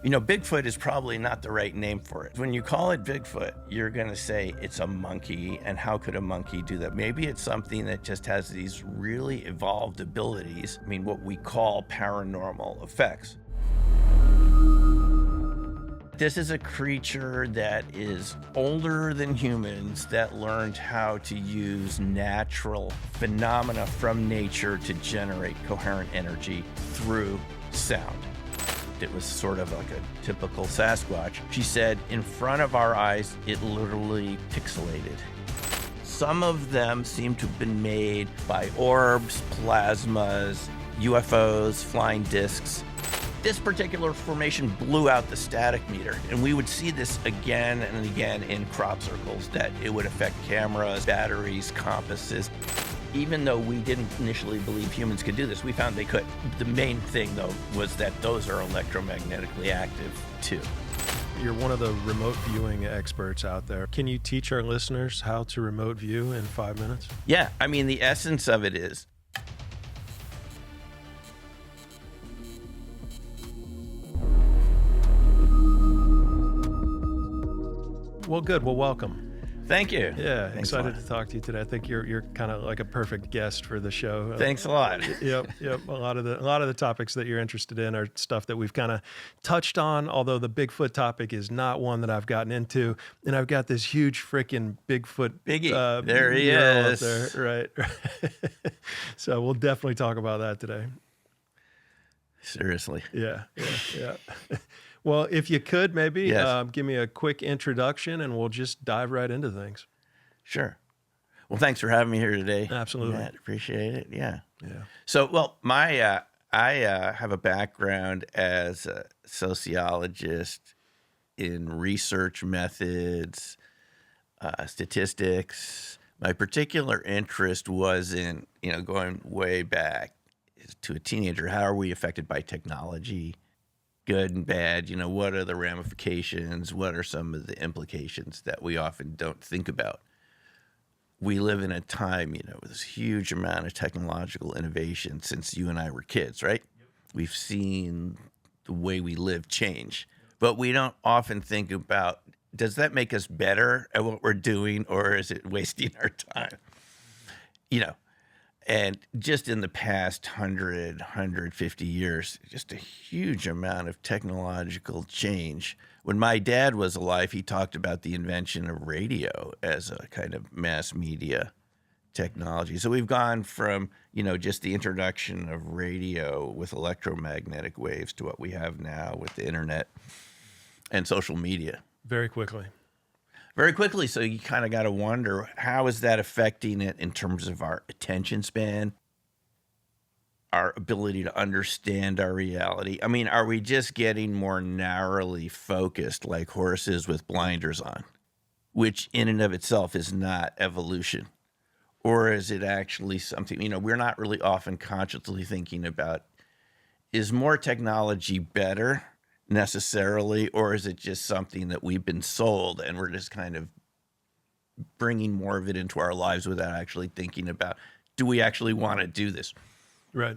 Bigfoot is probably not the right name for it. When you call it Bigfoot, you're going to say it's a monkey, and how could a monkey do that? Maybe it's something that just has these really evolved abilities, what we call paranormal effects. This is a creature that is older than humans that learned how to use natural phenomena from nature to generate coherent energy through sound. It was sort of like a typical Sasquatch. She said, in front of our eyes, it literally pixelated. Some of them seem to have been made by orbs, plasmas, UFOs, flying discs. This particular formation blew out the static meter, and we would see this again and again in crop circles, that it would affect cameras, batteries, compasses. Even though we didn't initially believe humans could do this, we found they could. The main thing, though, was that those are electromagnetically active, too. You're one of the remote viewing experts out there. Can you teach our listeners how to remote view in 5 minutes? Yeah, the essence of it is, well, good. Well, welcome. Thank you. Yeah, Thanks excited to talk to you today. I think you're kind of like a perfect guest for the show. Thanks a lot. Yep. A lot of the topics that you're interested in are stuff that we've kind of touched on, although the Bigfoot topic is not one that I've gotten into. And I've got this huge freaking Bigfoot Biggie. There he is. Up there. Right. So we'll definitely talk about that today. Seriously. Yeah. Well, if you could maybe Yes. Give me a quick introduction and we'll just dive right into things. Sure. Well, thanks for having me here today. Absolutely. Matt, appreciate it. Yeah. Yeah. So, I have a background as a sociologist in research methods, statistics. My particular interest was in, going way back to a teenager. How are we affected by technology? Good and bad, what are the ramifications? What are some of the implications that we often don't think about? We live in a time, with this huge amount of technological innovation since you and I were kids, right? Yep. We've seen the way we live change, but we don't often think about, does that make us better at what we're doing, or is it wasting our time? And just in the past 150 years, just a huge amount of technological change. When my dad was alive, he talked about the invention of radio as a kind of mass media technology. So we've gone from, just the introduction of radio with electromagnetic waves to what we have now with the internet and social media. Very quickly. So you kind of got to wonder, how is that affecting it in terms of our attention span, our ability to understand our reality? Are we just getting more narrowly focused like horses with blinders on, which in and of itself is not evolution? Or is it actually something, we're not really often consciously thinking about, is more technology better necessarily, or is it just something that we've been sold and we're just kind of bringing more of it into our lives without actually thinking about, do we actually want to do this? Right.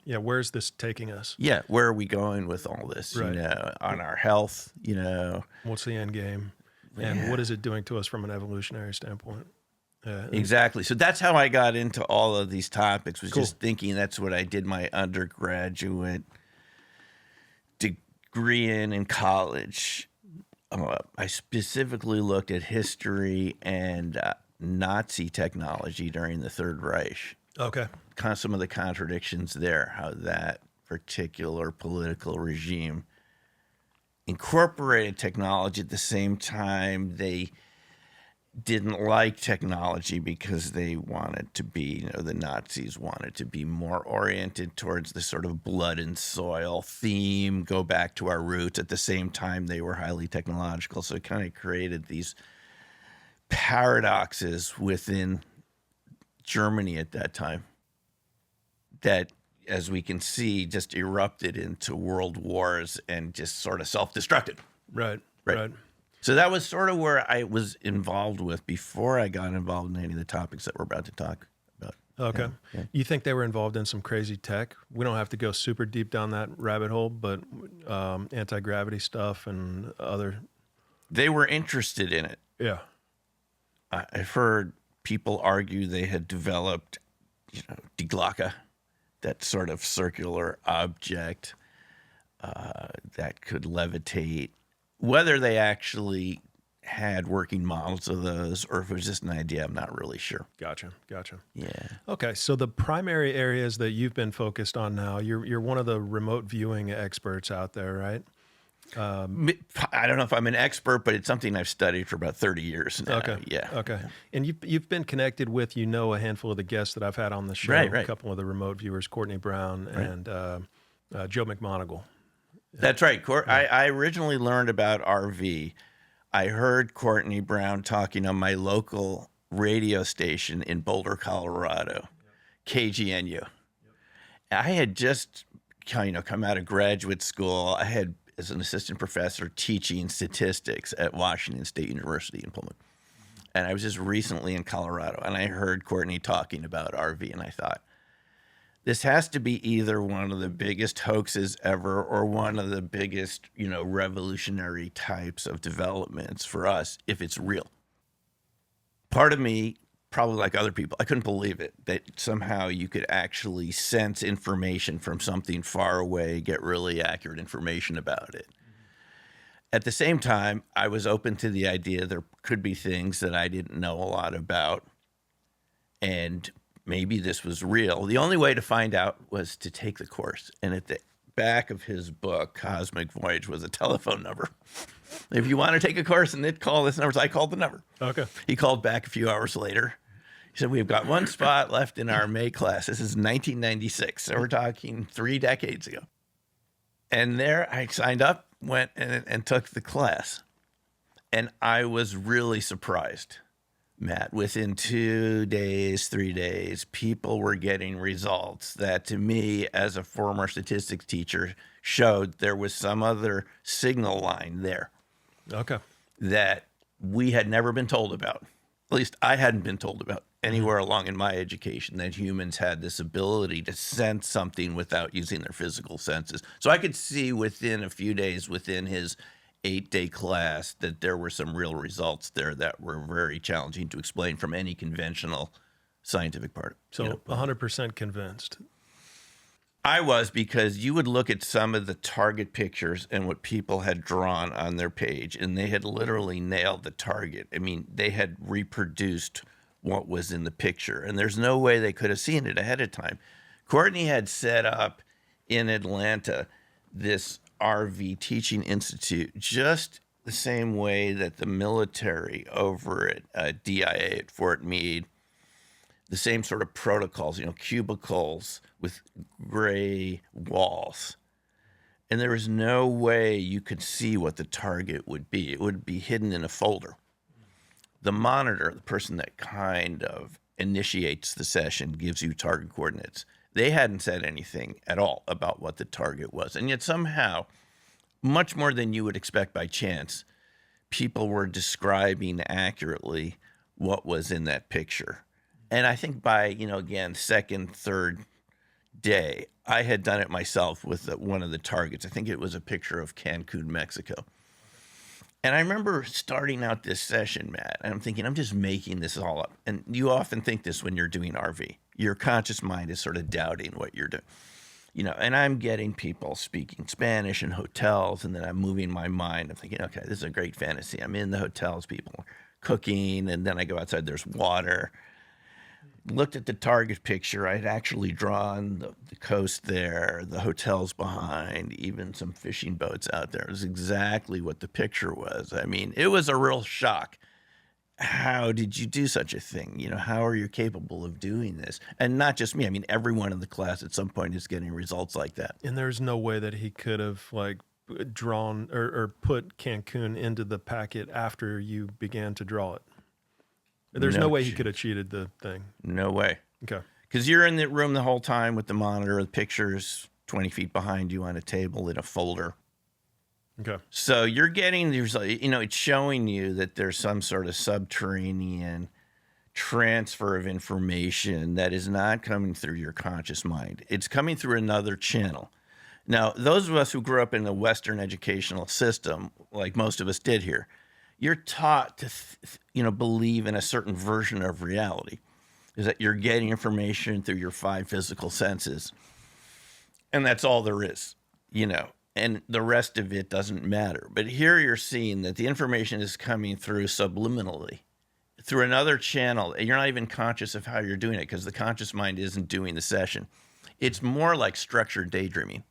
Yeah, where's this taking us? Yeah, where are we going with all this, right. On our health, What's the end game? And what is it doing to us from an evolutionary standpoint? Exactly. So that's how I got into all of these topics, was Cool. Just thinking that's what I did my undergraduate degree in college. I specifically looked at history and Nazi technology during the Third Reich. Okay. Some of the contradictions there, how that particular political regime incorporated technology at the same time they didn't like technology because they wanted to be, the Nazis wanted to be more oriented towards the sort of blood and soil theme, go back to our roots. At the same time, they were highly technological. So it kind of created these paradoxes within Germany at that time that, as we can see, just erupted into world wars and just sort of self-destructed. Right. So that was sort of where I was involved with before I got involved in any of the topics that we're about to talk about. Okay. Yeah. You think they were involved in some crazy tech? We don't have to go super deep down that rabbit hole, but anti-gravity stuff and other. They were interested in it. Yeah. I've heard people argue they had developed, Die Glocke, that sort of circular object that could levitate. Whether they actually had working models of those or if it was just an idea, I'm not really sure. Gotcha. Yeah. Okay, so the primary areas that you've been focused on now, you're one of the remote viewing experts out there, right? I don't know if I'm an expert, but it's something I've studied for about 30 years now. Okay. Yeah. Okay. And you've been connected with, a handful of the guests that I've had on the show, Right. a couple of the remote viewers, Courtney Brown and Joe McMoneagle. That's right. I originally learned about RV. I heard Courtney Brown talking on my local radio station in Boulder, Colorado, KGNU. I had just come out of graduate school. I had, as an assistant professor, teaching statistics at Washington State University in Pullman. And I was just recently in Colorado, and I heard Courtney talking about RV, and I thought, this has to be either one of the biggest hoaxes ever or one of the biggest, revolutionary types of developments for us if it's real. Part of me, probably like other people, I couldn't believe it, that somehow you could actually sense information from something far away, get really accurate information about it. At the same time, I was open to the idea there could be things that I didn't know a lot about, and maybe this was real. The only way to find out was to take the course. And at the back of his book, Cosmic Voyage, was a telephone number. If you want to take a course and call this number. So I called the number. Okay. He called back a few hours later. He said, we've got one spot left in our May class. This is 1996. So we're talking 3 decades ago. And there I signed up, went and took the class. And I was really surprised, Matt. Within 2 days, 3 days, people were getting results that, to me, as a former statistics teacher, showed there was some other signal line there. Okay. That we had never been told about. At least I hadn't been told about anywhere along in my education, that humans had this ability to sense something without using their physical senses. So I could see within a few days, within his 8-day class, that there were some real results there that were very challenging to explain from any conventional scientific part. So 100% convinced. I was, because you would look at some of the target pictures and what people had drawn on their page, and they had literally nailed the target. I mean, they had reproduced what was in the picture, and there's no way they could have seen it ahead of time. Courtney had set up in Atlanta this RV Teaching Institute, just the same way that the military over at DIA at Fort Meade, the same sort of protocols, cubicles with gray walls. And there was no way you could see what the target would be. It would be hidden in a folder. The monitor, the person that kind of initiates the session, gives you target coordinates. They hadn't said anything at all about what the target was. And yet somehow, much more than you would expect by chance, people were describing accurately what was in that picture. And I think by, again, second, third day, I had done it myself with one of the targets. I think it was a picture of Cancun, Mexico. And I remember starting out this session, Matt, and I'm thinking, I'm just making this all up. And you often think this when you're doing RV. Your conscious mind is sort of doubting what you're doing. And I'm getting people speaking Spanish in hotels, and then I'm moving my mind. I'm thinking, okay, this is a great fantasy. I'm in the hotels, people are cooking, and then I go outside, there's water. Looked at the target picture. I had actually drawn the coast there, the hotels behind, even some fishing boats out there. It was exactly what the picture was. I mean, it was a real shock. How did you do such a thing? How are you capable of doing this? And not just me. I mean, everyone in the class at some point is getting results like that. And there's no way that he could have drawn or put Cancun into the packet after you began to draw it. There's no way he could have cheated the thing. No way. Okay. Because you're in the room the whole time with the monitor, the pictures 20 feet behind you on a table in a folder. Okay. So you're getting, it's showing you that there's some sort of subterranean transfer of information that is not coming through your conscious mind. It's coming through another channel. Now, those of us who grew up in the Western educational system, like most of us did here, you're taught to, believe in a certain version of reality, is that you're getting information through your 5 physical senses. And that's all there is, and the rest of it doesn't matter. But here you're seeing that the information is coming through subliminally, through another channel. You're not even conscious of how you're doing it because the conscious mind isn't doing the session. It's more like structured daydreaming.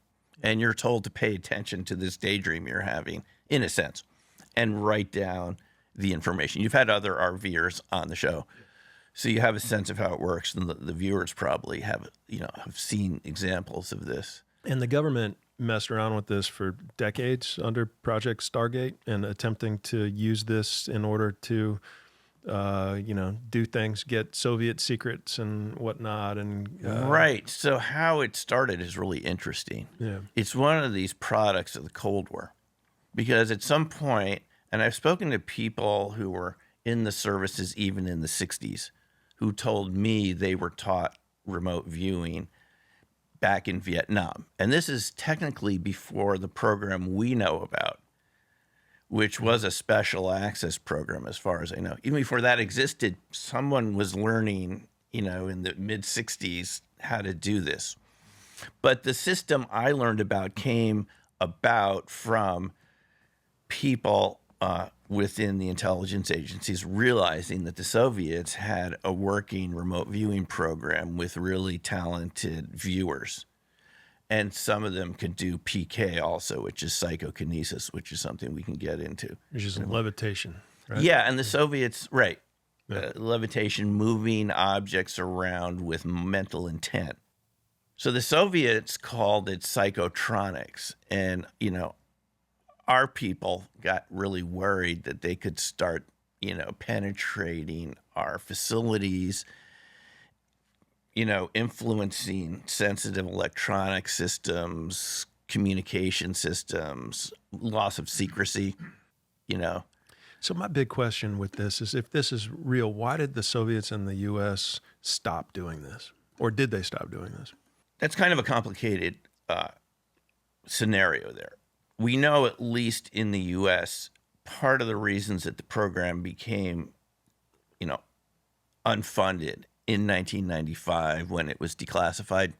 And you're told to pay attention to this daydream you're having, in a sense, and write down the information. You've had other RVers on the show, so you have a sense of how it works, and the viewers probably have seen examples of this. And the government messed around with this for decades under Project Stargate and attempting to use this in order to, do things, get Soviet secrets and whatnot. And right. So how it started is really interesting. Yeah. It's one of these products of the Cold War, because at some point, and I've spoken to people who were in the services even in the 60s, who told me they were taught remote viewing back in Vietnam. And this is technically before the program we know about, which was a special access program, as far as I know. Even before that existed, someone was learning, in the mid-60s how to do this. But the system I learned about came about from people within the intelligence agencies realizing that the Soviets had a working remote viewing program with really talented viewers. And some of them could do PK also, which is psychokinesis, which is something we can get into. Which is levitation, right? Yeah, and the Soviets, right. Yeah. Levitation, moving objects around with mental intent. So the Soviets called it psychotronics. And, our people got really worried that they could start, penetrating our facilities, influencing sensitive electronic systems, communication systems, loss of secrecy, So my big question with this is, if this is real, why did the Soviets and the U.S. stop doing this? Or did they stop doing this? That's kind of a complicated scenario there. We know, at least in the U.S., part of the reasons that the program became, unfunded in 1995 when it was declassified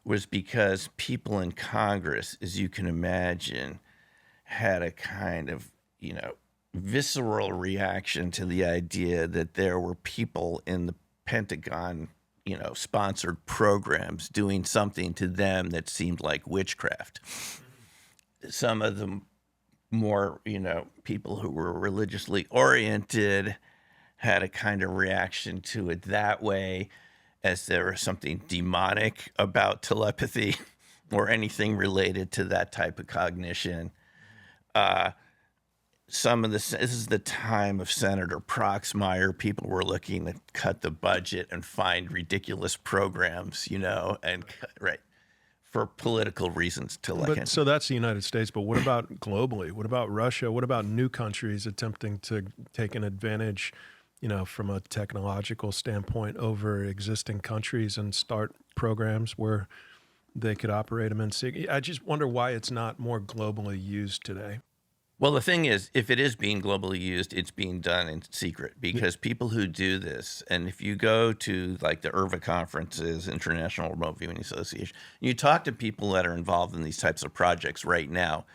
was because people in Congress, as you can imagine, had a kind of, visceral reaction to the idea that there were people in the Pentagon, sponsored programs doing something to them that seemed like witchcraft. Some of them more, people who were religiously oriented had a kind of reaction to it that way, as there was something demonic about telepathy or anything related to that type of cognition. This is the time of Senator Proxmire. People were looking to cut the budget and find ridiculous programs, for political reasons. So that's the United States, but what about globally? What about Russia? What about new countries attempting to take an advantage, from a technological standpoint over existing countries and start programs where they could operate them in secret? I just wonder why it's not more globally used today. Well, the thing is, if it is being globally used, it's being done in secret, because people who do this, and if you go to like the IRVA conferences, International Remote Viewing Association, you talk to people that are involved in these types of projects right now,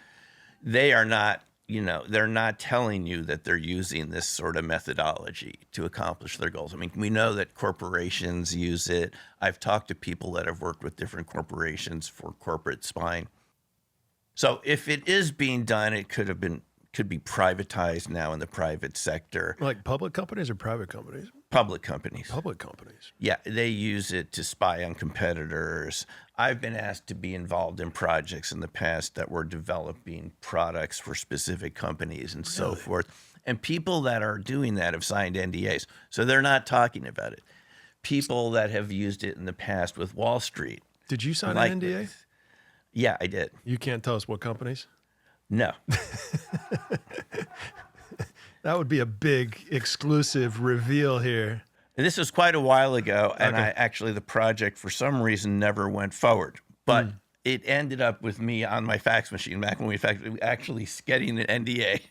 they are not, they're not telling you that they're using this sort of methodology to accomplish their goals. I mean, we know that corporations use it. I've talked to people that have worked with different corporations for corporate spying. So if it is being done, it could be privatized now in the private sector. Like public companies or private companies? Public companies. Public companies. Yeah, they use it to spy on competitors. I've been asked to be involved in projects in the past that were developing products for specific companies and so forth. And people that are doing that have signed NDAs, so they're not talking about it. People that have used it in the past with Wall Street. Did you sign an NDA? Yeah, I did. You can't tell us what companies? No. That would be a big exclusive reveal here. And this was quite a while ago, and Okay. the project for some reason never went forward. But it ended up with me on my fax machine back when we actually getting an NDA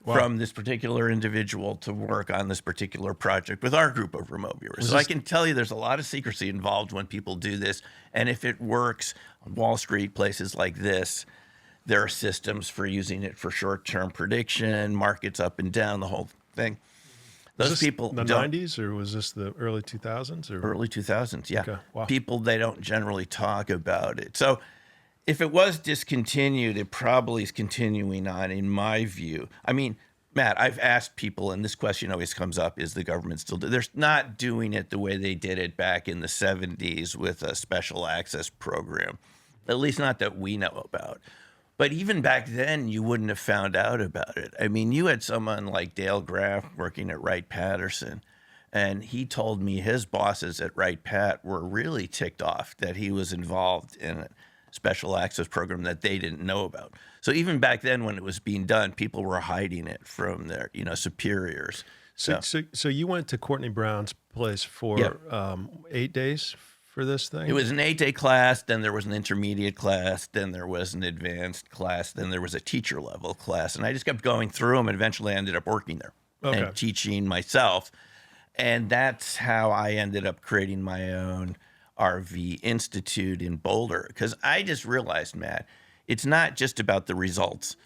from this particular individual to work on this particular project with our group of remote viewers. So I can tell you there's a lot of secrecy involved when people do this. And if it works on Wall Street, places like this, there are systems for using it for short-term prediction, markets up and down, the whole thing. Those people the 90s, or was this the early 2000s? Or early 2000s, yeah. Okay. Wow. People, they don't generally talk about it. So if it was discontinued, it probably is continuing on, in my view. I mean, Matt, I've asked people, and this question always comes up, is the government still doing it? They're not doing it the way they did it back in the 70s with a special access program, at least not that we know about. But even back then, you wouldn't have found out about it. I mean, you had someone like Dale Graff working at Wright-Patterson, and he told me his bosses at Wright-Pat were really ticked off that he was involved in a special access program that they didn't know about. So even back then, when it was being done, people were hiding it from their, superiors. So you went to Courtney Brown's place for 8 days for this thing? It was an 8-day class, then there was an intermediate class, then there was an advanced class, then there was a teacher level class. And I just kept going through them, and eventually I ended up working there and teaching myself. And that's how I ended up creating my own RV Institute in Boulder. Because I just realized, Matt, it's not just about the results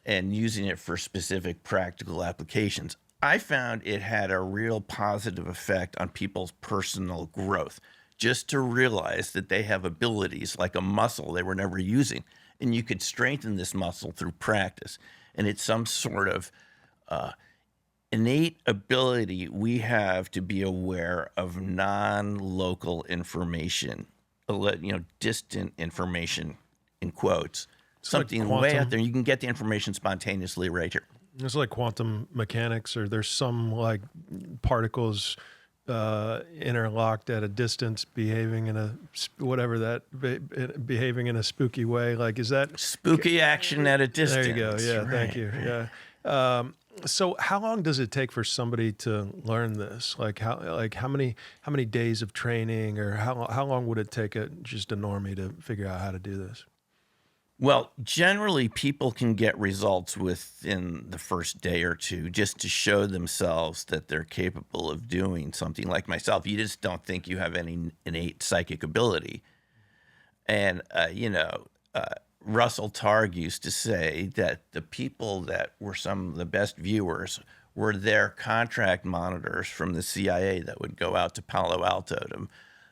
and using it for specific practical applications. I found it had a real positive effect on people's personal growth. Just to realize that they have abilities like a muscle they were never using. And you could strengthen this muscle through practice. And it's some sort of innate ability we have to be aware of non-local information, distant information, in quotes. It's something like way out there. You can get the information spontaneously right here. It's like quantum mechanics, or there's some like particles interlocked at a distance, behaving in a behaving in a spooky way. Like, is that spooky action at a distance? There you go. Yeah, right, thank you. Right. Yeah. So how long does it take for somebody to learn this? Like how many days of training, or how long would it take just a normie to figure out how to do this? Well, generally, people can get results within the first day or two, just to show themselves that they're capable of doing something. Like myself, you just don't think you have any innate psychic ability. And, Russell Targ used to say that the people that were some of the best viewers were their contract monitors from the CIA that would go out to Palo Alto.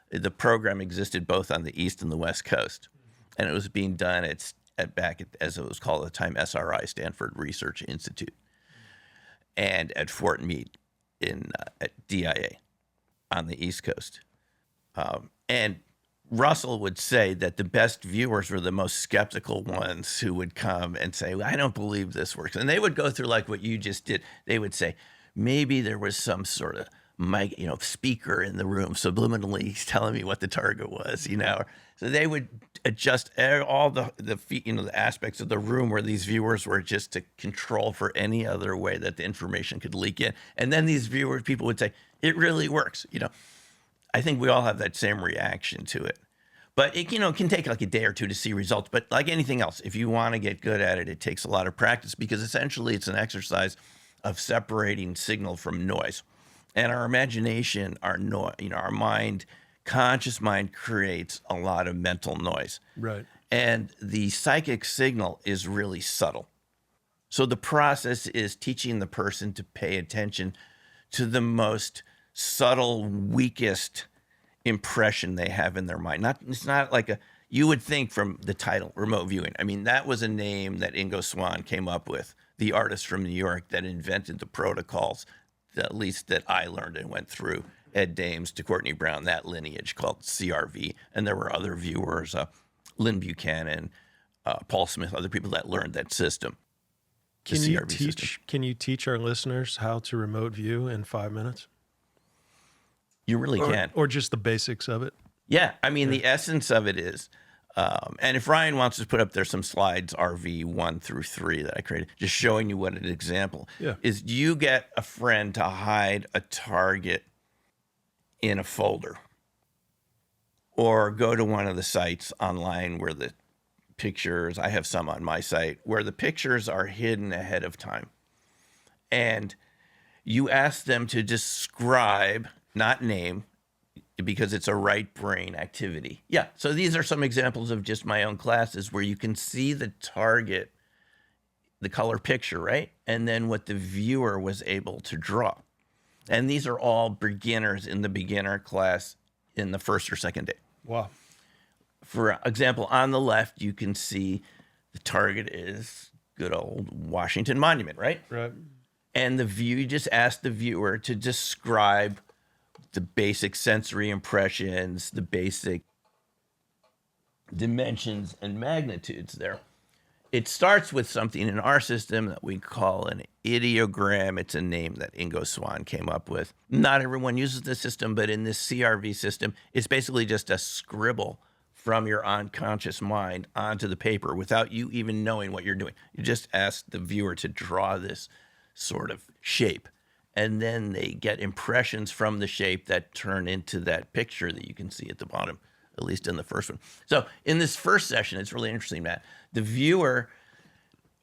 The program existed both on the East and the West Coast. And it was being done as it was called at the time, SRI, Stanford Research Institute, and at Fort Meade at DIA on the East Coast. And Russell would say that the best viewers were the most skeptical ones, who would come and say, well, I don't believe this works. And they would go through like what you just did. They would say, maybe there was some sort of mic, speaker in the room subliminally telling me what the target was, So they would adjust all the aspects of the room where these viewers were, just to control for any other way that the information could leak in. And then these people would say, it really works. I think we all have that same reaction to it. But it, can take like a day or two to see results. But like anything else, if you want to get good at it, it takes a lot of practice, because essentially it's an exercise of separating signal from noise. And our imagination, our mind, conscious mind, creates a lot of mental noise. Right. And the psychic signal is really subtle. So the process is teaching the person to pay attention to the most subtle, weakest impression they have in their mind. It's not like you would think from the title, remote viewing. I mean, that was a name that Ingo Swann came up with, the artist from New York that invented the protocols, at least that I learned and went through, Ed Dames to Courtney Brown, that lineage called CRV. And there were other viewers, Lynn Buchanan, Paul Smith, other people that learned that system. Can you teach our listeners how to remote view in 5 minutes? You really can. Or just the basics of it? Yeah. I mean, the essence of it is And if Ryan wants to put up there some slides, RV 1 through 3 that I created, just showing you what an example is. You get a friend to hide a target in a folder, or go to one of the sites online where the pictures, I have some on my site, where the pictures are hidden ahead of time. And you ask them to describe, not name, because it's a right brain activity. Yeah, so these are some examples of just my own classes where you can see the target, the color picture, right? And then what the viewer was able to draw. And these are all beginners in the beginner class in the first or second day. Wow. For example, on the left, you can see the target is good old Washington Monument, right? Right. And you just ask the viewer to describe the basic sensory impressions, the basic dimensions and magnitudes there. It starts with something in our system that we call an ideogram. It's a name that Ingo Swann came up with. Not everyone uses this system, but in this CRV system, it's basically just a scribble from your unconscious mind onto the paper without you even knowing what you're doing. You just ask the viewer to draw this sort of shape, and then they get impressions from the shape that turn into that picture that you can see at the bottom, at least in the first one. So in this first session, it's really interesting, Matt. The viewer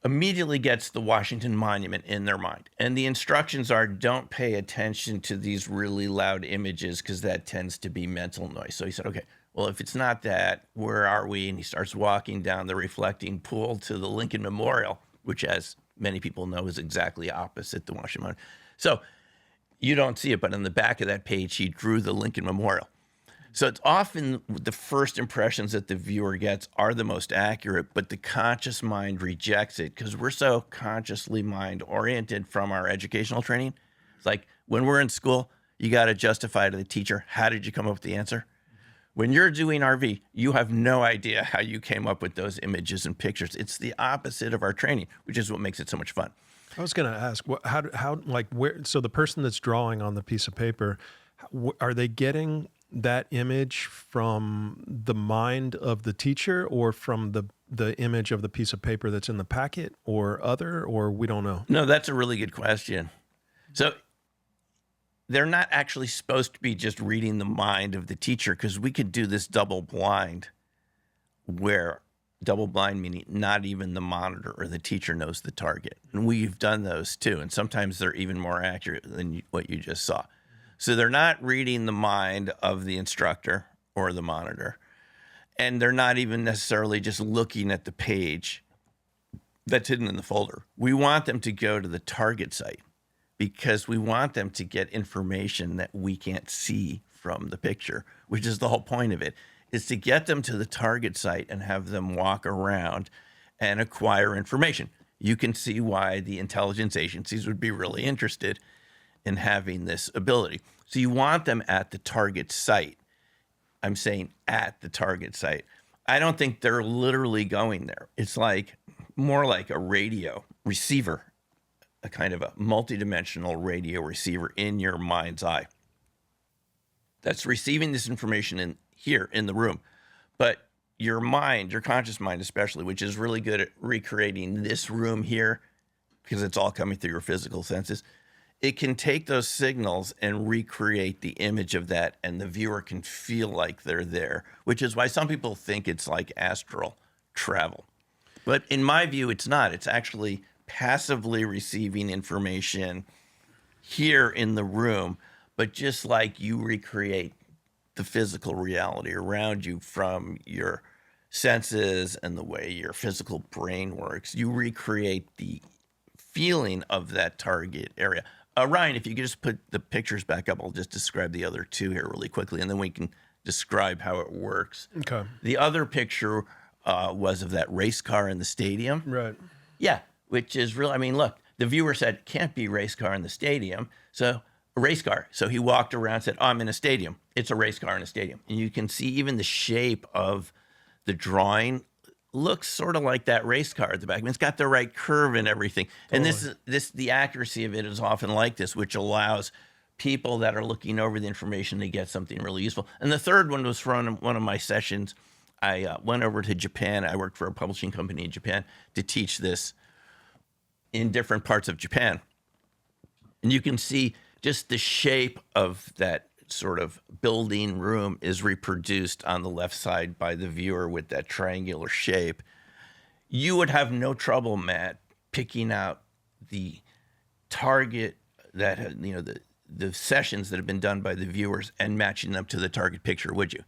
immediately gets the Washington Monument in their mind. And the instructions are, don't pay attention to these really loud images because that tends to be mental noise. So he said, okay, well, if it's not that, where are we? And he starts walking down the reflecting pool to the Lincoln Memorial, which, as many people know, is exactly opposite the Washington Monument. So you don't see it, but on the back of that page, he drew the Lincoln Memorial. So it's often the first impressions that the viewer gets are the most accurate, but the conscious mind rejects it because we're so consciously mind-oriented from our educational training. It's like when we're in school, you got to justify to the teacher, how did you come up with the answer? When you're doing RV, you have no idea how you came up with those images and pictures. It's the opposite of our training, which is what makes it so much fun. I was going to ask, where? So the person that's drawing on the piece of paper, are they getting that image from the mind of the teacher or from the image of the piece of paper that's in the packet or we don't know? No, that's a really good question. So they're not actually supposed to be just reading the mind of the teacher, because we could do this double blind, where double blind meaning not even the monitor or the teacher knows the target. And we've done those too. And sometimes they're even more accurate than what you just saw. So they're not reading the mind of the instructor or the monitor. And they're not even necessarily just looking at the page that's hidden in the folder. We want them to go to the target site because we want them to get information that we can't see from the picture, which is the whole point of it, is to get them to the target site and have them walk around and acquire information. You can see why the intelligence agencies would be really interested in having this ability. So you want them at the target site. I'm saying at the target site. I don't think they're literally going there. It's like more like a radio receiver, a kind of a multidimensional radio receiver in your mind's eye that's receiving this information in here in the room. But your mind, your conscious mind especially, which is really good at recreating this room here because it's all coming through your physical senses, it can take those signals and recreate the image of that, and the viewer can feel like they're there, which is why some people think it's like astral travel. But in my view, it's not. It's actually passively receiving information here in the room, but just like you recreate the physical reality around you from your senses and the way your physical brain works, you recreate the feeling of that target area. Ryan, if you could just put the pictures back up, I'll just describe the other two here really quickly, and then we can describe how it works. Okay. The other picture was of that race car in the stadium. Right. Yeah, which is real. I mean, look, the viewer said, can't be race car in the stadium. So a race car. So he walked around and said, oh, I'm in a stadium. It's a race car in a stadium. And you can see even the shape of the drawing looks sort of like that race car at the back. I mean, it's got the right curve and everything. Totally. And the accuracy of it is often like this, which allows people that are looking over the information to get something really useful. And the third one was from one of my sessions. I went over to Japan. I worked for a publishing company in Japan to teach this in different parts of Japan. And you can see just the shape of that sort of building room is reproduced on the left side by the viewer with that triangular shape. You would have no trouble, Matt, picking out the target that, you know, the sessions that have been done by the viewers and matching them to the target picture, would you?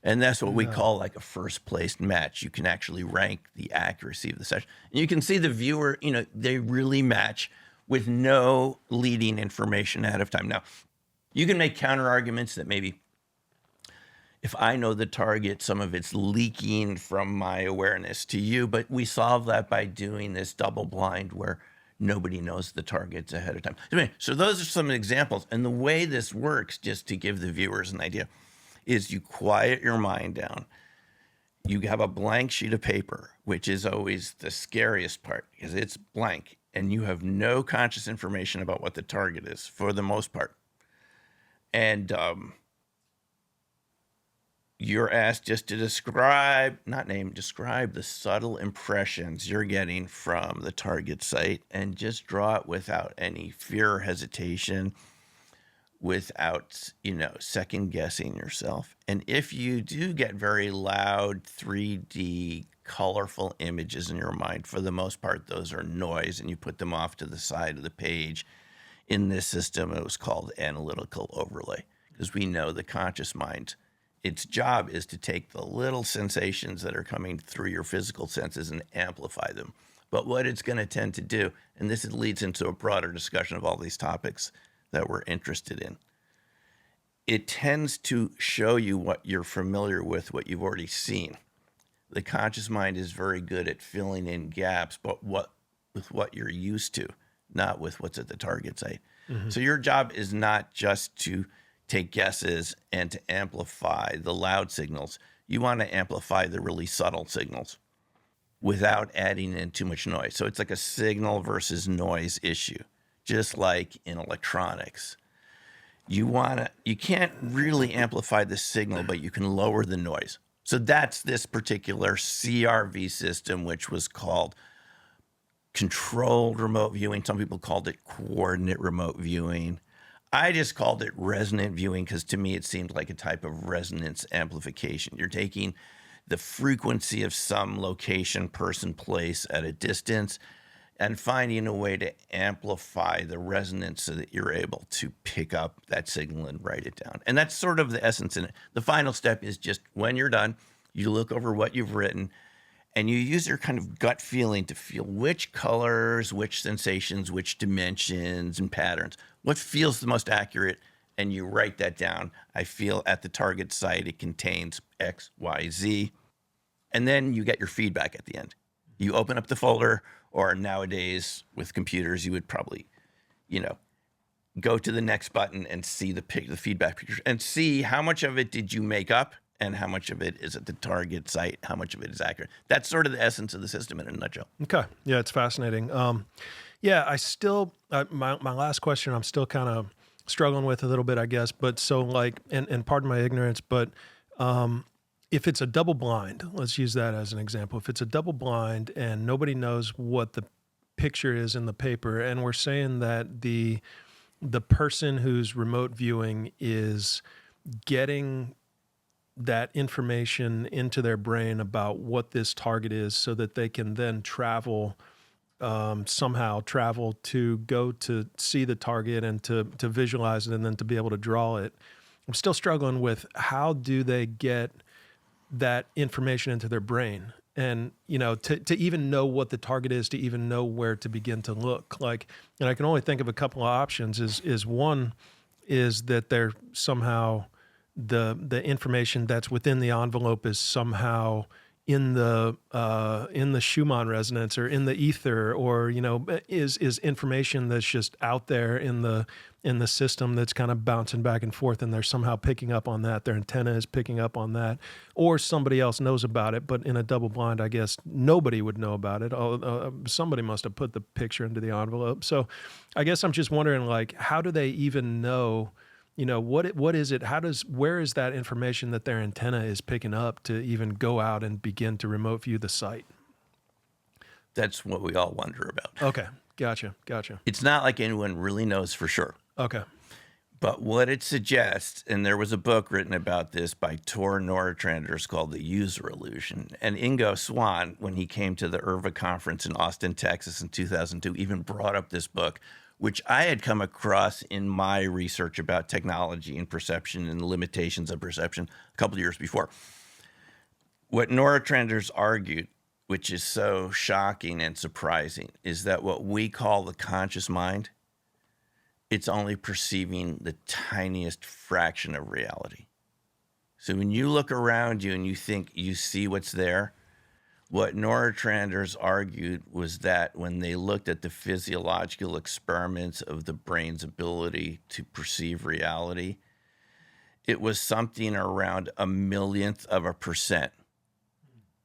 And that's what we call like a first place match. You can actually rank the accuracy of the session. And you can see the viewer, you know, they really match with no leading information ahead of time. Now, you can make counter arguments that maybe if I know the target, some of it's leaking from my awareness to you, but we solve that by doing this double blind where nobody knows the targets ahead of time. So those are some examples. And the way this works, just to give the viewers an idea, is you quiet your mind down. You have a blank sheet of paper, which is always the scariest part because it's blank and you have no conscious information about what the target is for the most part. And you're asked just to describe the subtle impressions you're getting from the target site and just draw it without any fear or hesitation, without, you know, second guessing yourself. And if you do get very loud 3D colorful images in your mind, for the most part, those are noise and you put them off to the side of the page. In this system, it was called analytical overlay because we know the conscious mind, its job is to take the little sensations that are coming through your physical senses and amplify them. But what it's going to tend to do, and this leads into a broader discussion of all these topics that we're interested in, it tends to show you what you're familiar with, what you've already seen. The conscious mind is very good at filling in gaps, but with what you're used to, not with what's at the target site. Mm-hmm. So your job is not just to take guesses and to amplify the loud signals. You want to amplify the really subtle signals without adding in too much noise. So it's like a signal versus noise issue, just like in electronics. You can't really amplify the signal, but you can lower the noise. So that's this particular CRV system, which was called controlled remote viewing. Some people called it coordinate remote viewing. I just called it resonant viewing because to me it seemed like a type of resonance amplification. You're taking the frequency of some location, person, place at a distance and finding a way to amplify the resonance so that you're able to pick up that signal and write it down. And that's sort of the essence in it. The final step is just when you're done, you look over what you've written and you use your kind of gut feeling to feel which colors, which sensations, which dimensions and patterns, what feels the most accurate, and you write that down. I feel at the target site it contains X, Y, Z. And then you get your feedback at the end. You open up the folder, or nowadays with computers, you would probably, you know, go to the next button and see the feedback picture and see how much of it did you make up and how much of it is at the target site, how much of it is accurate. That's sort of the essence of the system in a nutshell. Okay. Yeah, it's fascinating. Yeah, I still, my last question, I'm still kind of struggling with a little bit, I guess. But so like, and pardon my ignorance, but if it's a double blind, let's use that as an example. If it's a double blind and nobody knows what the picture is in the paper, and we're saying that the person who's remote viewing is getting that information into their brain about what this target is so that they can then somehow travel to go to see the target and to visualize it and then to be able to draw it. I'm still struggling with how do they get that information into their brain and, you know, to even know what the target is, to even know where to begin to look. Like, and I can only think of a couple of options is one is that they're somehow the information that's within the envelope is somehow in the Schumann resonance or in the ether, or, you know, is information that's just out there in the system that's kind of bouncing back and forth, and they're somehow picking up on that. Their antenna is picking up on that, or somebody else knows about it. But in a double blind, I guess nobody would know about it. Somebody must have put the picture into the envelope. So I guess I'm just wondering, like, how do they even know what is it? Where is that information that their antenna is picking up to even go out and begin to remote view the site? That's what we all wonder about. Okay. Gotcha. It's not like anyone really knows for sure. Okay. But what it suggests, and there was a book written about this by Tor Nordstranders called The User Illusion. And Ingo Swann, when he came to the IRVA conference in Austin, Texas in 2002, even brought up this book, which I had come across in my research about technology and perception and the limitations of perception a couple of years before. What Nordstranders argued, which is so shocking and surprising, is that what we call the conscious mind, it's only perceiving the tiniest fraction of reality. So when you look around you and you think you see what's there, what Nordstranders argued was that when they looked at the physiological experiments of the brain's ability to perceive reality, it was something around 1/1,000,000%.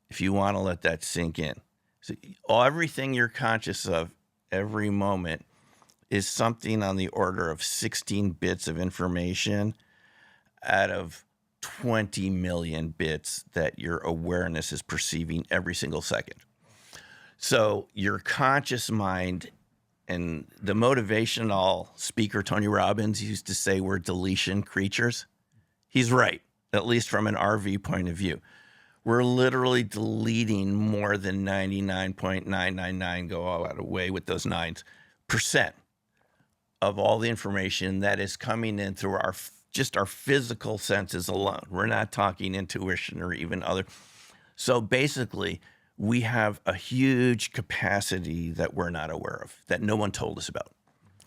If you want to let that sink in. So everything you're conscious of every moment is something on the order of 16 bits of information out of 20 million bits that your awareness is perceiving every single second. So your conscious mind, and the motivational speaker Tony Robbins used to say we're deletion creatures. He's right, at least from an RV point of view. We're literally deleting more than 99.999, go all out of way with those nines, percent of all the information that is coming in through our physical senses alone. We're not talking intuition or even other. So basically, we have a huge capacity that we're not aware of, that no one told us about,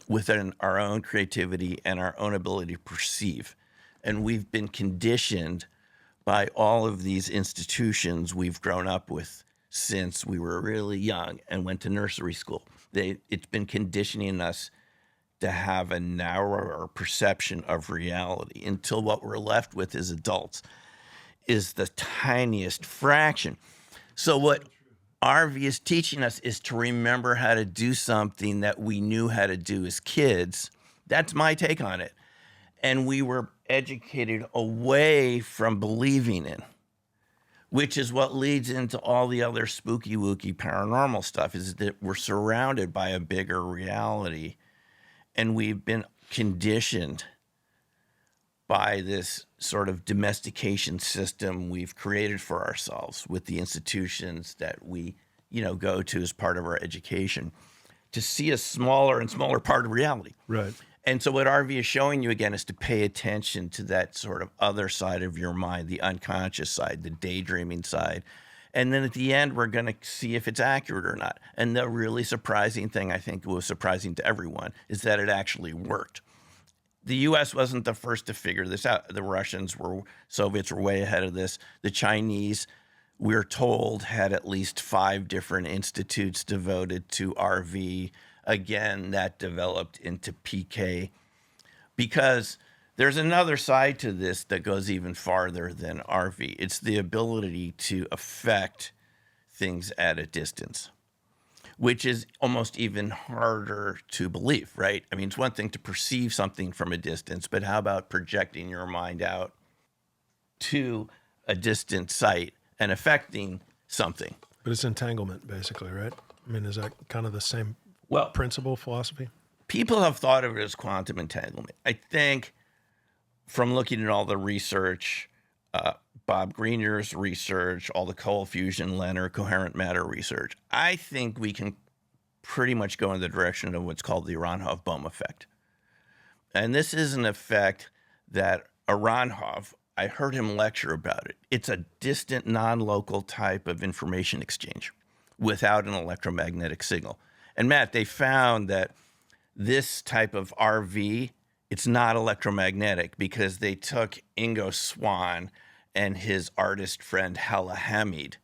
within our own creativity and our own ability to perceive. And we've been conditioned by all of these institutions we've grown up with since we were really young and went to nursery school. It's been conditioning us to have a narrower perception of reality until what we're left with as adults is the tiniest fraction. So what RV is teaching us is to remember how to do something that we knew how to do as kids. That's my take on it. And we were educated away from believing in, which is what leads into all the other spooky wooky paranormal stuff, is that we're surrounded by a bigger reality. And we've been conditioned by this sort of domestication system we've created for ourselves with the institutions that we, go to as part of our education, to see a smaller and smaller part of reality. Right. And so what RV is showing you again is to pay attention to that sort of other side of your mind, the unconscious side, the daydreaming side. And then at the end, we're going to see if it's accurate or not. And the really surprising thing, I think was surprising to everyone, is that it actually worked. The U.S. wasn't the first to figure this out. The Soviets were way ahead of this. The Chinese, we're told, had at least 5 different institutes devoted to RV. Again, that developed into PK, because there's another side to this that goes even farther than RV. It's the ability to affect things at a distance, which is almost even harder to believe, right? I mean, it's one thing to perceive something from a distance, but how about projecting your mind out to a distant site and affecting something? But it's entanglement, basically, right? I mean, is that kind of the same principle, philosophy? People have thought of it as quantum entanglement. I think from looking at all the research, Bob Greener's research, all the cold fusion, Leonard, coherent matter research, I think we can pretty much go in the direction of what's called the Aronhoff-Bohm effect. And this is an effect that Aronhoff, I heard him lecture about it. It's a distant, non-local type of information exchange without an electromagnetic signal. And Matt, they found that this type of RV, it's not electromagnetic, because they took Ingo Swann and his artist friend Hala Hamid,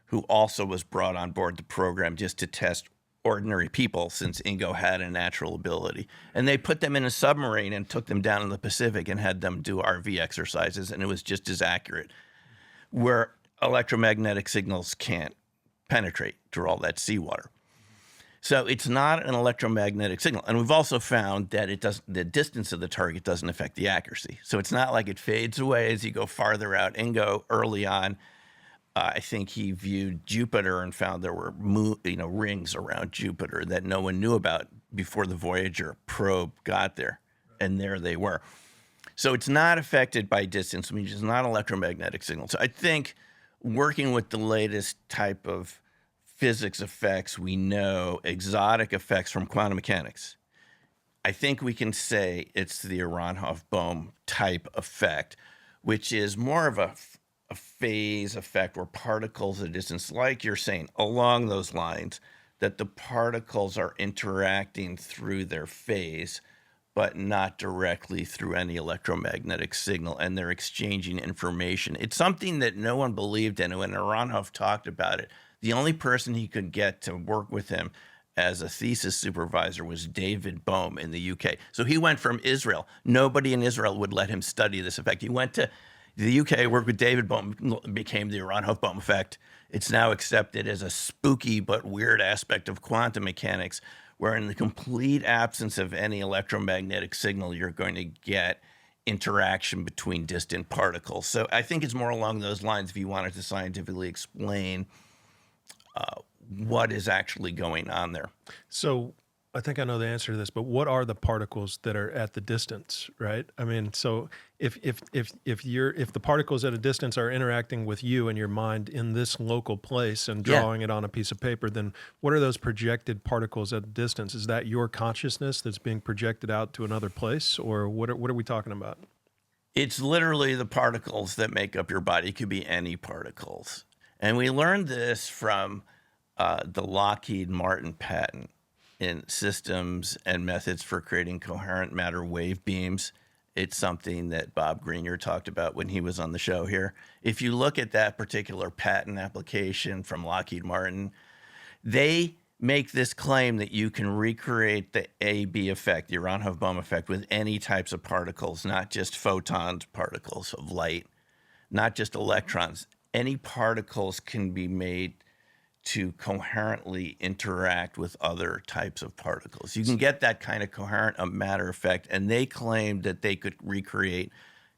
who also was brought on board the program just to test ordinary people, since Ingo had a natural ability. And they put them in a submarine and took them down in the Pacific and had them do RV exercises, and it was just as accurate, where electromagnetic signals can't penetrate through all that seawater. So it's not an electromagnetic signal. And we've also found that the distance of the target doesn't affect the accuracy. So it's not like it fades away as you go farther out. Ingo, early on, I think he viewed Jupiter and found there were rings around Jupiter that no one knew about before the Voyager probe got there. And there they were. So it's not affected by distance, which is not an electromagnetic signal. So I think working with the latest type of physics effects, we know exotic effects from quantum mechanics, I think we can say it's the Aharonov-Bohm type effect, which is more of a phase effect where particles at a distance, like you're saying, along those lines, that the particles are interacting through their phase, but not directly through any electromagnetic signal, and they're exchanging information. It's something that no one believed in. When Aharonov talked about it, the only person he could get to work with him as a thesis supervisor was David Bohm in the UK. So he went from Israel. Nobody in Israel would let him study this effect. He went to the UK, worked with David Bohm, became the Aharonov-Bohm effect. It's now accepted as a spooky but weird aspect of quantum mechanics, where in the complete absence of any electromagnetic signal, you're going to get interaction between distant particles. So I think it's more along those lines if you wanted to scientifically explain what is actually going on there. So I think I know the answer to this, but what are the particles that are at the distance, right? I mean, so if the particles at a distance are interacting with you and your mind in this local place and drawing it on a piece of paper, then what are those projected particles at a distance? Is that your consciousness that's being projected out to another place, or what are we talking about? It's literally the particles that make up your body. It could be any particles. And we learned this from the Lockheed Martin patent in systems and methods for creating coherent matter wave beams. It's something that Bob Greenyer talked about when he was on the show here. If you look at that particular patent application from Lockheed Martin, they make this claim that you can recreate the AB effect, the Aharonov-Bohm effect, with any types of particles, not just photons, particles of light, not just electrons. Any particles can be made to coherently interact with other types of particles. You can get that kind of coherent matter effect, and they claimed that they could recreate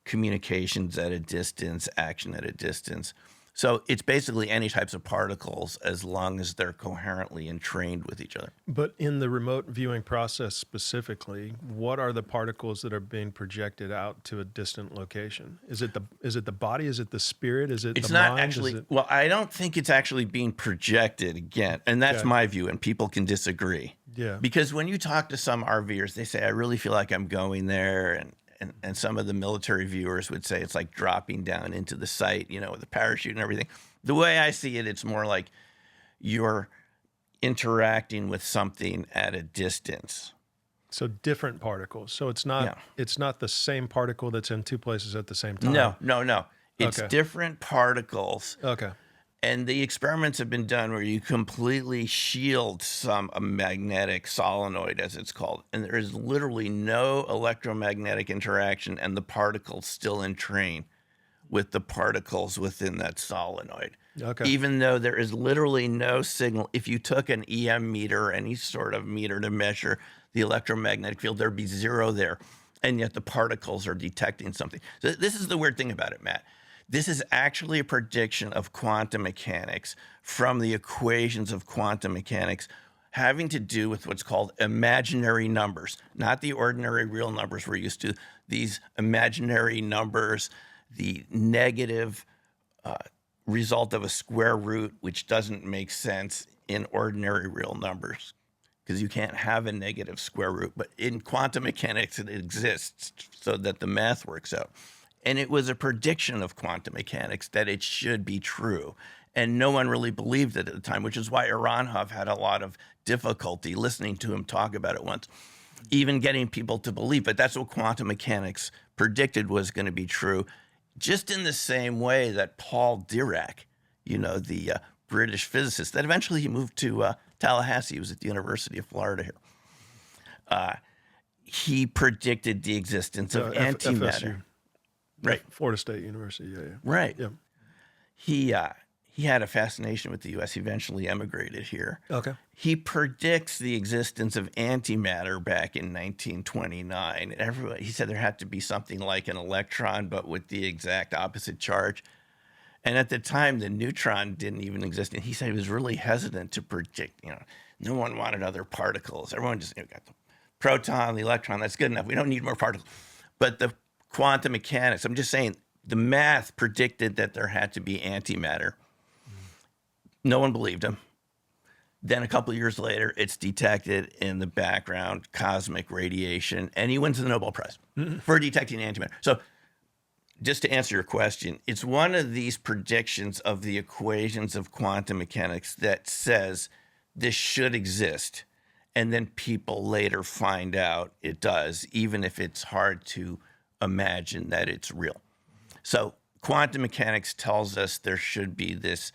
communications at a distance, action at a distance. So it's basically any types of particles as long as they're coherently entrained with each other. But in the remote viewing process specifically, what are the particles that are being projected out to a distant location? Is it the body? Is it the spirit? Is it it's the not mind? Actually, well, I don't think it's actually being projected again. And that's my view, and people can disagree. Yeah. Because when you talk to some RVers, they say, I really feel like I'm going there, and some of the military viewers would say it's like dropping down into the site, with a parachute and everything. The way I see it, it's more like you're interacting with something at a distance. So different particles. So it's not the same particle that's in two places at the same time. No. It's different particles. Okay. And the experiments have been done where you completely shield a magnetic solenoid, as it's called, and there is literally no electromagnetic interaction, and the particles still entrain with the particles within that solenoid. Okay. Even though there is literally no signal. If you took an EM meter or any sort of meter to measure the electromagnetic field, there'd be zero there, and yet the particles are detecting something. So this is the weird thing about it, Matt. This is actually a prediction of quantum mechanics from the equations of quantum mechanics having to do with what's called imaginary numbers, not the ordinary real numbers we're used to. These imaginary numbers, the negative result of a square root, which doesn't make sense in ordinary real numbers because you can't have a negative square root. But in quantum mechanics, it exists so that the math works out. And it was a prediction of quantum mechanics that it should be true. And no one really believed it at the time, which is why Aharonov had a lot of difficulty listening to him talk about it once, even getting people to believe. But that's what quantum mechanics predicted was going to be true, just in the same way that Paul Dirac, the British physicist, that eventually he moved to Tallahassee. He was at the University of Florida here. He predicted the existence of antimatter. FSU. Right. Florida State University, yeah. Right. Yeah. he had a fascination with the U.S. He eventually emigrated here. Okay. He predicts the existence of antimatter back in 1929. He said there had to be something like an electron, but with the exact opposite charge. And at the time, the neutron didn't even exist. And he said he was really hesitant to predict, no one wanted other particles. Everyone just got the proton, the electron, that's good enough. We don't need more particles. But the quantum mechanics, I'm just saying, the math predicted that there had to be antimatter. No one believed him. Then a couple of years later, it's detected in the background, cosmic radiation, and he wins the Nobel Prize for detecting antimatter. So just to answer your question, it's one of these predictions of the equations of quantum mechanics that says this should exist. And then people later find out it does, even if it's hard to imagine that it's real. So quantum mechanics tells us there should be this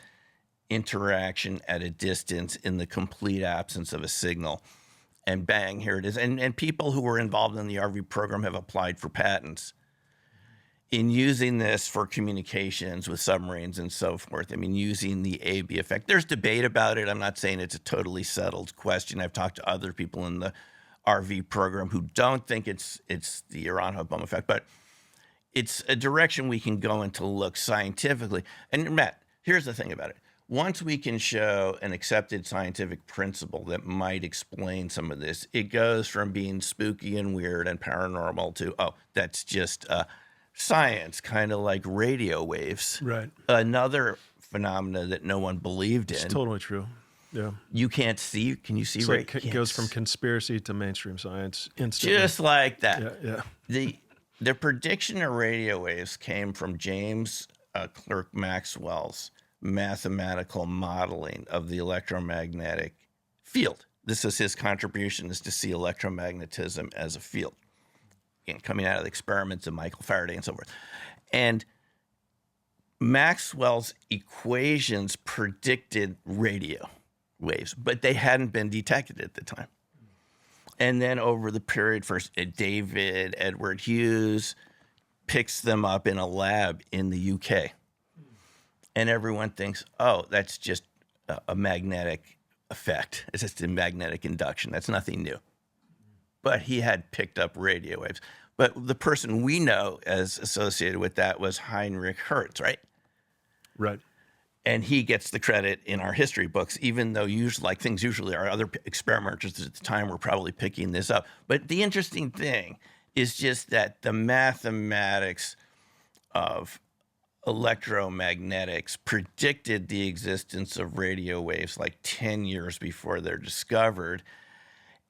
interaction at a distance in the complete absence of a signal. And bang, here it is. And people who were involved in the RV program have applied for patents in using this for communications with submarines and so forth. I mean, using the AB effect. There's debate about it. I'm not saying it's a totally settled question. I've talked to other people in the RV program who don't think it's the Iran-Hobom effect, but it's a direction we can go in to look scientifically. And Matt, here's the thing about it. Once we can show an accepted scientific principle that might explain some of this, it goes from being spooky and weird and paranormal to, that's just science, kind of like radio waves. Right. Another phenomena that no one believed in. It's totally true. Yeah. You can't see. Can you see? So it goes from conspiracy to mainstream science instantly. Just like that. Yeah. The prediction of radio waves came from James Clerk Maxwell's mathematical modeling of the electromagnetic field. This is his contribution, is to see electromagnetism as a field, coming out of the experiments of Michael Faraday and so forth. And Maxwell's equations predicted radio waves, but they hadn't been detected at the time. And then over the period, first David Edward Hughes picks them up in a lab in the UK. And everyone thinks, that's just a magnetic effect. It's just a magnetic induction. That's nothing new. But he had picked up radio waves. But the person we know as associated with that was Heinrich Hertz, right? Right. And he gets the credit in our history books, even though things usually are, other experimenters at the time were probably picking this up. But the interesting thing is just that the mathematics of electromagnetics predicted the existence of radio waves like 10 years before they're discovered.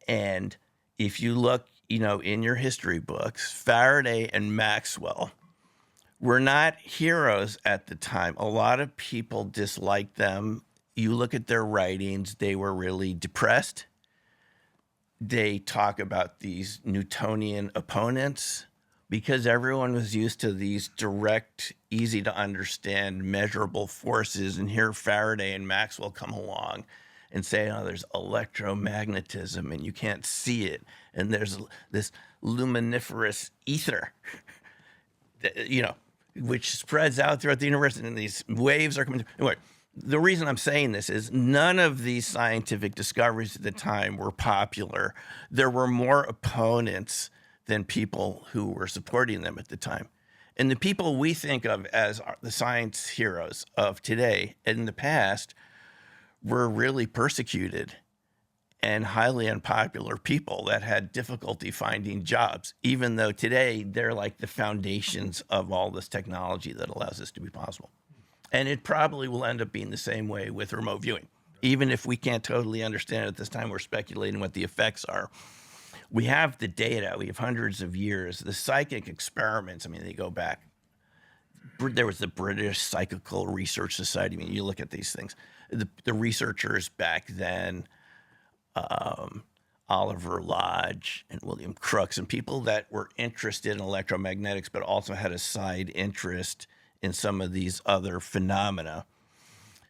And if you look, in your history books, Faraday and Maxwell were not heroes at the time. A lot of people disliked them. You look at their writings, they were really depressed. They talk about these Newtonian opponents because everyone was used to these direct, easy to understand, measurable forces. And here Faraday and Maxwell come along and say, there's electromagnetism and you can't see it. And there's this luminiferous ether, which spreads out throughout the universe, and these waves are coming through. Anyway, the reason I'm saying this is none of these scientific discoveries at the time were popular. There were more opponents than people who were supporting them at the time. And the people we think of as the science heroes of today and in the past were really persecuted and highly unpopular people that had difficulty finding jobs, even though today they're like the foundations of all this technology that allows this to be possible. And it probably will end up being the same way with remote viewing. Even if we can't totally understand it at this time, we're speculating what the effects are. We have the data. We have hundreds of years. The psychic experiments, they go back. There was the British Psychical Research Society. You look at these things. The researchers back then, Oliver Lodge and William Crookes, and people that were interested in electromagnetics, but also had a side interest in some of these other phenomena.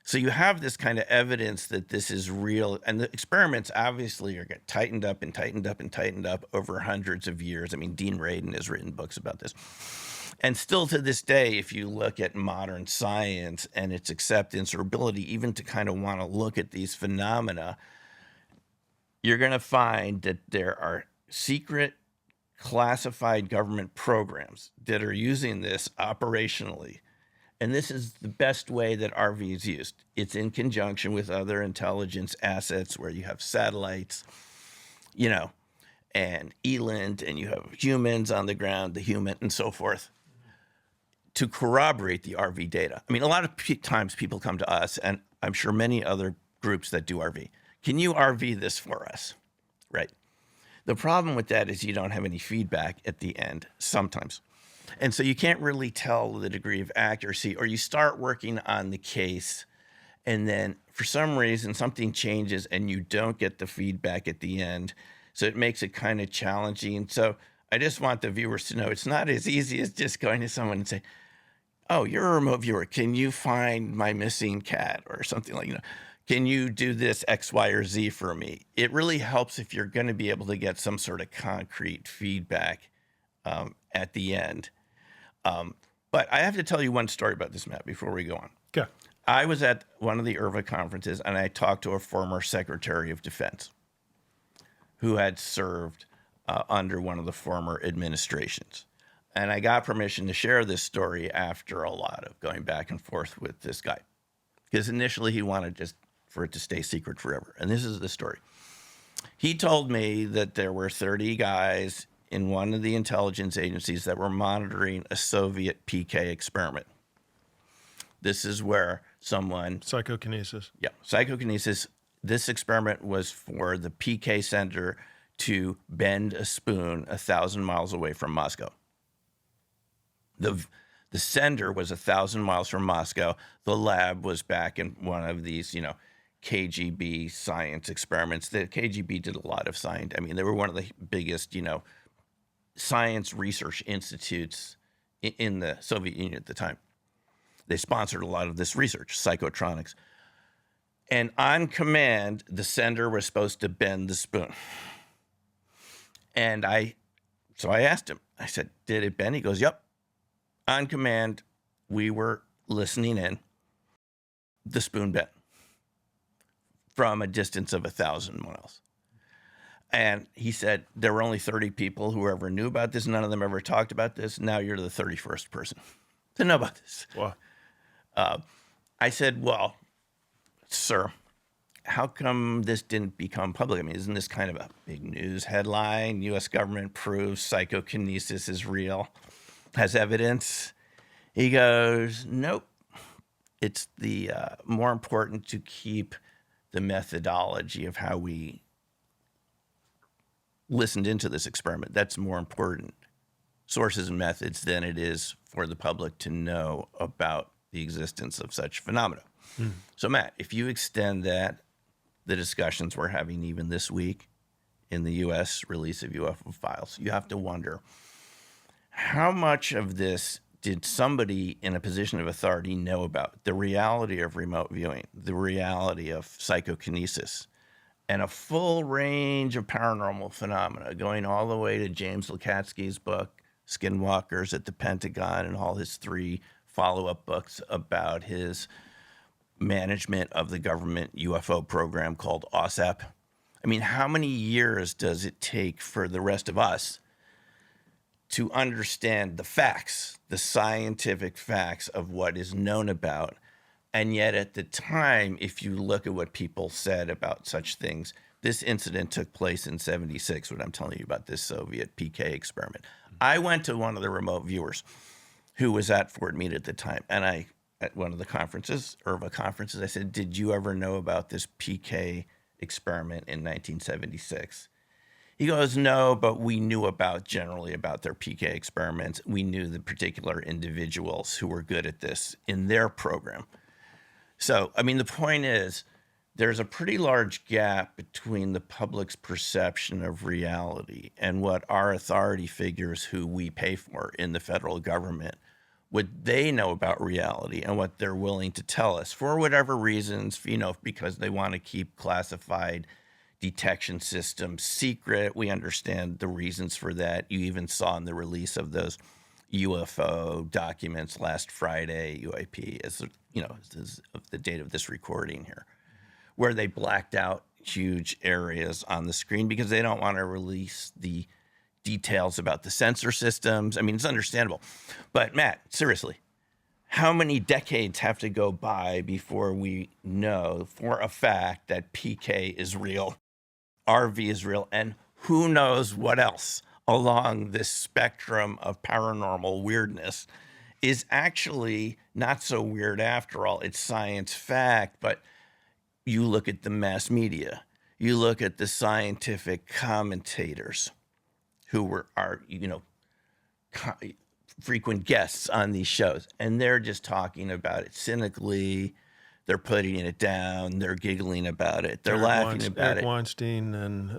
So you have this kind of evidence that this is real. And the experiments obviously are getting tightened up and tightened up and tightened up over hundreds of years. Dean Radin has written books about this. And still to this day, if you look at modern science and its acceptance or ability even to kind of want to look at these phenomena, you're going to find that there are secret classified government programs that are using this operationally. And this is the best way that RV is used. It's in conjunction with other intelligence assets where you have satellites, you know, and ELINT, and you have humans on the ground, the human, and so forth, to corroborate the RV data. I mean, a lot of times people come to us, and I'm sure many other groups that do RV. Can you RV this for us? Right. The problem with that is you don't have any feedback at the end sometimes. And so you can't really tell the degree of accuracy, or you start working on the case, and then for some reason something changes and you don't get the feedback at the end. So it makes it kind of challenging. So I just want the viewers to know it's not as easy as just going to someone and say, oh, you're a remote viewer. Can you find my missing cat or something like that? Can you do this X, Y, or Z for me? It really helps if you're going to be able to get some sort of concrete feedback at the end. But I have to tell you one story about this, Matt, before we go on. Okay. I was at one of the IRVA conferences, and I talked to a former Secretary of Defense who had served under one of the former administrations. And I got permission to share this story after a lot of going back and forth with this guy. Because initially he wanted just for it to stay secret forever. And this is the story. He told me that there were 30 guys in one of the intelligence agencies that were monitoring a Soviet PK experiment. This is where someone... Psychokinesis. Yeah, psychokinesis. This experiment was for the PK sender to bend a spoon 1,000 miles away from Moscow. The sender was 1,000 miles from Moscow. The lab was back in one of these, KGB science experiments. The KGB did a lot of science. I mean, they were one of the biggest, science research institutes in the Soviet Union at the time. They sponsored a lot of this research, psychotronics. And on command, the sender was supposed to bend the spoon. And so I asked him, I said, did it bend? He goes, yep. On command, we were listening in. The spoon bent from a distance of 1,000 miles. And he said, there were only 30 people who ever knew about this. None of them ever talked about this. Now you're the 31st person to know about this. Wow. I said, well, sir, how come this didn't become public? I mean, isn't this kind of a big news headline? U.S. government proves psychokinesis is real, has evidence. He goes, nope. It's the more important to keep the methodology of how we listened into this experiment. That's more important sources and methods than it is for the public to know about the existence of such phenomena. So, Matt, if you extend that, the discussions we're having even this week in the U.S. release of UFO files, you have to wonder, how much of this did somebody in a position of authority know about? The reality of remote viewing, the reality of psychokinesis, and a full range of paranormal phenomena, going all the way to James Lukatsky's book, Skinwalkers at the Pentagon, and all his 3 follow-up books about his management of the government UFO program called OSAP. I mean, how many years does it take for the rest of us to understand the facts, the scientific facts of what is known about? And yet at the time, if you look at what people said about such things, this incident took place in 76, what I'm telling you about this Soviet PK experiment. I went to one of the remote viewers who was at Fort Meade at the time, and at one of the conferences, IRVA conferences, I said, did you ever know about this PK experiment in 1976? He goes, no, but we knew generally about their PK experiments. We knew the particular individuals who were good at this in their program. So, I mean, the point is, there's a pretty large gap between the public's perception of reality and what our authority figures who we pay for in the federal government, what they know about reality and what they're willing to tell us for whatever reasons, because they want to keep classified detection systems secret. We understand the reasons for that. You even saw in the release of those UFO documents last Friday, UAP, as the date of this recording here, where they blacked out huge areas on the screen because they don't want to release the details about the sensor systems. I mean, it's understandable. But Matt, seriously, how many decades have to go by before we know for a fact that PK is real, RV is real, and who knows what else along this spectrum of paranormal weirdness is actually not so weird after all? It's science fact, but you look at the mass media, you look at the scientific commentators who are frequent guests on these shows, and they're just talking about it cynically. They're putting it down. They're giggling about it. They're laughing about it. Eric Weinstein and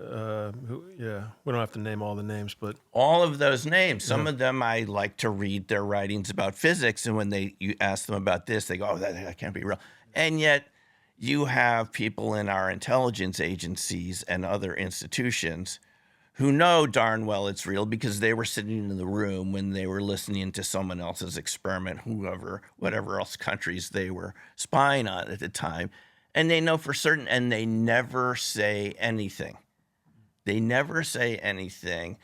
we don't have to name all the names, but all of those names. Some of them I like to read their writings about physics, and when you ask them about this, they go, "Oh, that can't be real." And yet, you have people in our intelligence agencies and other institutions who know darn well it's real because they were sitting in the room when they were listening to someone else's experiment, whatever else countries they were spying on at the time. And they know for certain, and they never say anything. They never say anything.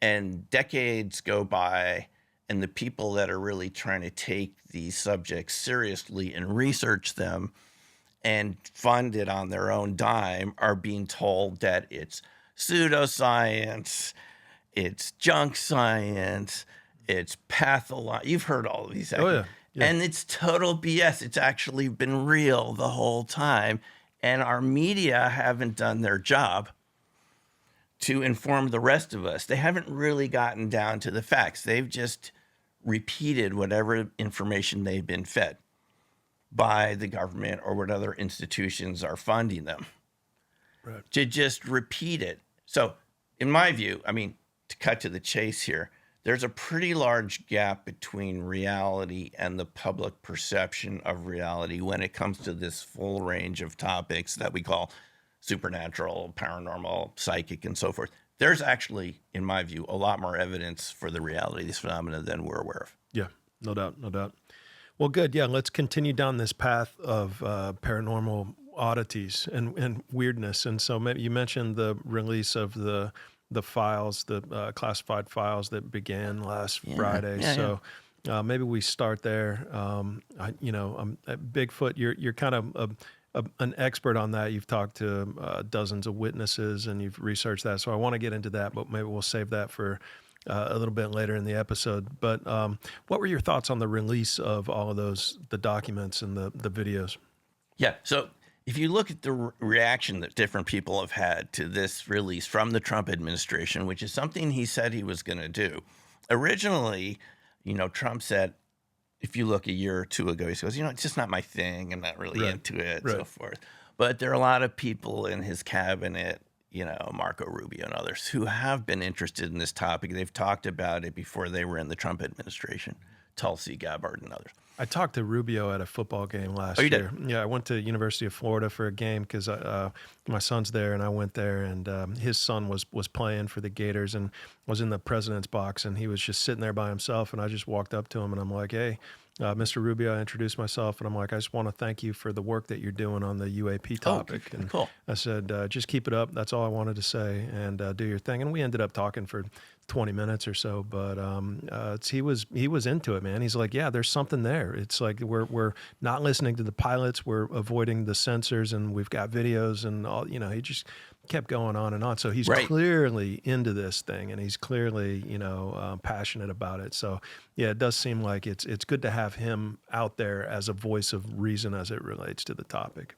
And decades go by, and the people that are really trying to take these subjects seriously and research them and fund it on their own dime are being told that it's pseudoscience, it's junk science, it's pathology. You've heard all of these. Oh, yeah. And it's total BS. It's actually been real the whole time. And our media haven't done their job to inform the rest of us. They haven't really gotten down to the facts. They've just repeated whatever information they've been fed by the government or what other institutions are funding them. Right. To just repeat it. So, in my view, I mean, to cut to the chase here, there's a pretty large gap between reality and the public perception of reality when it comes to this full range of topics that we call supernatural, paranormal, psychic, and so forth. There's actually, in my view, a lot more evidence for the reality of these phenomena than we're aware of. Yeah, no doubt. Well, good. Yeah, let's continue down this path of paranormal oddities and weirdness. And so maybe you mentioned the release of the files, the classified files that began last Friday. Maybe we start there. Bigfoot, you're kind of an expert on that. You've talked to dozens of witnesses and you've researched that. So I want to get into that, but maybe we'll save that for a little bit later in the episode. But what were your thoughts on the release of all of the documents and the videos? Yeah. So if you look at the reaction that different people have had to this release from the Trump administration, which is something he said he was going to do. Originally, Trump said, if you look a year or two ago, he goes, it's just not my thing. I'm not really into it, so forth. But there are a lot of people in his cabinet, Marco Rubio and others, who have been interested in this topic. They've talked about it before they were in the Trump administration. Tulsi Gabbard and others. I talked to Rubio at a football game last year. Did? Yeah, I went to University of Florida for a game because my son's there, and I went there, and his son was playing for the Gators and was in the president's box, and he was just sitting there by himself, and I just walked up to him, and I'm like, hey, Mr. Rubio, I introduced myself, and I'm like, I just want to thank you for the work that you're doing on the UAP topic. And cool. I said, just keep it up. That's all I wanted to say, and do your thing. And we ended up talking for 20 minutes or so, but he was into it, man. He's like, yeah, there's something there. It's like we're not listening to the pilots, we're avoiding the sensors, and we've got videos and all. He just kept going on and on. So he's clearly into this thing, and he's clearly passionate about it. So yeah, it does seem like it's good to have him out there as a voice of reason as it relates to the topic.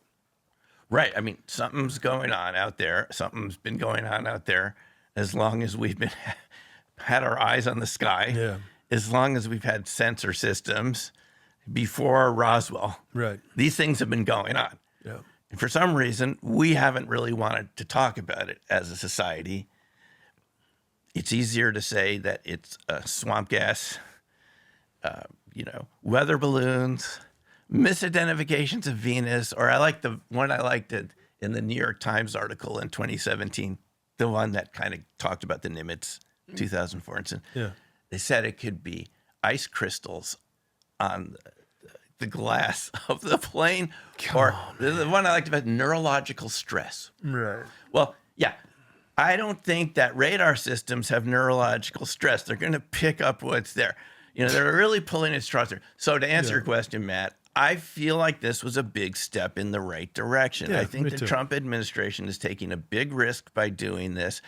Right. I mean, something's going on out there. Something's been going on out there as long as we've had our eyes on the sky. Yeah. As long as we've had sensor systems before Roswell. Right. These things have been going on. Yeah. And for some reason, we haven't really wanted to talk about it as a society. It's easier to say that it's swamp gas, weather balloons, misidentifications of Venus, or I like the one I liked it in the New York Times article in 2017, the one that kind of talked about the Nimitz 2004 incident. Yeah. They said it could be ice crystals on the glass of the plane. Or the one I liked about neurological stress. Right. Well, yeah, I don't think that radar systems have neurological stress. They're going to pick up what's there. They're really pulling at straws there. So to answer your question, Matt, I feel like this was a big step in the right direction. Yeah, I think the Trump administration is taking a big risk by doing this.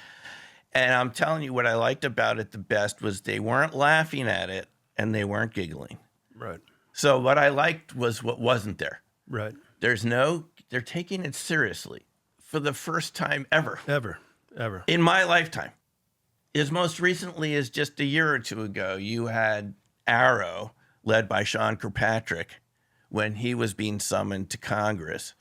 And I'm telling you, what I liked about it the best was they weren't laughing at it and they weren't giggling. Right. So what I liked was what wasn't there. Right. They're taking it seriously for the first time ever. Ever. In my lifetime. As most recently as just a year or two ago, you had Arrow, led by Sean Kirkpatrick, when he was being summoned to Congress,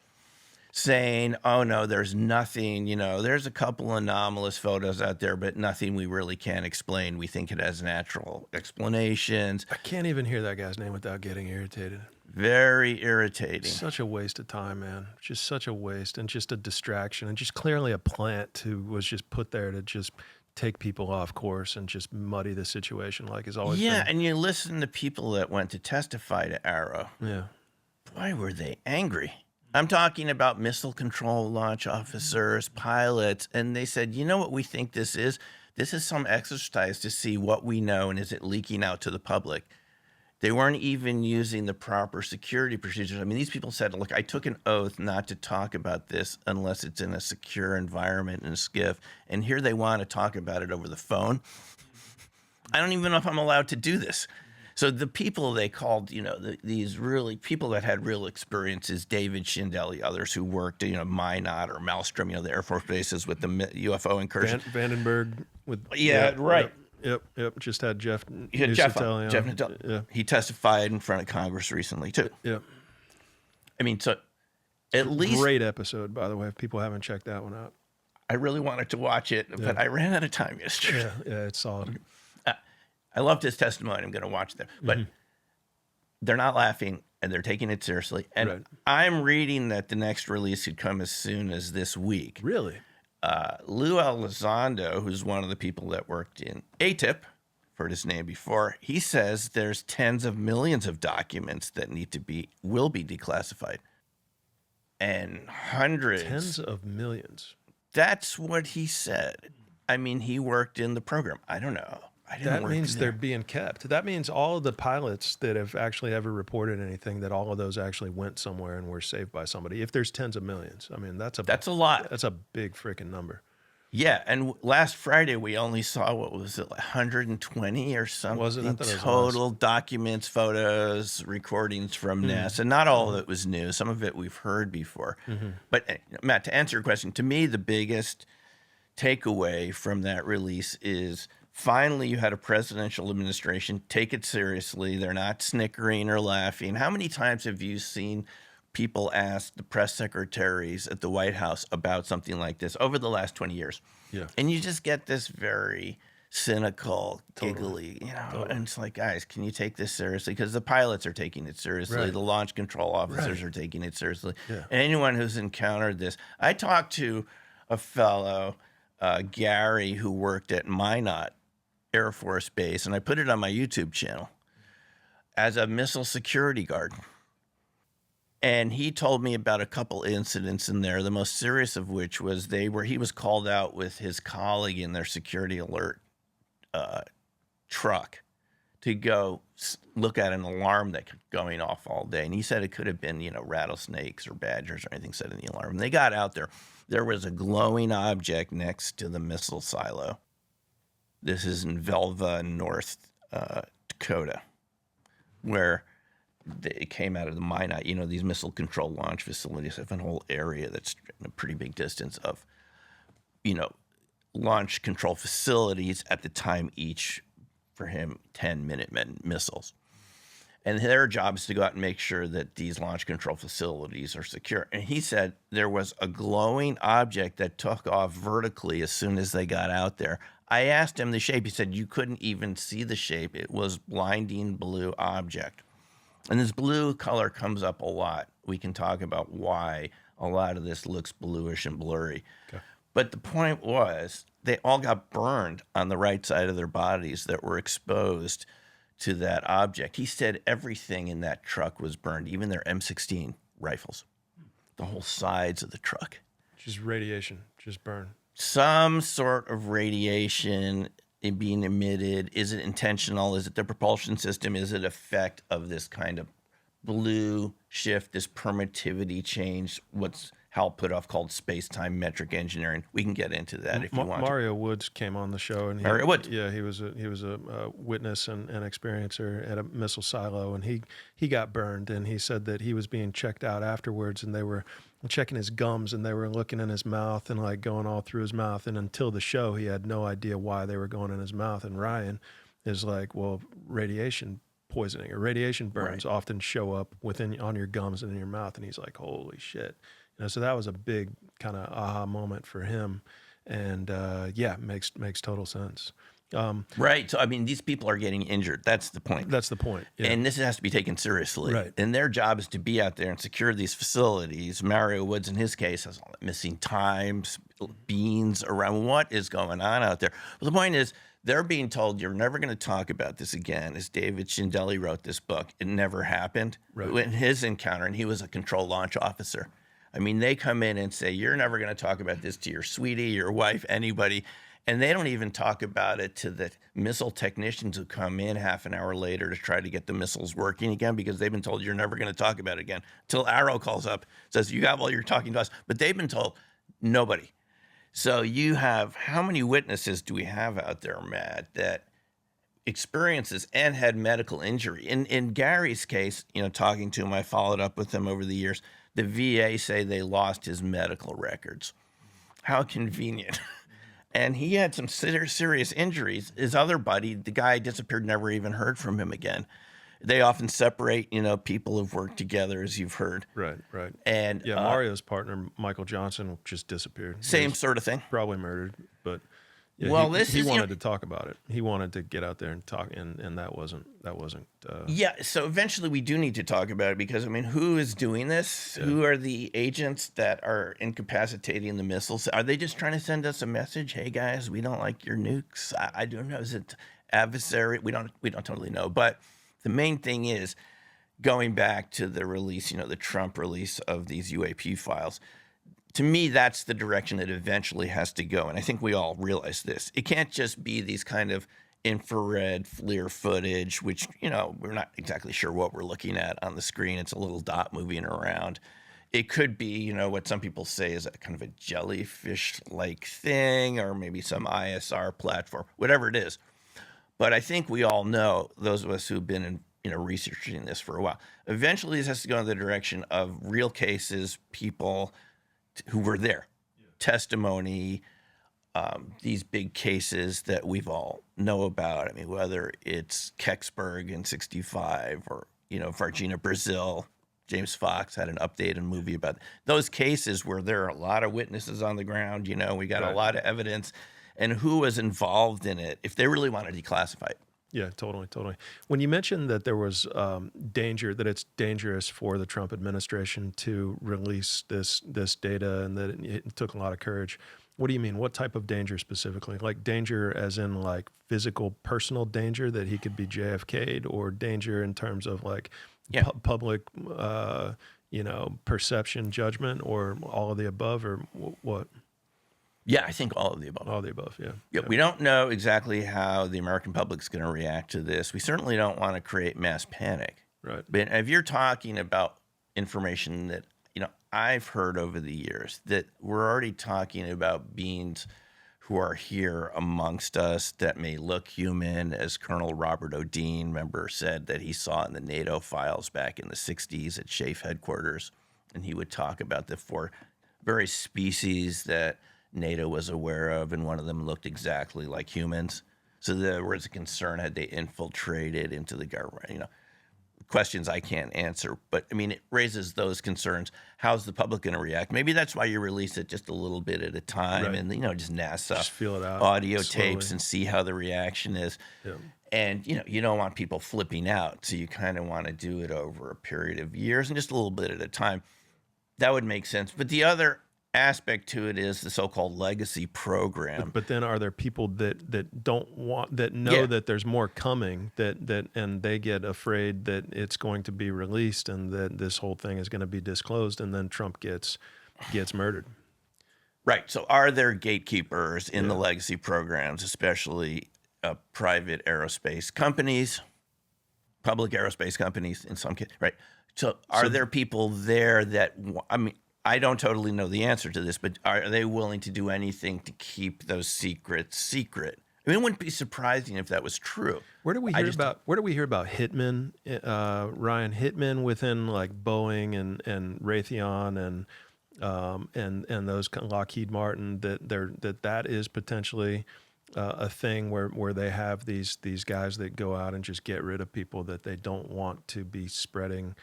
saying, oh, no, there's nothing, there's a couple anomalous photos out there, but nothing we really can't explain. We think it has natural explanations. I can't even hear that guy's name without getting irritated. Very irritating. Such a waste of time, man. Just such a waste and just a distraction and just clearly a plant who was just put there to just take people off course and just muddy the situation like it's always been. Yeah, and you listen to people that went to testify to Arrow. Yeah. Boy, were they angry. I'm talking about missile control launch officers, pilots, and they said, you know what we think this is? This is some exercise to see what we know and is it leaking out to the public. They weren't even using the proper security procedures. I mean, these people said, look, I took an oath not to talk about this unless it's in a secure environment in a skiff. And here they want to talk about it over the phone. I don't even know if I'm allowed to do this. So the people they called, these really people that had real experiences, David Schindele, others who worked, Minot or Maelstrom, the Air Force bases with the UFO incursion. Vandenberg with. Yeah, right. Yep. Just had Jeff. Jeff Natale. Yeah. He testified in front of Congress recently too. Yeah. I mean, so at least great episode, by the way. If people haven't checked that one out, I really wanted to watch it, but I ran out of time yesterday. Yeah, it's solid. I loved his testimony. I'm going to watch them, but they're not laughing and they're taking it seriously. And I'm reading that the next release could come as soon as this week. Really? Lou Elizondo, who's one of the people that worked in ATIP, heard his name before, he says there's tens of millions of documents that will be declassified. And hundreds. Tens of millions. That's what he said. I mean, he worked in the program. I don't know. That means they're being kept. That means all of the pilots that have actually ever reported anything, that all of those actually went somewhere and were saved by somebody. If there's tens of millions, I mean, that's a lot. That's a big freaking number. Yeah, and last Friday we only saw, what was it, 120 or something? Was it? Total documents, photos, recordings from NASA. Not all of it was new. Some of it we've heard before. But Matt, to answer your question, to me the biggest takeaway from that release is finally you had a presidential administration take it seriously. They're not snickering or laughing. How many times have you seen people ask the press secretaries at the White House about something like this over the last 20 years? Yeah. And you just get this very cynical, giggly, and it's like, guys, can you take this seriously? Because the pilots are taking it seriously. Right. The launch control officers are taking it seriously. Yeah. And anyone who's encountered this, I talked to a fellow, Gary, who worked at Minot Air Force Base, and I put it on my YouTube channel as a missile security guard. And he told me about a couple incidents in there, the most serious of which was he was called out with his colleague in their security alert truck to go look at an alarm that kept going off all day. And he said it could have been, rattlesnakes or badgers or anything set in the alarm. And they got out there. There was a glowing object next to the missile silo. This is in Velva, North Dakota, where it came out of the Minot. These missile control launch facilities have a whole area that's a pretty big distance of, launch control facilities at the time each, for him, 10 Minutemen missiles. And their job is to go out and make sure that these launch control facilities are secure. And he said there was a glowing object that took off vertically as soon as they got out there. I asked him the shape. He said you couldn't even see the shape. It was blinding blue object. And this blue color comes up a lot. We can talk about why a lot of this looks bluish and blurry. Okay. But the point was they all got burned on the right side of their bodies that were exposed to that object. He said everything in that truck was burned, even their M16 rifles, the whole sides of the truck. Just radiation, just burn. Some sort of radiation being emitted. Is it intentional? Is it the propulsion system? Is it effect of this kind of blue shift, this permittivity change, what's Hal Puthoff called space-time metric engineering? We can get into that if you want. Mario Woods came on the show, and Mario Woods, yeah, he was a witness and experiencer at a missile silo, and he got burned, and he said that he was being checked out afterwards, and they were checking his gums, and they were looking in his mouth and like going all through his mouth, and until the show, he had no idea why they were going in his mouth. And Ryan is like, well, radiation poisoning or radiation burns often show up on your gums and in your mouth, and he's like, holy shit. So that was a big kind of aha moment for him, and yeah, makes total sense. Right. So I mean, these people are getting injured. That's the point. That's the point. Yeah. And this has to be taken seriously. Right. And their job is to be out there and secure these facilities. Mario Woods, in his case, has all the missing times, beans around what is going on out there. Well, the point is, they're being told you're never going to talk about this again. As David Schindele wrote this book, it never happened. Right. In his encounter, and he was a control launch officer. I mean, they come in and say, you're never going to talk about this to your sweetie, your wife, anybody. And they don't even talk about it to the missile technicians who come in half an hour later to try to get the missiles working again, because they've been told you're never going to talk about it again. Till Arrow calls up, says, you have all your talking to us. But they've been told nobody. So you have, how many witnesses do we have out there, Matt, that experiences and had medical injury? In Gary's case, talking to him, I followed up with him over the years. The VA say they lost his medical records. How convenient. And he had some serious injuries. His other buddy, the guy disappeared, never even heard from him again. They often separate, people who've worked together, as you've heard. Right. And yeah, Mario's partner, Michael Johnson, just disappeared. Same sort of thing. Probably murdered, but yeah, well, he wanted to talk about it. He wanted to get out there and talk, and that wasn't. Yeah, so eventually we do need to talk about it, because I mean, who is doing this? Yeah. Who are the agents that are incapacitating the missiles? Are they just trying to send us a message? Hey guys, we don't like your nukes. I don't know. Is it adversary? We don't totally know. But the main thing is, going back to the release, the Trump release of these UAP files. To me, that's the direction it eventually has to go. And I think we all realize this. It can't just be these kind of infrared FLIR footage, which, we're not exactly sure what we're looking at on the screen. It's a little dot moving around. It could be, what some people say is a kind of a jellyfish-like thing, or maybe some ISR platform, whatever it is. But I think we all know, those of us who've been researching this for a while, eventually this has to go in the direction of real cases, people who were there, testimony, these big cases that we've all know about. I mean, whether it's Kecksburg in '65 or, Varginha, Brazil. James Fox had an updated movie about those cases where there are a lot of witnesses on the ground. We got a lot of evidence, and who was involved in it if they really want to declassify it. Yeah, totally. When you mentioned that there was danger, that it's dangerous for the Trump administration to release this data, and that it took a lot of courage, what do you mean? What type of danger specifically? Like danger as in like physical, personal danger that he could be JFK'd, or danger in terms of like public, perception, judgment, or all of the above, or what? Yeah, I think all of the above. All of the above, yeah. Yeah, we don't know exactly how the American public's going to react to this. We certainly don't want to create mass panic. Right. But if you're talking about information that, I've heard over the years, that we're already talking about beings who are here amongst us that may look human, as Colonel Robert O'Dean, remember, said that he saw in the NATO files back in the 60s at SHAEF headquarters. And he would talk about the four various species that NATO was aware of, and one of them looked exactly like humans. So there was a concern, had they infiltrated into the government, questions I can't answer. But I mean, it raises those concerns. How's the public going to react? Maybe that's why you release it just a little bit at a time, right. And just NASA just feel it out audio slowly. Tapes and see how the reaction is. Yeah. And you don't want people flipping out, so you kind of want to do it over a period of years and just a little bit at a time. That would make sense. But the other aspect to it is the so-called legacy program. But then are there people that don't want, that know that there's more coming, and they get afraid that it's going to be released and that this whole thing is going to be disclosed, and then Trump gets murdered? Right. So are there gatekeepers in the legacy programs, especially private aerospace companies, public aerospace companies in some cases, right? So are there people there that, I mean, I don't totally know the answer to this, but are they willing to do anything to keep those secrets secret? I mean, it wouldn't be surprising if that was true. Where do we hear about hitmen, Ryan? Hitmen within like Boeing and Raytheon and those Lockheed Martin, that is potentially a thing where they have these guys that go out and just get rid of people that they don't want to be spreading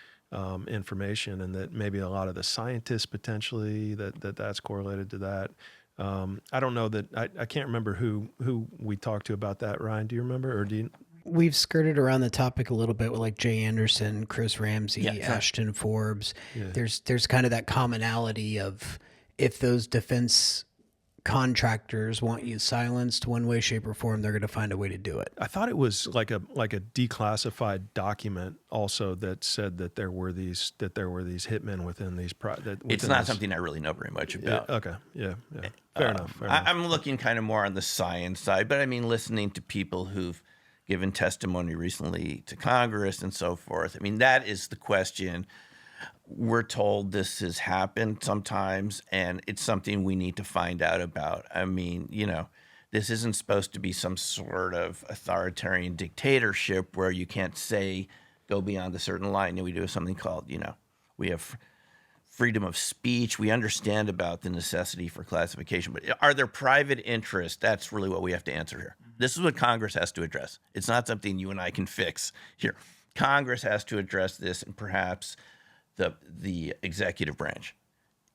information, and that maybe a lot of the scientists potentially that's correlated to that. I don't know that I can't remember who we talked to about that. Ryan, do you remember, or do you? We've skirted around the topic a little bit with like Jay Anderson, Chris Ramsey, Ashton Forbes. Yeah. There's kind of that commonality of, if those defense contractors want you silenced one way, shape, or form, they're going to find a way to do it. I thought it was like a declassified document also that said that there were these hitmen within these. It's not something I really know very much about. Yeah, okay, yeah. Fair enough. I'm looking kind of more on the science side, but I mean, listening to people who've given testimony recently to Congress and so forth. I mean, that is the question. We're told this has happened sometimes, and it's something we need to find out about. I mean, this isn't supposed to be some sort of authoritarian dictatorship where you can't go beyond a certain line. And we do something called, we have freedom of speech. We understand about the necessity for classification, but are there private interests? That's really what we have to answer here. This is what Congress has to address. It's not something you and I can fix here. Congress has to address this, and perhaps the executive branch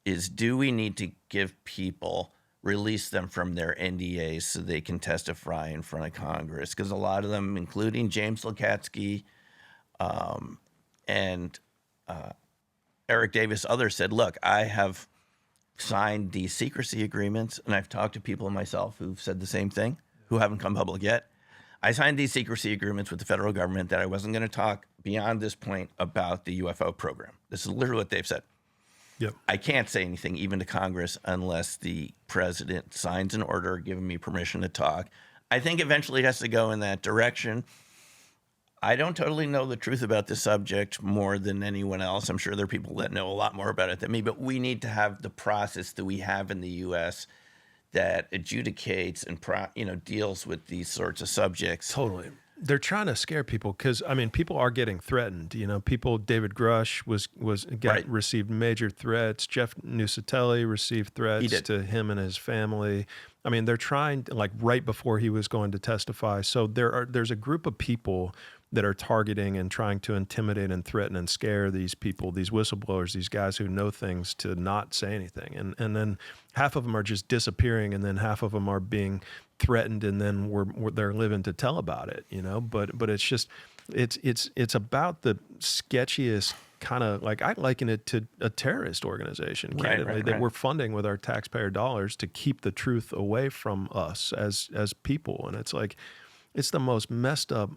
is, do we need to give people, release them from their NDAs so they can testify in front of Congress? Because a lot of them, including James Lukatsky and Eric Davis, others said, look, I have signed these secrecy agreements, and I've talked to people myself who've said the same thing, who haven't come public yet. I signed these secrecy agreements with the federal government that I wasn't going to talk beyond this point about the UFO program. This is literally what they've said. Yep. I can't say anything even to Congress unless the president signs an order giving me permission to talk. I think eventually it has to go in that direction. I don't totally know the truth about this subject more than anyone else. I'm sure there are people that know a lot more about it than me, but we need to have the process that we have in the U.S. that adjudicates and deals with these sorts of subjects. Totally. They're trying to scare people because, I mean, people are getting threatened. David Grush received major threats. Jeff Nusatelli received threats to him and his family. I mean, they're trying, like, right before he was going to testify. So there's a group of people that are targeting and trying to intimidate and threaten and scare these people, these whistleblowers, these guys who know things, to not say anything. And then half of them are just disappearing, and then half of them are being threatened, and then they're living to tell about it, But it's just, it's about the sketchiest kind of, like, I liken it to a terrorist organization, candidly, that we're funding with our taxpayer dollars to keep the truth away from us as people. And it's like, it's the most messed up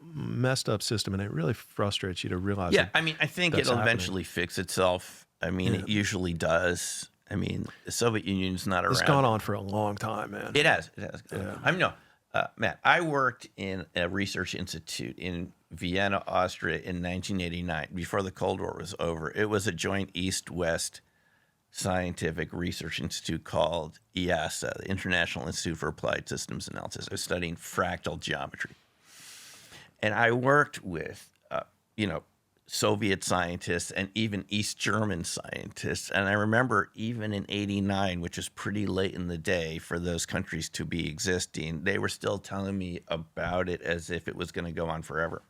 system, and it really frustrates you to realize. Yeah, I mean, I think it'll eventually fix itself. I mean, it usually does. I mean, the Soviet Union's not around. It's gone on for a long time, man. It has. Yeah. I mean, Matt, I worked in a research institute in Vienna, Austria in 1989, before the Cold War was over. It was a joint East-West scientific research institute called IASA, the International Institute for Applied Systems Analysis. I was studying fractal geometry. And I worked with, Soviet scientists and even East German scientists. And I remember even in 89, which is pretty late in the day for those countries to be existing, they were still telling me about it as if it was going to go on forever.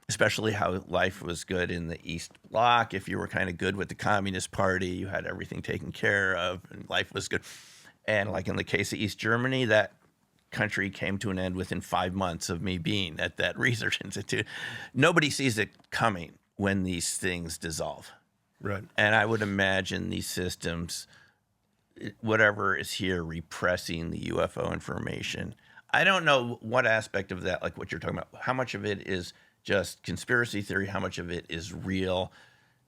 Especially how life was good in the East Bloc. If you were kind of good with the Communist Party, you had everything taken care of, and life was good. And like in the case of East Germany, that country came to an end within 5 months of me being at that research institute. Nobody sees it coming when these things dissolve. Right. And I would imagine these systems, whatever is here repressing the UFO information. I don't know what aspect of that, like what you're talking about, how much of it is just conspiracy theory, how much of it is real.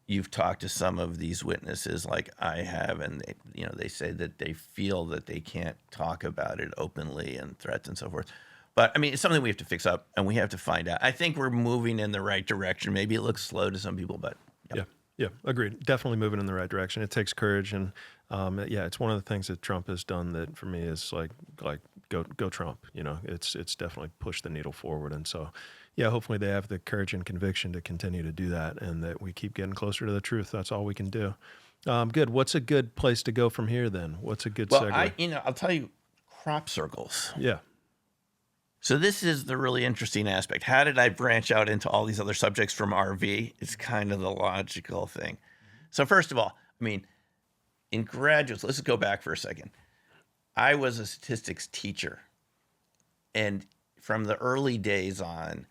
You've talked to some of these witnesses like I have, and they say that they feel that they can't talk about it openly and threats and so forth. But I mean, it's something we have to fix up and we have to find out. I think we're moving in the right direction. Maybe it looks slow to some people, but yeah, agreed. Definitely moving in the right direction. It takes courage, and it's one of the things that Trump has done that for me is like go Trump. It's definitely pushed the needle forward, and so hopefully they have the courage and conviction to continue to do that, and that we keep getting closer to the truth. That's all we can do. Good. What's a good place to go from here then? What's a good segue? I'll tell you, crop circles. Yeah. So this is the really interesting aspect. How did I branch out into all these other subjects from RV? It's kind of the logical thing. So first of all, I mean, in graduate, let's just go back for a second. I was a statistics teacher. And from the early days on,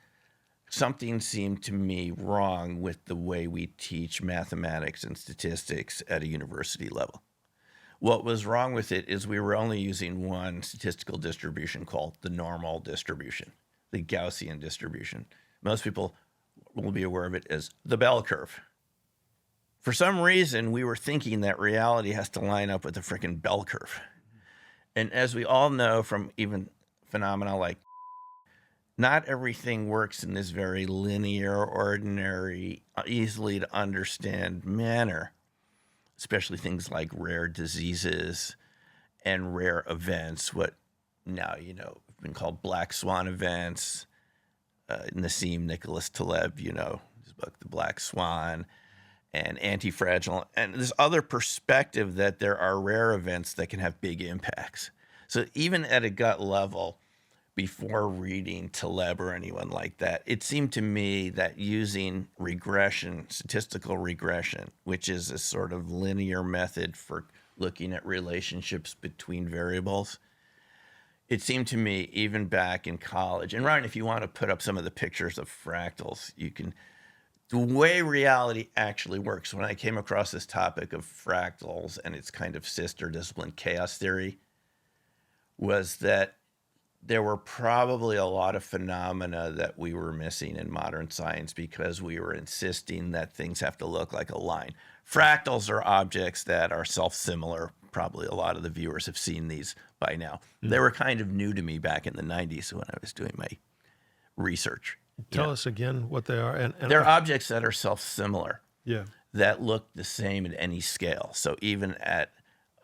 something seemed to me wrong with the way we teach mathematics and statistics at a university level. What was wrong with it is we were only using one statistical distribution called the normal distribution, the Gaussian distribution. Most people will be aware of it as the bell curve. For some reason, we were thinking that reality has to line up with the freaking bell curve. And as we all know from even phenomena like not everything works in this very linear, ordinary, easily to understand manner. Especially things like rare diseases and rare events, what now, have been called black swan events. Nassim Nicholas Taleb, his book, The Black Swan, and Anti-Fragile, and this other perspective that there are rare events that can have big impacts. So even at a gut level, before reading Taleb or anyone like that, it seemed to me that using regression, statistical regression, which is a sort of linear method for looking at relationships between variables, it seemed to me even back in college, and Ryan, if you want to put up some of the pictures of fractals, you can, the way reality actually works, when I came across this topic of fractals and its kind of sister discipline, chaos theory, was that there were probably a lot of phenomena that we were missing in modern science because we were insisting that things have to look like a line. Fractals are objects that are self-similar. Probably a lot of the viewers have seen these by now. They were kind of new to me back in the 90s when I was doing my research. Tell us again what they are. And they're objects that are self-similar. Yeah. That look the same at any scale. So even at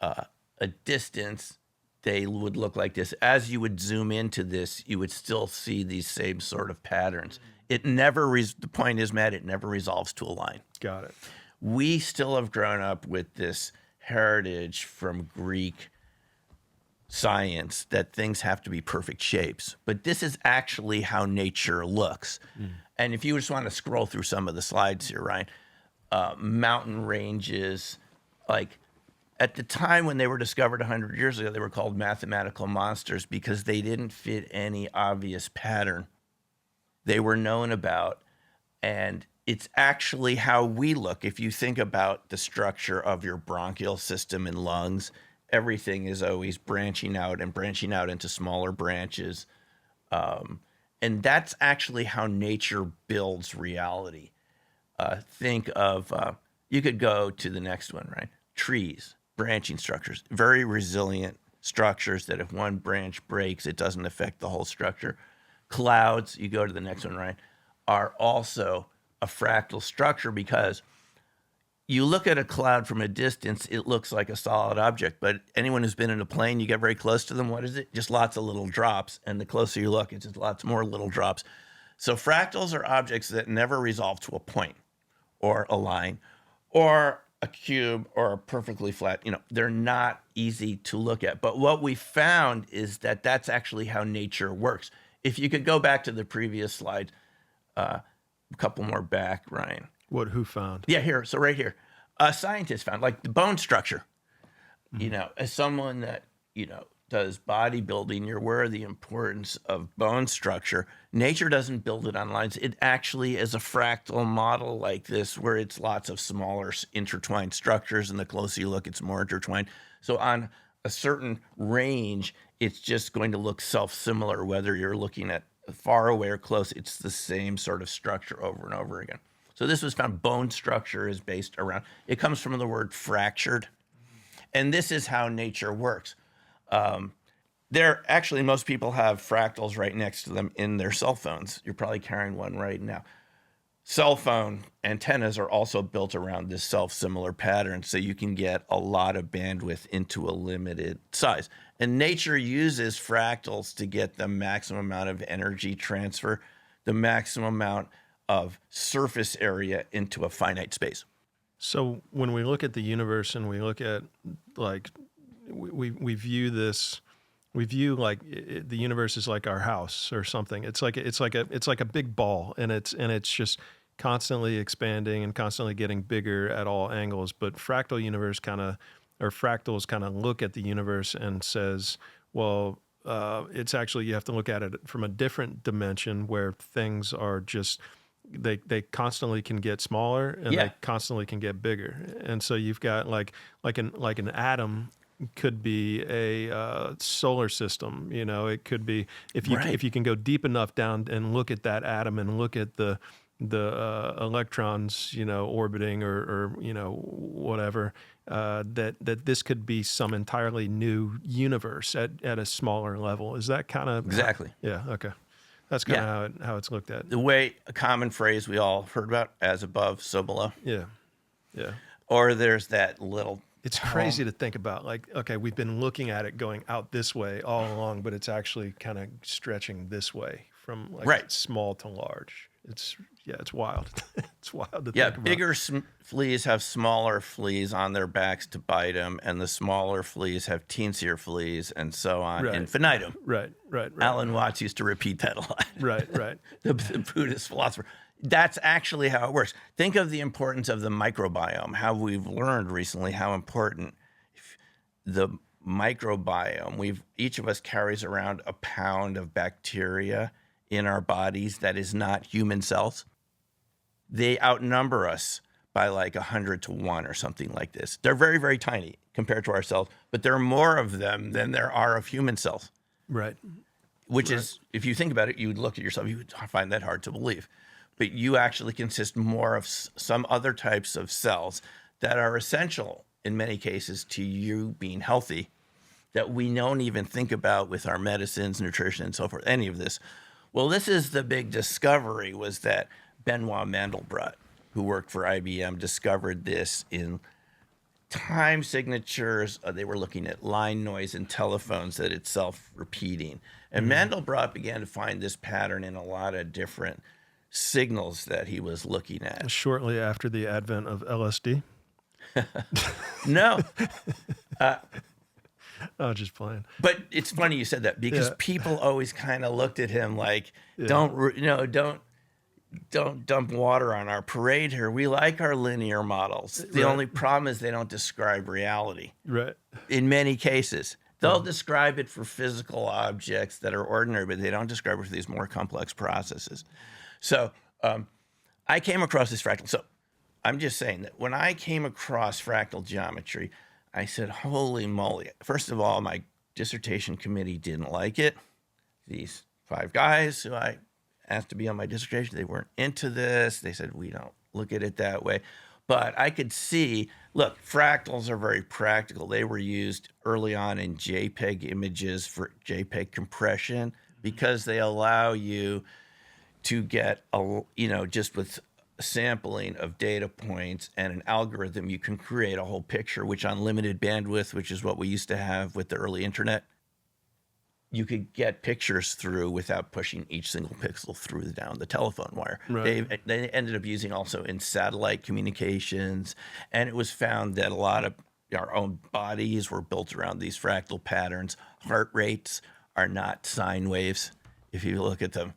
a distance, they would look like this. As you would zoom into this, you would still see these same sort of patterns. It never, the point is, Matt, it never resolves to a line. Got it. We still have grown up with this heritage from Greek science that things have to be perfect shapes. But this is actually how nature looks. And if you just want to scroll through some of the slides here, Ryan, mountain ranges, like, at the time when they were discovered 100 years ago, they were called mathematical monsters because they didn't fit any obvious pattern they were known about. And it's actually how we look. If you think about the structure of your bronchial system and lungs, everything is always branching out into smaller branches. And that's actually how nature builds reality. Think of, you could go to the next one, right? Trees. Branching structures, very resilient structures that if one branch breaks, it doesn't affect the whole structure. Clouds, you go to the next one, right, are also a fractal structure because you look at a cloud from a distance, it looks like a solid object, but anyone who's been in a plane, you get very close to them, what is it? Just lots of little drops, and the closer you look, it's just lots more little drops. So fractals are objects that never resolve to a point or a line or a cube or a perfectly flat, they're not easy to look at. But what we found is that that's actually how nature works. If you could go back to the previous slide, a couple more back, Ryan. Who found? Yeah, here. So right here, scientists found like the bone structure. As someone that, does bodybuilding, you're aware of the importance of bone structure. Nature doesn't build it on lines. It actually is a fractal model like this where it's lots of smaller intertwined structures, and the closer you look, it's more intertwined. So on a certain range, it's just going to look self-similar, whether you're looking at far away or close. It's the same sort of structure over and over again. So this was found. Bone structure is based around, it comes from the word fractured. And this is how nature works. Actually, most people have fractals right next to them in their cell phones. You're probably carrying one right now. Cell phone antennas are also built around this self-similar pattern, so you can get a lot of bandwidth into a limited size. And nature uses fractals to get the maximum amount of energy transfer, the maximum amount of surface area into a finite space. So when we look at the universe and we look at, like, we view this, we view like the universe is like our house or something. It's like a big ball, and it's just constantly expanding and constantly getting bigger at all angles. But fractals kind of look at the universe and says, well, it's actually, you have to look at it from a different dimension where things are just, they constantly can get smaller and they constantly can get bigger. And so you've got like an atom could be a solar system. You know, it could be, if you can go deep enough down and look at that atom and look at the electrons, you know, orbiting or you know, whatever, that this could be some entirely new universe at a smaller level. Is that kind of exactly? Yeah. Okay. That's kind of how it's looked at. The way, a common phrase we all heard about, as above, so below. Yeah. Yeah. Or there's that little. It's crazy to think about. Like, okay, we've been looking at it going out this way all along, but it's actually kind of stretching this way from like small to large. It's wild. It's wild to think about. Bigger fleas have smaller fleas on their backs to bite them, and the smaller fleas have teensier fleas, and so on, infinitum. Right. Alan Watts used to repeat that a lot. Right. the Buddhist philosopher. That's actually how it works. Think of the importance of the microbiome, how we've learned recently how important the microbiome, each of us carries around a pound of bacteria in our bodies that is not human cells. They outnumber us by like 100 to 1 or something like this. They're very, very tiny compared to our cells, but there are more of them than there are of human cells. Right. Which is, if you think about it, you would look at yourself, you would find that hard to believe. But you actually consist more of some other types of cells that are essential in many cases to you being healthy, that we don't even think about with our medicines, nutrition, and so forth, any of this. Well, this is the big discovery, was that Benoit Mandelbrot, who worked for IBM, discovered this in time signatures. They were looking at line noise in telephones, that it's self-repeating. And Mandelbrot began to find this pattern in a lot of different signals that he was looking at. Shortly after the advent of LSD? No. Oh, just playing. But it's funny you said that, because people always kind of looked at him like, don't dump water on our parade here. We like our linear models. The only problem is they don't describe reality. Right. In many cases. They'll describe it for physical objects that are ordinary, but they don't describe it for these more complex processes. So I came across this fractal. So I'm just saying that when I came across fractal geometry, I said, holy moly. First of all, my dissertation committee didn't like it. These 5 guys who I asked to be on my dissertation, they weren't into this. They said, we don't look at it that way. But I could see, look, fractals are very practical. They were used early on in JPEG images for JPEG compression, because they allow you to get, just with sampling of data points and an algorithm, you can create a whole picture, which on limited bandwidth, which is what we used to have with the early internet, you could get pictures through without pushing each single pixel through down the telephone wire. Right. They ended up using also in satellite communications, and it was found that a lot of our own bodies were built around these fractal patterns. Heart rates are not sine waves. If you look at them,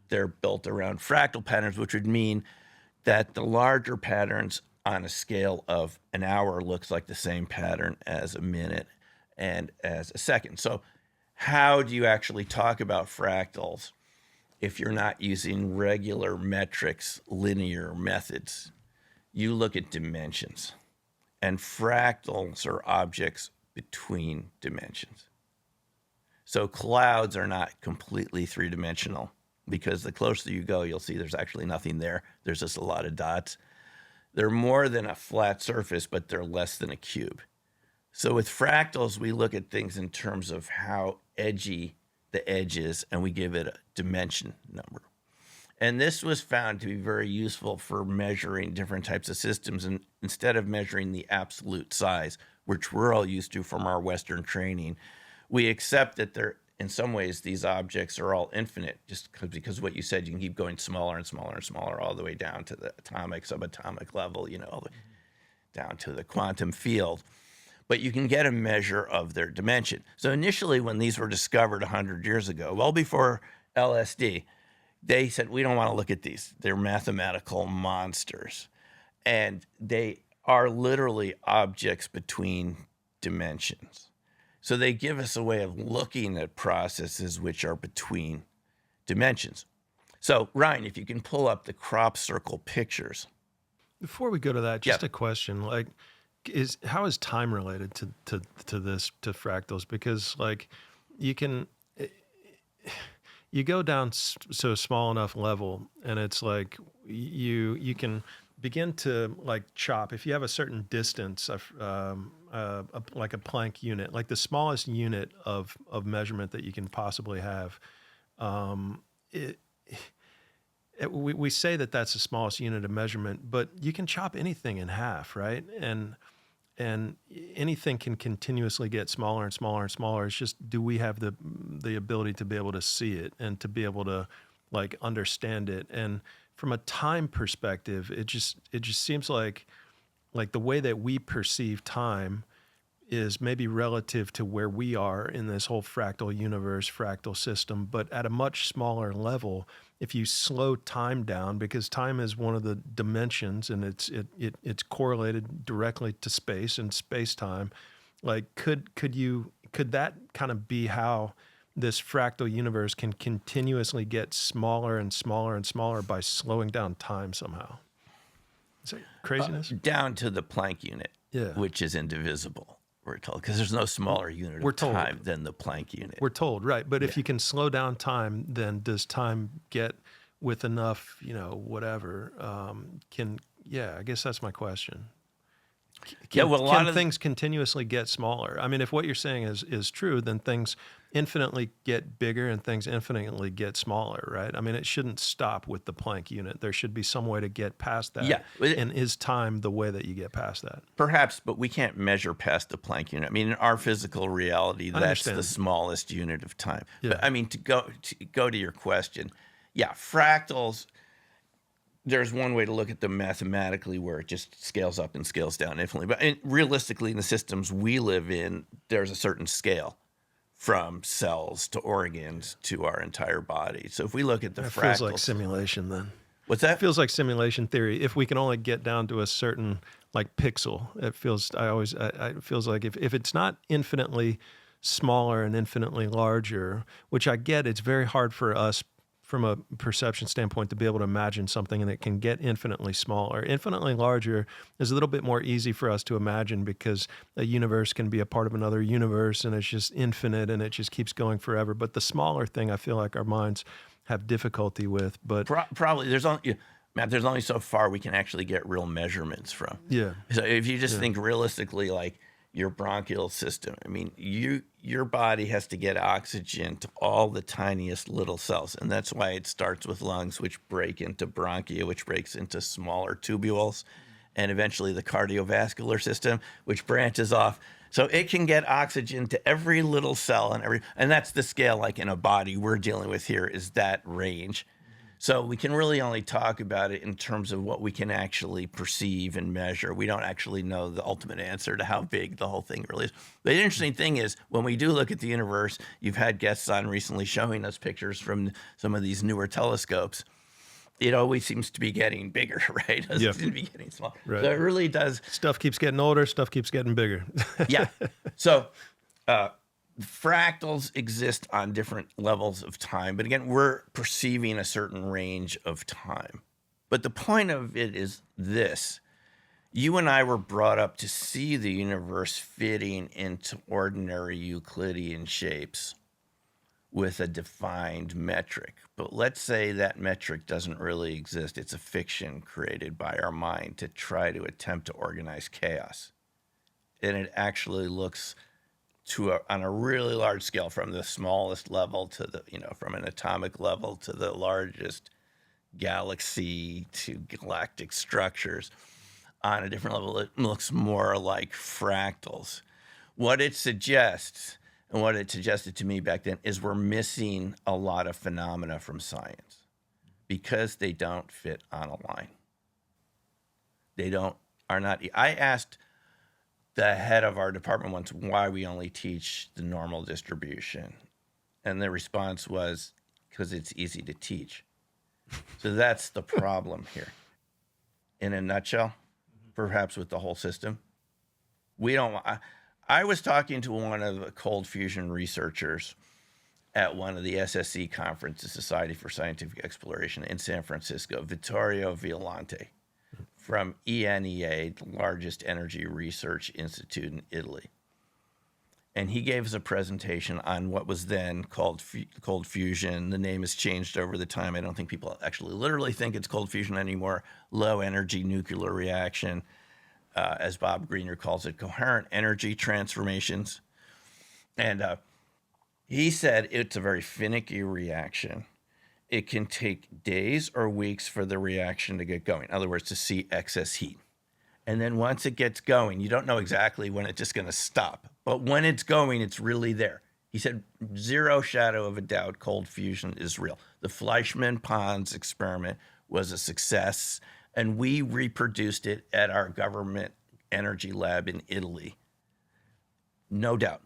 they're built around fractal patterns, which would mean that the larger patterns on a scale of an hour looks like the same pattern as a minute and as a second. So how do you actually talk about fractals if you're not using regular metrics, linear methods? You look at dimensions, and fractals are objects between dimensions. So clouds are not completely three-dimensional, because the closer you go, you'll see there's actually nothing there. There's just a lot of dots. They're more than a flat surface, but they're less than a cube. So with fractals, we look at things in terms of how edgy the edge is, and we give it a dimension number. And this was found to be very useful for measuring different types of systems. And instead of measuring the absolute size, which we're all used to from our Western training, we accept that they're, in some ways, these objects are all infinite, just because what you said, you can keep going smaller and smaller and smaller all the way down to the atomic, subatomic level, you know, down to the quantum field. But you can get a measure of their dimension. So initially, when these were discovered 100 years ago, well before LSD, they said, we don't want to look at these. They're mathematical monsters. And they are literally objects between dimensions. So they give us a way of looking at processes which are between dimensions. So, Ryan, if you can pull up the crop circle pictures. Before we go to that, just a question, like, how is time related to fractals? Because, like, you go down so small enough level, and it's like you can begin to, like, chop. If you have a certain distance, like a Planck unit, like the smallest unit of measurement that you can possibly have, we say that that's the smallest unit of measurement, but you can chop anything in half, right? And anything can continuously get smaller and smaller and smaller. It's just, do we have the ability to be able to see it and to be able to, like, understand it? And from a time perspective, it just seems like the way that we perceive time is maybe relative to where we are in this whole fractal universe, fractal system, but at a much smaller level. If you slow time down, because time is one of the dimensions, and it's correlated directly to space and space-time, like, could that kind of be how this fractal universe can continuously get smaller and smaller and smaller by slowing down time somehow? Is that craziness? Down to the Planck unit, which is indivisible, we're told, because there's no smaller unit of time than the Planck unit. We're told, right. But if you can slow down time, then does time get, with enough, whatever, I guess that's my question. Can things continuously get smaller? I mean, if what you're saying is true, then things infinitely get bigger and things infinitely get smaller, right? I mean, it shouldn't stop with the Planck unit. There should be some way to get past that. Yeah. And is time the way that you get past that? Perhaps, but we can't measure past the Planck unit. I mean, in our physical reality, that's the smallest unit of time. Yeah. But I mean, to go to your question, fractals, there's one way to look at them mathematically where it just scales up and scales down infinitely. But realistically, in the systems we live in, there's a certain scale from cells to organs to our entire body. So if we look at the fractals... It feels like simulation then. What's that? It feels like simulation theory. If we can only get down to a certain, like, pixel, it feels like if it's not infinitely smaller and infinitely larger, which I get, it's very hard for us from a perception standpoint to be able to imagine something, and it can get infinitely smaller. Infinitely larger is a little bit more easy for us to imagine, because a universe can be a part of another universe, and it's just infinite, and it just keeps going forever. But the smaller thing, I feel like our minds have difficulty with. But probably there's only so far we can actually get real measurements from. Yeah. So if you just think realistically, like your bronchial system, I mean, your body has to get oxygen to all the tiniest little cells, and that's why it starts with lungs, which break into bronchia, which breaks into smaller tubules, and eventually the cardiovascular system, which branches off. So it can get oxygen to every little cell and that's the scale, like in a body we're dealing with here, is that range. So we can really only talk about it in terms of what we can actually perceive and measure. We don't actually know the ultimate answer to how big the whole thing really is. But the interesting thing is, when we do look at the universe, you've had guests on recently showing us pictures from some of these newer telescopes. It always seems to be getting bigger, right? It doesn't seem to be getting smaller. Right. So it really does. Stuff keeps getting older, stuff keeps getting bigger. Yeah. So fractals exist on different levels of time. But again, we're perceiving a certain range of time. But the point of it is this. You and I were brought up to see the universe fitting into ordinary Euclidean shapes with a defined metric. But let's say that metric doesn't really exist. It's a fiction created by our mind to try to attempt to organize chaos. And it actually looks on a really large scale, from the smallest level to the, from an atomic level to the largest galaxy to galactic structures. On a different level, it looks more like fractals. What it suggests, and what it suggested to me back then, is we're missing a lot of phenomena from science because they don't fit on a line. I asked the head of our department once why we only teach the normal distribution. And the response was, because it's easy to teach. So that's the problem here. In a nutshell, perhaps with the whole system, I was talking to one of the cold fusion researchers at one of the SSE conferences, Society for Scientific Exploration in San Francisco, Vittorio Violante from ENEA, the largest energy research institute in Italy. And he gave us a presentation on what was then called cold fusion. The name has changed over the time. I don't think people actually literally think it's cold fusion anymore. Low energy nuclear reaction, as Bob Greener calls it, coherent energy transformations. And he said it's a very finicky reaction. It can take days or weeks for the reaction to get going. In other words, to see excess heat. And then once it gets going, you don't know exactly when it's just going to stop. But when it's going, it's really there. He said, zero shadow of a doubt, cold fusion is real. The Fleischmann-Pons experiment was a success, and we reproduced it at our government energy lab in Italy. No doubt.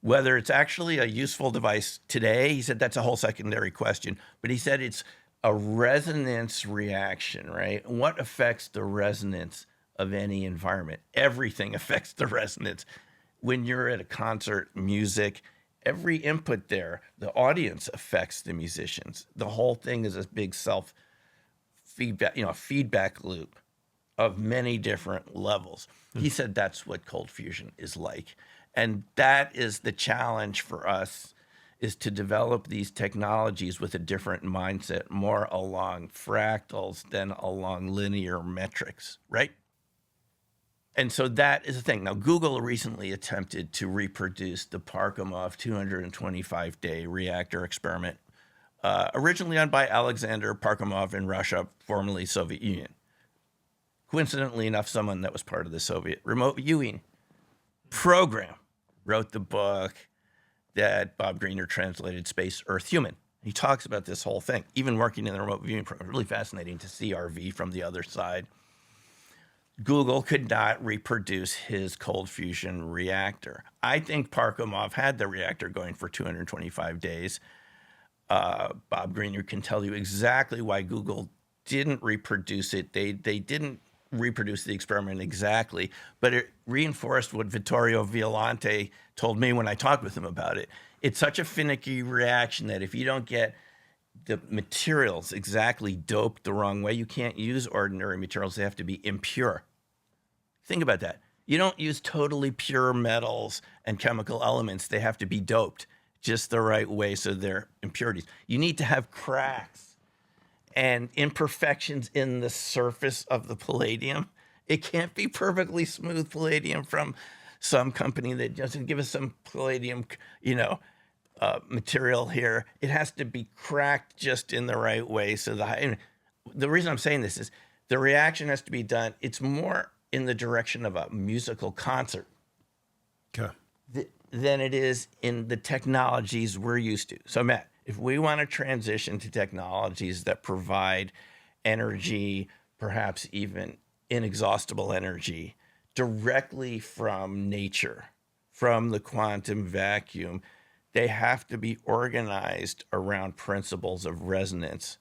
Whether it's actually a useful device today, he said that's a whole secondary question. But he said it's a resonance reaction, right? What affects the resonance of any environment? Everything affects the resonance. When you're at a concert, music, every input there, the audience affects the musicians. The whole thing is a big self-feedback, feedback loop of many different levels. He said that's what cold fusion is like. And that is the challenge for us, is to develop these technologies with a different mindset, more along fractals than along linear metrics, right? And so that is the thing. Now, Google recently attempted to reproduce the Parkhomov 225-day reactor experiment, originally done by Alexander Parkhomov in Russia, formerly Soviet Union. Coincidentally enough, someone that was part of the Soviet remote viewing program wrote the book that Bob Greener translated, Space, Earth, Human. He talks about this whole thing, even working in the remote viewing program. Really fascinating to see RV from the other side. Google could not reproduce his cold fusion reactor. I think Parkhomov had the reactor going for 225 days. Bob Greener can tell you exactly why Google didn't reproduce it. They didn't reproduce the experiment exactly, but it reinforced what Vittorio Violante told me when I talked with him about it. It's such a finicky reaction that if you don't get the materials exactly doped the wrong way, you can't use ordinary materials. They have to be impure. Think about that. You don't use totally pure metals and chemical elements. They have to be doped just the right way so they're impurities. You need to have cracks and imperfections in the surface of the palladium. It can't be perfectly smooth palladium from some company that doesn't give us some palladium, material here. It has to be cracked just in the right way. So the reason I'm saying this is the reaction has to be done. It's more in the direction of a musical concert than it is in the technologies we're used to. So Matt, if we want to transition to technologies that provide energy, perhaps even inexhaustible energy, directly from nature, from the quantum vacuum, they have to be organized around principles of resonance,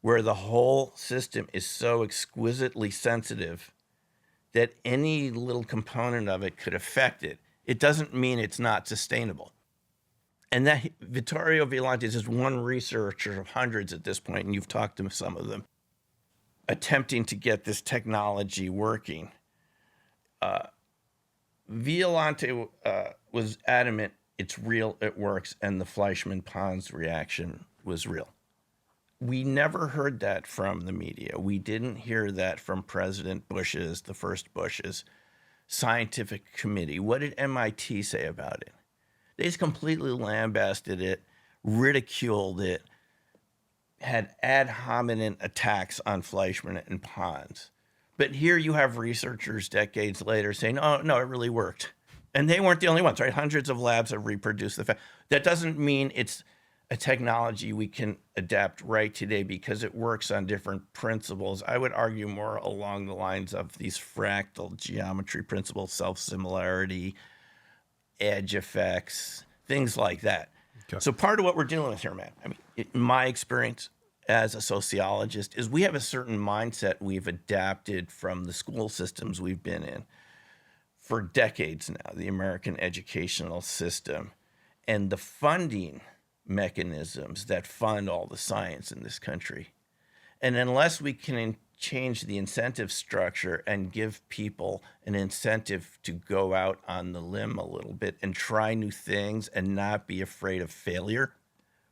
where the whole system is so exquisitely sensitive that any little component of it could affect it. It doesn't mean it's not sustainable. And that Vittorio Violante is just one researcher of hundreds at this point, and you've talked to some of them, attempting to get this technology working. Violante was adamant it's real, it works, and the Fleischmann-Pons reaction was real. We never heard that from the media. We didn't hear that from President Bush's, the first Bush's, scientific committee. What did MIT say about it? They just completely lambasted it, ridiculed it, had ad hominem attacks on Fleischmann and Pons. But here you have researchers decades later saying, oh, no, it really worked. And they weren't the only ones, right? Hundreds of labs have reproduced the fact. That doesn't mean it's a technology we can adapt right today because it works on different principles. I would argue more along the lines of these fractal geometry principles, self-similarity, edge effects, things like that. Okay. So part of what we're dealing with here, man, I mean, in my experience as a sociologist is we have a certain mindset we've adapted from the school systems we've been in for decades now, the American educational system, and the funding mechanisms that fund all the science in this country. And unless we can change the incentive structure and give people an incentive to go out on the limb a little bit and try new things and not be afraid of failure,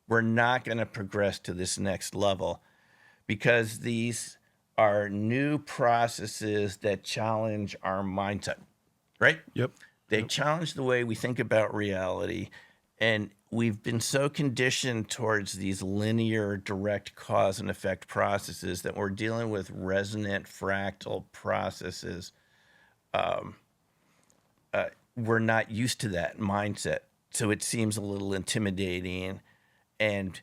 we're not going to progress to this next level, because these are new processes that challenge our mindset, right? Yep. They challenge the way we think about reality. And we've been so conditioned towards these linear, direct cause and effect processes that we're dealing with resonant, fractal processes. We're not used to that mindset. So it seems a little intimidating. And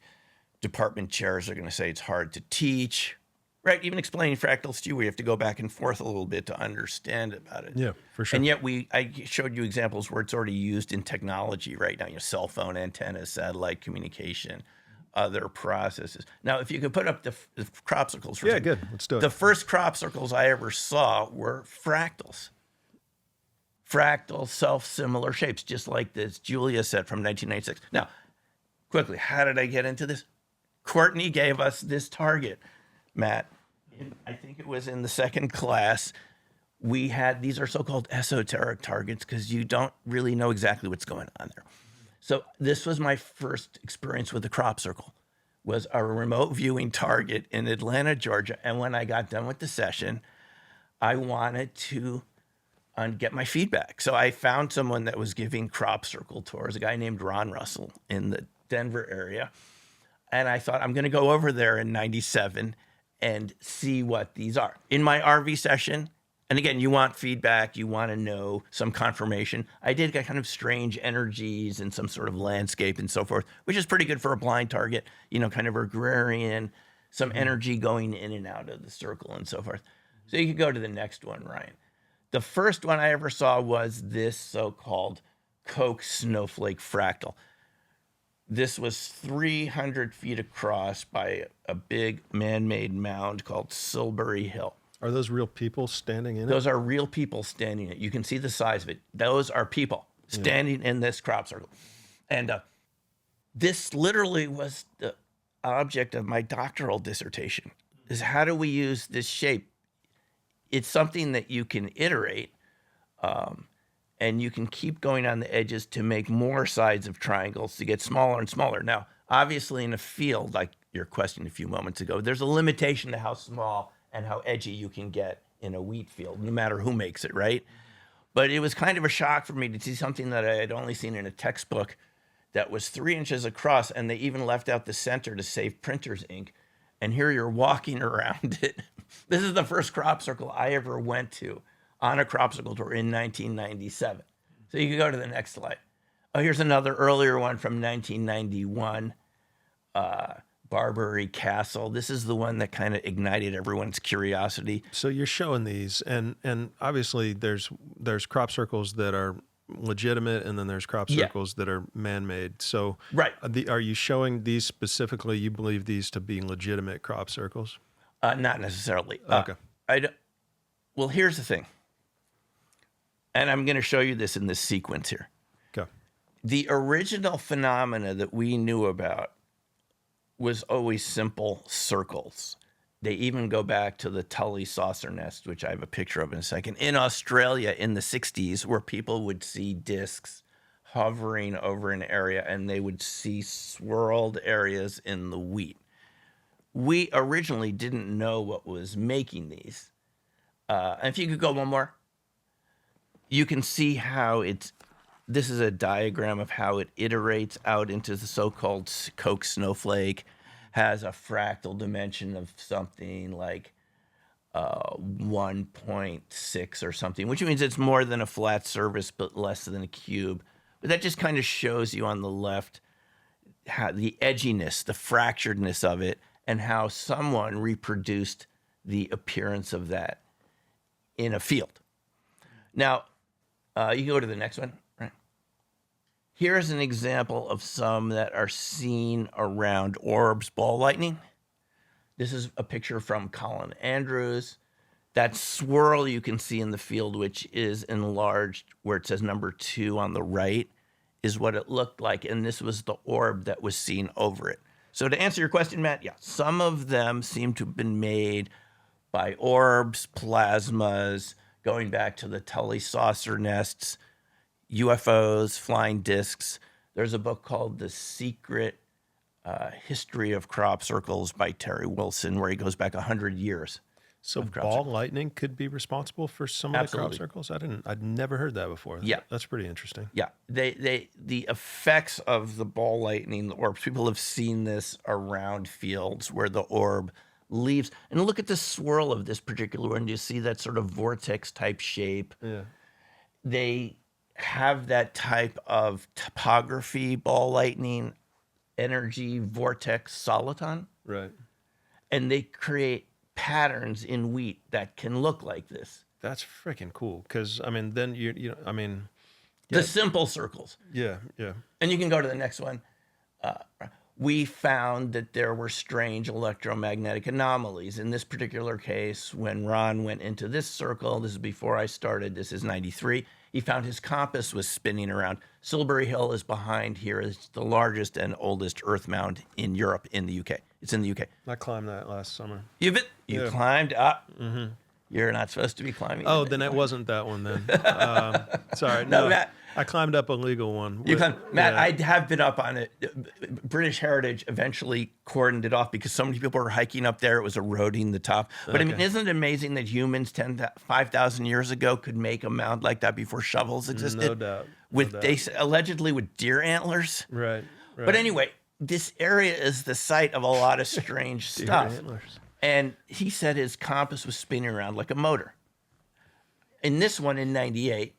department chairs are going to say it's hard to teach, right? Even explaining fractals to you, we have to go back and forth a little bit to understand about it. Yeah, for sure. And yet I showed you examples where it's already used in technology right now, cell phone antennas, satellite communication, other processes. Now, if you could put up the crop circles for yeah, good. Let's do it. The first crop circles I ever saw were fractals. Fractal, self-similar shapes, just like this Julia said from 1996. Now, quickly, how did I get into this? Courtney gave us this target, Matt. I think it was in the second class. We had, these are so-called esoteric targets because you don't really know exactly what's going on there. So this was my first experience with the crop circle, was a remote viewing target in Atlanta, Georgia. And when I got done with the session, I wanted to get my feedback. So I found someone that was giving crop circle tours, a guy named Ron Russell in the Denver area. And I thought, I'm going to go over there in 97 and see what these are. In my RV session, and again, you want feedback, you want to know some confirmation. I did get kind of strange energies and some sort of landscape and so forth, which is pretty good for a blind target, kind of agrarian, some energy going in and out of the circle and so forth. So you could go to the next one, Ryan. The first one I ever saw was this so-called Koch snowflake fractal. This was 300 feet across by a big man-made mound called Silbury Hill. Are those real people standing in it? Those are real people standing in it. You can see the size of it. Those are people standing in this crop circle. And this literally was the object of my doctoral dissertation, is how do we use this shape? It's something that you can iterate, and you can keep going on the edges to make more sides of triangles to get smaller and smaller. Now, obviously in a field, like your question a few moments ago, there's a limitation to how small and how edgy you can get in a wheat field, no matter who makes it, right? But it was kind of a shock for me to see something that I had only seen in a textbook that was 3 inches across, and they even left out the center to save printer's ink. And here you're walking around it. This is the first crop circle I ever went to on a crop circle tour in 1997. So you can go to the next slide. Oh, here's another earlier one from 1991, Barbary Castle. This is the one that kind of ignited everyone's curiosity. So you're showing these, and obviously there's crop circles that are legitimate, and then there's crop circles that are man-made. So right. Are you showing these specifically? You believe these to be legitimate crop circles? Not necessarily. Okay. Well, here's the thing. And I'm going to show you this in this sequence here. Okay. The original phenomena that we knew about was always simple circles. They even go back to the Tully saucer nest, which I have a picture of in a second, in Australia in the 60s, where people would see discs hovering over an area and they would see swirled areas in the wheat. We originally didn't know what was making these. And if you could go one more, you can see how this is a diagram of how it iterates out into the so-called Koch snowflake, has a fractal dimension of something like 1.6 or something, which means it's more than a flat surface, but less than a cube. But that just kind of shows you on the left how the edginess, the fracturedness of it, and how someone reproduced the appearance of that in a field. Now, you can go to the next one. Right. Here's an example of some that are seen around orbs, ball lightning. This is a picture from Colin Andrews. That swirl you can see in the field, which is enlarged where it says number 2 on the right, is what it looked like. And this was the orb that was seen over it. So to answer your question, Matt, yeah, some of them seem to have been made by orbs, plasmas, going back to the Tully saucer nests, UFOs, flying discs. There's a book called The Secret History of Crop Circles by Terry Wilson, where he goes back 100 years. So ball lightning could be responsible for some of the crop circles? I'd never heard that before. Yeah. That's pretty interesting. Yeah. The effects of the ball lightning, the orbs, people have seen this around fields where the orb leaves. And look at the swirl of this particular one. You see that sort of vortex type shape. Yeah. They have that type of topography, ball lightning, energy, vortex, soliton. Right. And they create patterns in wheat that can look like this. That's freaking cool. Because, I mean, then the simple circles. Yeah, yeah. And you can go to the next one. We found that there were strange electromagnetic anomalies. In this particular case, when Ron went into this circle, this is before I started, this is 93, he found his compass was spinning around. Silbury Hill is behind here. It's the largest and oldest earth mound in Europe, in the UK. It's in the UK. I climbed that last summer. You climbed up. Mm-hmm. You're not supposed to be climbing. Oh, then it wasn't that one then. Sorry. No, Matt. I climbed up a legal one. Matt, I have been up on it. British Heritage eventually cordoned it off because so many people were hiking up there. It was eroding the top. But I mean, isn't it amazing that humans 5,000 years ago could make a mound like that before shovels existed? No doubt. They allegedly with deer antlers. Right. But anyway, this area is the site of a lot of strange stuff. Antlers. And he said his compass was spinning around like a motor. In this one in 98,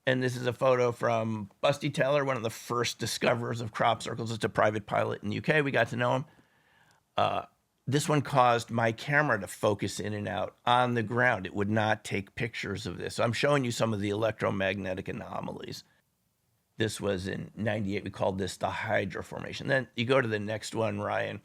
and this is a photo from Busty Taylor, one of the first discoverers of crop circles. It's a private pilot in the UK. We got to know him. This one caused my camera to focus in and out on the ground. It would not take pictures of this. So I'm showing you some of the electromagnetic anomalies. This was in 98. We called this the Hydra Formation. Then you go to the next one, Ryan.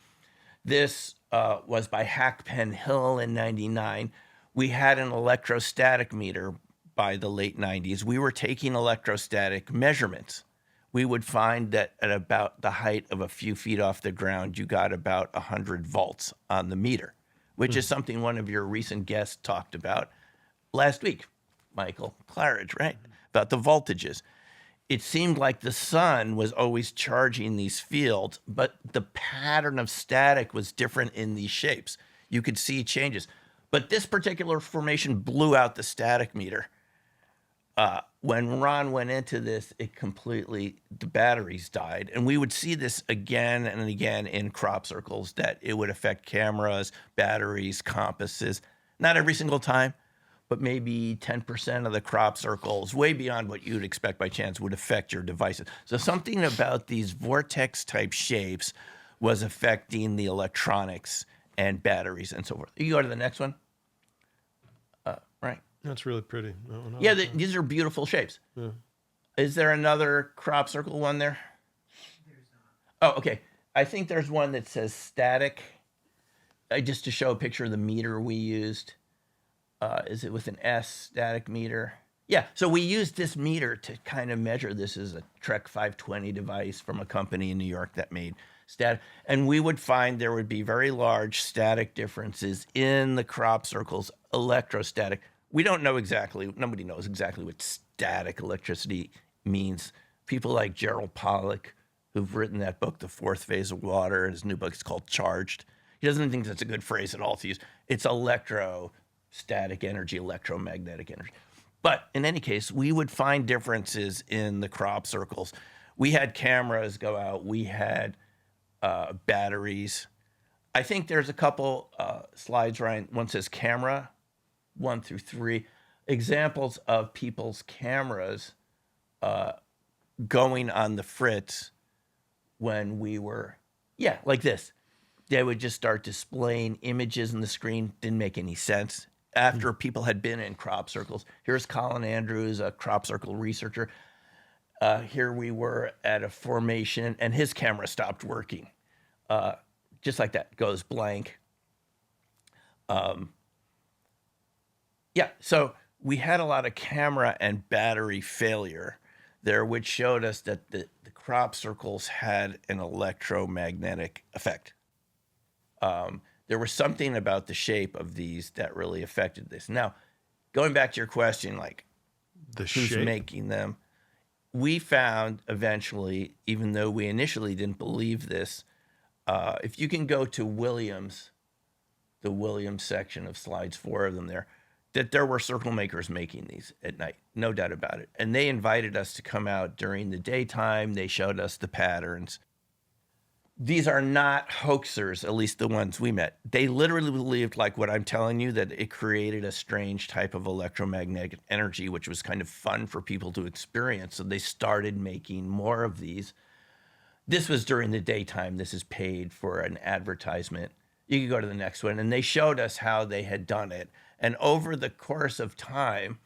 This was by Hackpen Hill in 99. We had an electrostatic meter by the late 90s. We were taking electrostatic measurements. We would find that at about the height of a few feet off the ground, you got about 100 volts on the meter, which is something one of your recent guests talked about last week, Michael Claridge, right? About the voltages. It seemed like the sun was always charging these fields, but the pattern of static was different in these shapes. You could see changes. But this particular formation blew out the static meter. When Ron went into this, the batteries died. And we would see this again and again in crop circles, that it would affect cameras, batteries, compasses. Not every single time, but maybe 10% of the crop circles, way beyond what you'd expect by chance, would affect your devices. So something about these vortex-type shapes was affecting the electronics and batteries and so forth. You go to the next one. Right. That's really pretty. Yeah, these are beautiful shapes. Yeah. Is there another crop circle one there? There's not. Oh, okay. I think there's one that says static. Just to show a picture of the meter we used. Is it with an S, static meter? Yeah, so we used this meter to kind of measure. This is a Trek 520 device from a company in New York that made static. And we would find there would be very large static differences in the crop circles, electrostatic. We don't know exactly, nobody knows exactly what static electricity means. People like Gerald Pollack, who've written that book, The Fourth Phase of Water, his new book is called Charged. He doesn't think that's a good phrase at all to use. It's electrostatic energy, electromagnetic energy. But in any case, we would find differences in the crop circles. We had cameras go out. We had batteries. I think there's a couple slides, Ryan. One says camera, 1 through 3. Examples of people's cameras going on the fritz when we were, like this. They would just start displaying images on the screen. Didn't make any sense. After people had been in crop circles. Here's Colin Andrews, a crop circle researcher. Here we were at a formation, and his camera stopped working. Just like that, goes blank. So we had a lot of camera and battery failure there, which showed us that the crop circles had an electromagnetic effect. There was something about the shape of these that really affected this. Now, going back to your question, like who's making them, we found eventually, even though we initially didn't believe this, if you can go to Williams, the Williams section of slides, 4 of them there, that there were circle makers making these at night, no doubt about it. And they invited us to come out during the daytime. They showed us the patterns. These are not hoaxers, at least the ones we met. They literally believed, like what I'm telling you, that it created a strange type of electromagnetic energy, which was kind of fun for people to experience. So they started making more of these. This was during the daytime. This is paid for an advertisement. You can go to the next one. And they showed us how they had done it. And over the course of time,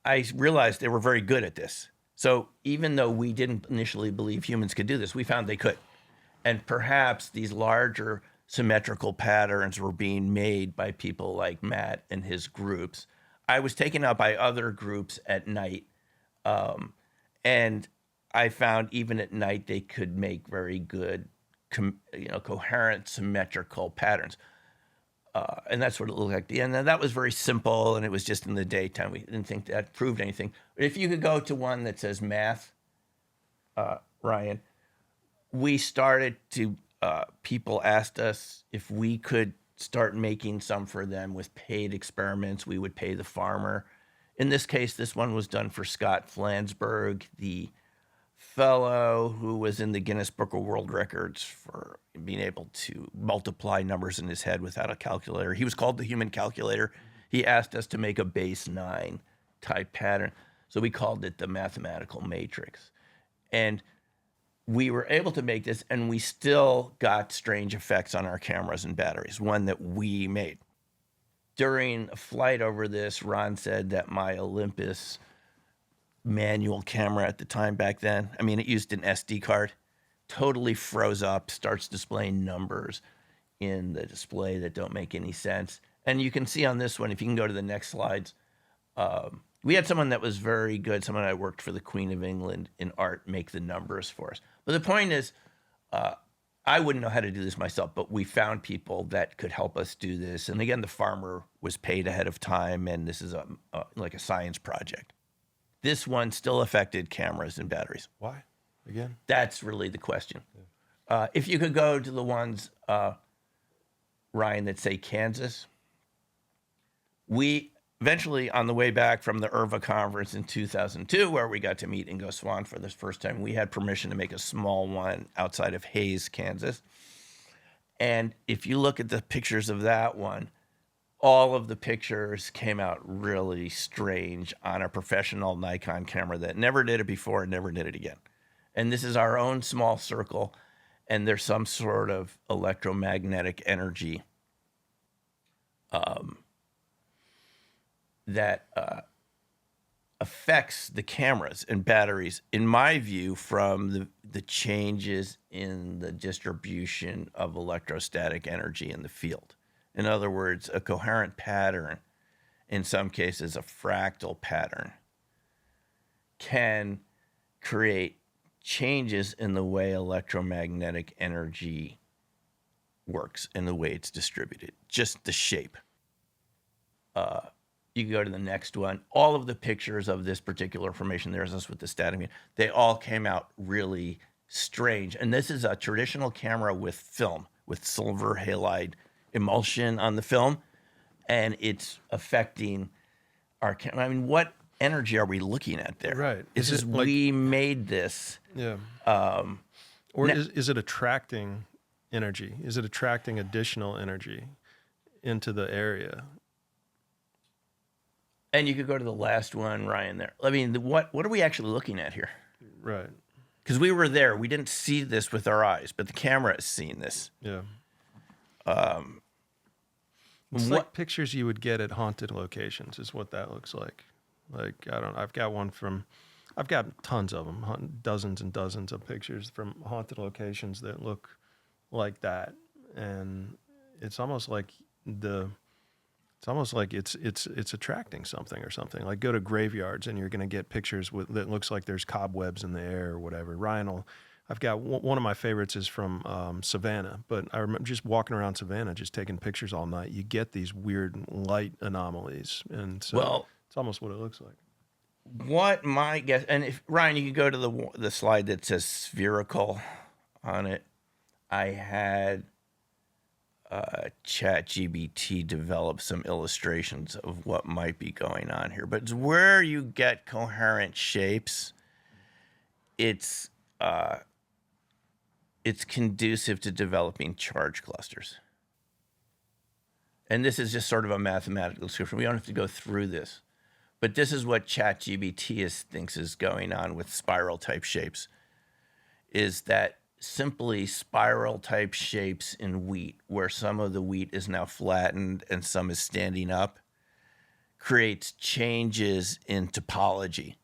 I realized they were very good at this. So even though we didn't initially believe humans could do this, we found they could. And perhaps these larger symmetrical patterns were being made by people like Matt and his groups. I was taken out by other groups at night. And I found even at night, they could make very good, coherent, symmetrical patterns. And that's what it looked like. And that was very simple, and it was just in the daytime. We didn't think that proved anything. But if you could go to one that says math, Ryan, we started to, people asked us if we could start making some for them with paid experiments. We would pay the farmer. In this case, this one was done for Scott Flansburgh, the fellow who was in the Guinness Book of World Records for being able to multiply numbers in his head without a calculator. He was called the human calculator. He asked us to make a base 9 type pattern. So we called it the mathematical matrix. And we were able to make this, and we still got strange effects on our cameras and batteries, one that we made. During a flight over this, Ron said that my Olympus manual camera at the time back then, it used an SD card, totally froze up, starts displaying numbers in the display that don't make any sense. And you can see on this one, if you can go to the next slides, we had someone that was very good, someone I worked for the Queen of England in art, make the numbers for us. But the point is, I wouldn't know how to do this myself, but we found people that could help us do this. And again, the farmer was paid ahead of time, and this is like a science project. This one still affected cameras and batteries. Why? Again? That's really the question. Yeah. If you could go to the ones, Ryan, that say Kansas. We eventually, on the way back from the IRVA conference in 2002, where we got to meet Ingo Swann for the first time, we had permission to make a small one outside of Hays, Kansas. And if you look at the pictures of that one, all of the pictures came out really strange on a professional Nikon camera that never did it before and never did it again. And this is our own small circle, and there's some sort of electromagnetic energy that affects the cameras and batteries, in my view, from the changes in the distribution of electrostatic energy in the field. In other words, a coherent pattern, in some cases a fractal pattern, can create changes in the way electromagnetic energy works and the way it's distributed, just the shape. You can go to the next one. All of the pictures of this particular formation, there's this with the static meter, they all came out really strange. And this is a traditional camera with film, with silver halide emulsion on the film, and it's affecting our camera. I mean, what energy are we looking at there? Right. It's just we made this. Yeah. Or is it attracting energy? Is it attracting additional energy into the area? And you could go to the last one, Ryan, there. I mean, what are we actually looking at here? Right. Because we were there. We didn't see this with our eyes, but the camera has seen this. Yeah. It's like pictures you would get at haunted locations is what that looks like. Like, I've got tons of them, dozens and dozens of pictures from haunted locations that look like that. And it's almost like it's attracting something or something. Like, go to graveyards and you're going to get pictures that looks like there's cobwebs in the air or whatever. I've got one of my favorites is from Savannah, but I remember just walking around Savannah, just taking pictures all night. You get these weird light anomalies, and so it's almost what it looks like. What my guess, and if Ryan, you could go to the slide that says spherical on it. I had ChatGPT develop some illustrations of what might be going on here, but it's where you get coherent shapes. It's conducive to developing charge clusters. And this is just sort of a mathematical description. We don't have to go through this. But this is what ChatGPT thinks is going on with spiral-type shapes, is that simply spiral-type shapes in wheat, where some of the wheat is now flattened and some is standing up, creates changes in topology.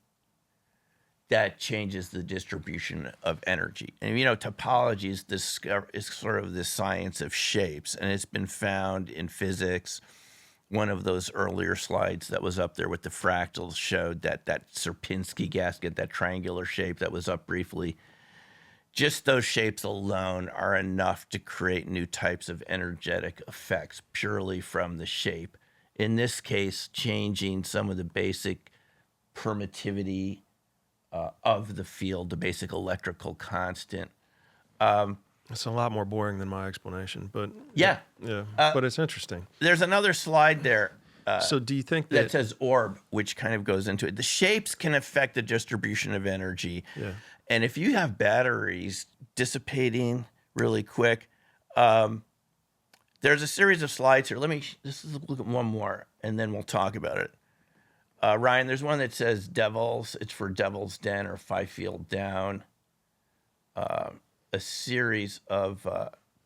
That changes the distribution of energy. And, topology is sort of the science of shapes, and it's been found in physics. One of those earlier slides that was up there with the fractals showed that Sierpinski gasket, that triangular shape that was up briefly, just those shapes alone are enough to create new types of energetic effects purely from the shape. In this case, changing some of the basic permittivity of the field, the basic electrical constant. It's a lot more boring than my explanation, but yeah, but it's interesting. There's another slide there. So do you think that says orb, which kind of goes into it? The shapes can affect the distribution of energy. Yeah. And if you have batteries dissipating really quick, there's a series of slides here. Let's look at one more, and then we'll talk about it. Ryan, there's one that says Devils. It's for Devil's Den or 5 Field Down. A series of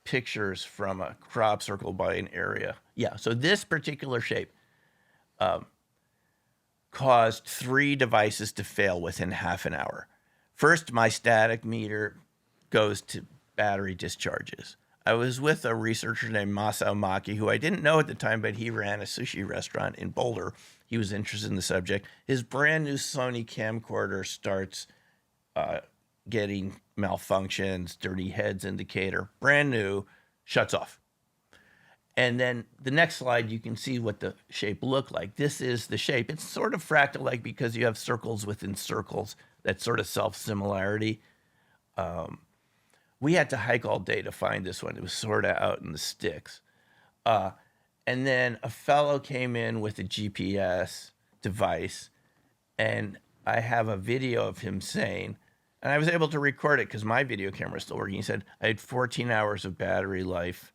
pictures from a crop circle by an area. Yeah, so this particular shape caused 3 devices to fail within half an hour. First, my static meter goes to battery discharges. I was with a researcher named Masao Maki, who I didn't know at the time, but he ran a sushi restaurant in Boulder. He was interested in the subject. His brand new Sony camcorder starts getting malfunctions, dirty heads indicator, brand new, shuts off. And then the next slide, you can see what the shape looked like. This is the shape. It's sort of fractal-like because you have circles within circles, that sort of self-similarity. We had to hike all day to find this one. It was sort of out in the sticks. And then a fellow came in with a GPS device, and I have a video of him saying, and I was able to record it because my video camera is still working. He said, I had 14 hours of battery life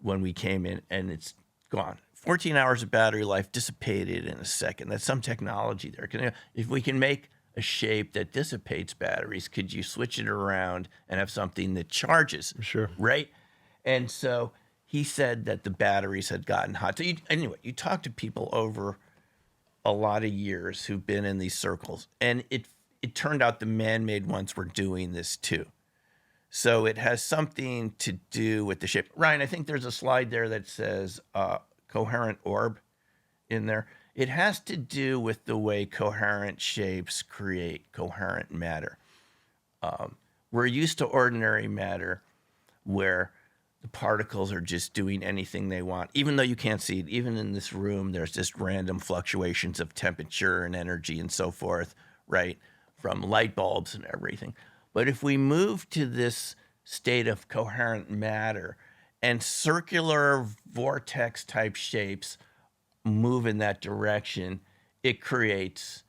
when we came in, and it's gone. 14 hours of battery life dissipated in a second. That's some technology there. If we can make a shape that dissipates batteries, could you switch it around and have something that charges? Sure. Right? And so he said that the batteries had gotten hot. So you talk to people over a lot of years who've been in these circles, and it turned out the man-made ones were doing this too. So it has something to do with the shape. Ryan, I think there's a slide there that says coherent orb in there. It has to do with the way coherent shapes create coherent matter. We're used to ordinary matter where the particles are just doing anything they want, even though you can't see it. Even in this room, there's just random fluctuations of temperature and energy and so forth, right? From light bulbs and everything. But if we move to this state of coherent matter and circular vortex type shapes move in that direction, it creates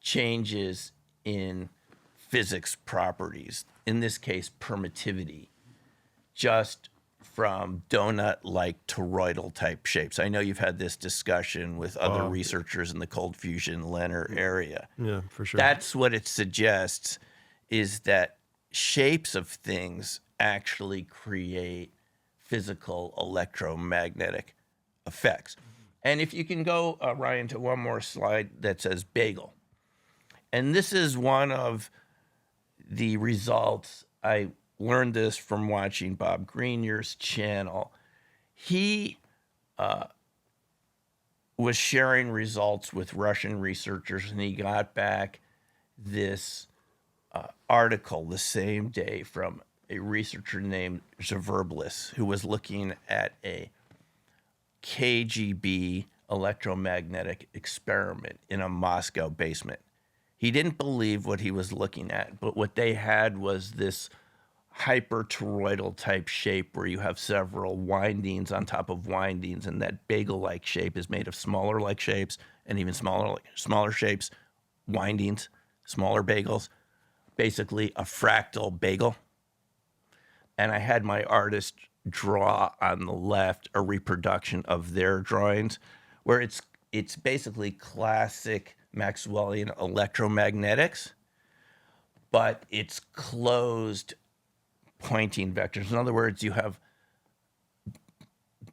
changes in physics properties, in this case, permittivity, just from donut-like toroidal type shapes. I know you've had this discussion with other researchers in the cold fusion LENR area. Yeah, for sure. That's what it suggests, is that shapes of things actually create physical electromagnetic effects. And if you can go, Ryan, to one more slide that says Beall. And this is one of the results. I learned this from watching Bob Greenyer's channel. He was sharing results with Russian researchers, and he got back this article the same day from a researcher named Zverblis, who was looking at a KGB electromagnetic experiment in a Moscow basement. He didn't believe what he was looking at, but what they had was this hypertoroidal type shape where you have several windings on top of windings, and that bagel-like shape is made of smaller like shapes and even smaller shapes, windings, smaller bagels, basically a fractal bagel. And I had my artist draw on the left a reproduction of their drawings where it's basically classic Maxwellian electromagnetics, but it's closed pointing vectors. In other words, you have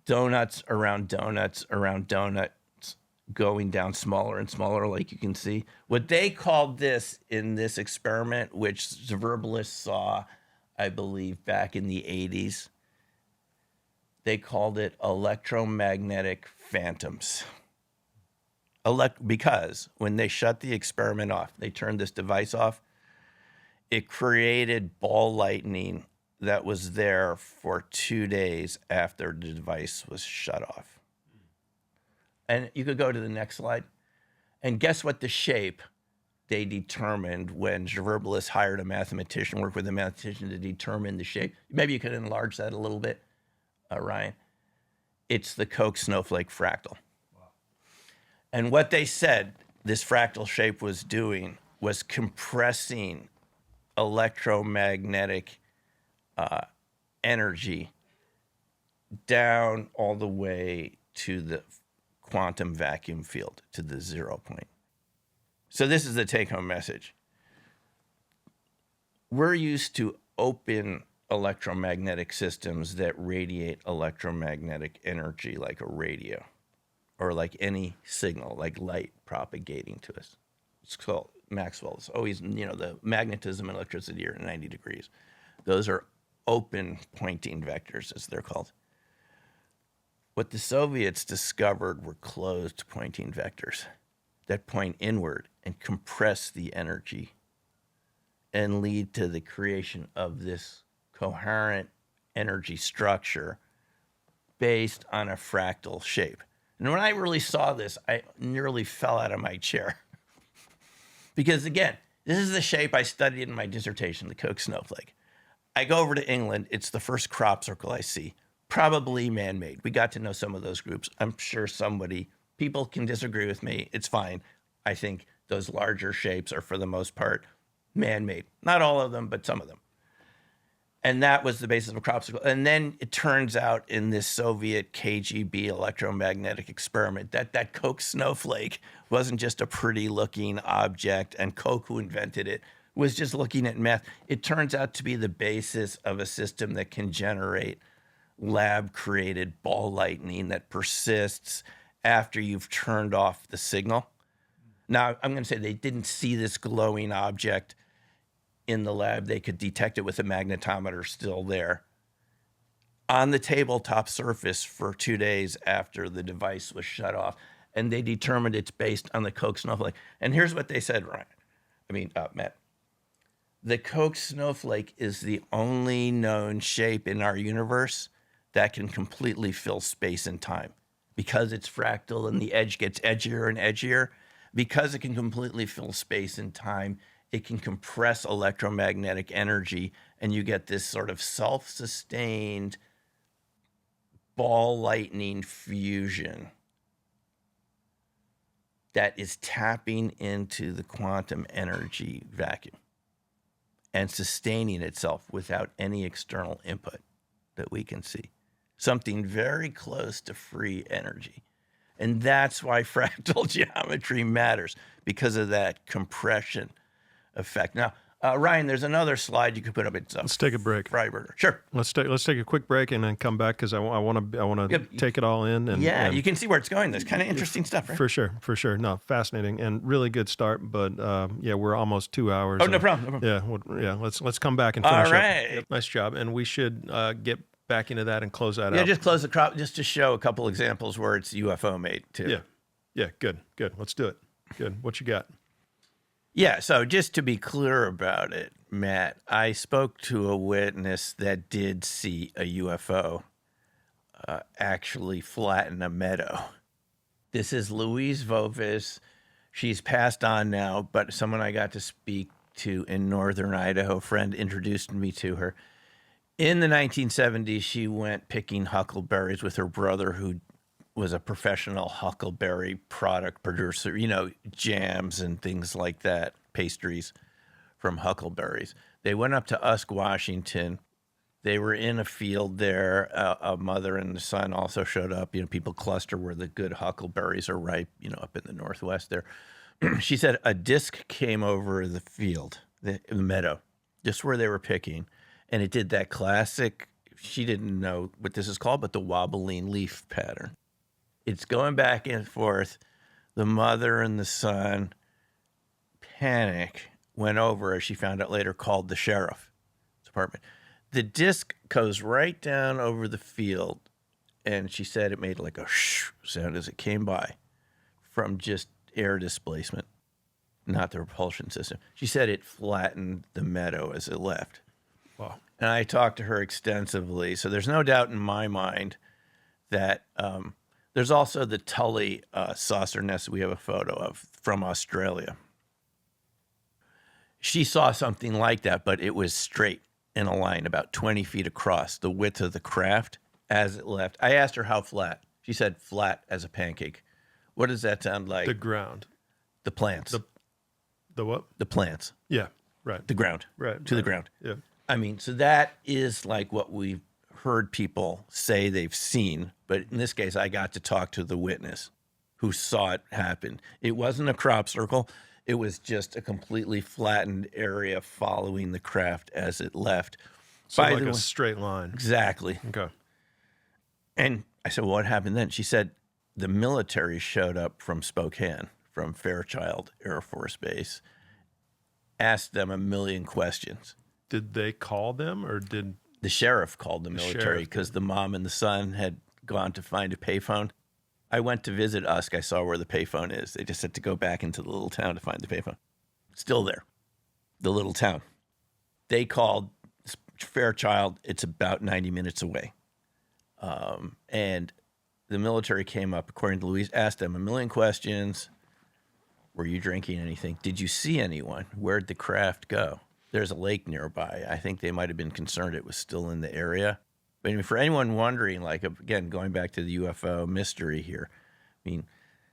donuts around donuts around donuts going down smaller and smaller, like you can see. What they called this in this experiment, which Zverblis saw, I believe, back in the 80s, they called it electromagnetic phantoms. Because when they shut the experiment off, they turned this device off, it created ball lightning that was there for 2 days after the device was shut off. And you could go to the next slide. And guess what the shape they determined when Zverblis hired a mathematician, worked with a mathematician to determine the shape? Maybe you could enlarge that a little bit, Ryan. It's the Koch snowflake fractal. Wow. And what they said this fractal shape was doing was compressing electromagnetic energy down all the way to the quantum vacuum field, to the 0 point. So this is the take-home message. We're used to open electromagnetic systems that radiate electromagnetic energy like a radio or like any signal, like light propagating to us. It's called Maxwell. It's always, the magnetism and electricity are 90 degrees. Those are open pointing vectors, as they're called. What the Soviets discovered were closed pointing vectors that point inward and compress the energy and lead to the creation of this coherent energy structure based on a fractal shape. And when I really saw this, I nearly fell out of my chair. Because again, this is the shape I studied in my dissertation, the Koch snowflake. I go over to England, it's the first crop circle I see, probably man-made. We got to know some of those groups. I'm sure people can disagree with me, it's fine. I think those larger shapes are, for the most part, man-made. Not all of them, but some of them. And that was the basis of a crop circle. And then it turns out in this Soviet KGB electromagnetic experiment that Koch snowflake wasn't just a pretty looking object, and Koch, who invented it, was just looking at math. It turns out to be the basis of a system that can generate lab-created ball lightning that persists after you've turned off the signal. Now, I'm going to say they didn't see this glowing object in the lab. They could detect it with a magnetometer still there on the tabletop surface for 2 days after the device was shut off. and they determined it's based on the Koch snowflake. And here's what they said, Ryan. Matt. The Koch snowflake is the only known shape in our universe that can completely fill space and time. Because it's fractal and the edge gets edgier and edgier, because it can completely fill space and time, it can compress electromagnetic energy, and you get this sort of self-sustained ball lightning fusion that is tapping into the quantum energy vacuum and sustaining itself without any external input that we can see. Something very close to free energy. And that's why fractal geometry matters, because of that compression effect. Now, Ryan, there's another slide you could put up. Let's take a break. Freiberger. Sure. Let's take a quick break and then come back, because I want to take it all in. And you can see where it's going. There's kind of interesting stuff, right? For sure. No, fascinating and really good start. But we're almost 2 hours. Oh, no problem. Yeah. Let's come back and finish all right. up. Yep, nice job. And we should get back into that and close that out. Yeah, just close the crop, just to show a couple examples where it's UFO made too. Yeah. Good. Let's do it. Good. What you got? Yeah, so just to be clear about it, Matt, I spoke to a witness that did see a UFO actually flatten a meadow. This is Louise Vovis. She's passed on now, but someone I got to speak to in northern Idaho, a friend introduced me to her. In the 1970s, she went picking huckleberries with her brother, who was a professional huckleberry product producer, jams and things like that, pastries from huckleberries. They went up to Usk, Washington. They were in a field there. A mother and the son also showed up. People cluster where the good huckleberries are ripe, up in the Northwest there. She said a disc came over the field, the meadow, just where they were picking. And it did that classic, she didn't know what this is called, but the wobbling leaf pattern. It's going back and forth. The mother and the son panic, went over, as she found out later, called the sheriff's department. The disc goes right down over the field, and she said it made like a shh sound as it came by from just air displacement, not the repulsion system. She said it flattened the meadow as it left. Wow. And I talked to her extensively. So there's no doubt in my mind that there's also the Tully saucer nest we have a photo of from Australia. She saw something like that, but it was straight in a line about 20 feet across, the width of the craft as it left. I asked her how flat. She said flat as a pancake. What does that sound like? The ground. The plants. The what? The plants. Yeah, right. The ground. Right. To the ground. Yeah. So that is like what we've heard people say they've seen. But in this case, I got to talk to the witness who saw it happen. It wasn't a crop circle. It was just a completely flattened area following the craft as it left. So like a straight line. Exactly. Okay. And I said, well, what happened then? She said the military showed up from Spokane, from Fairchild Air Force Base, asked them a million questions. Did they call them, or did... The sheriff called the military because the mom and the son had gone to find a payphone. I went to visit Usk. I saw where the payphone is. They just had to go back into the little town to find the payphone. Still there, the little town. They called Fairchild. It's about 90 minutes away. And the military came up, according to Louise, asked them a million questions. Were you drinking anything? Did you see anyone? Where'd the craft go? There's a lake nearby. I think they might have been concerned it was still in the area. But I mean, for anyone wondering, like, again, going back to the UFO mystery here, I mean,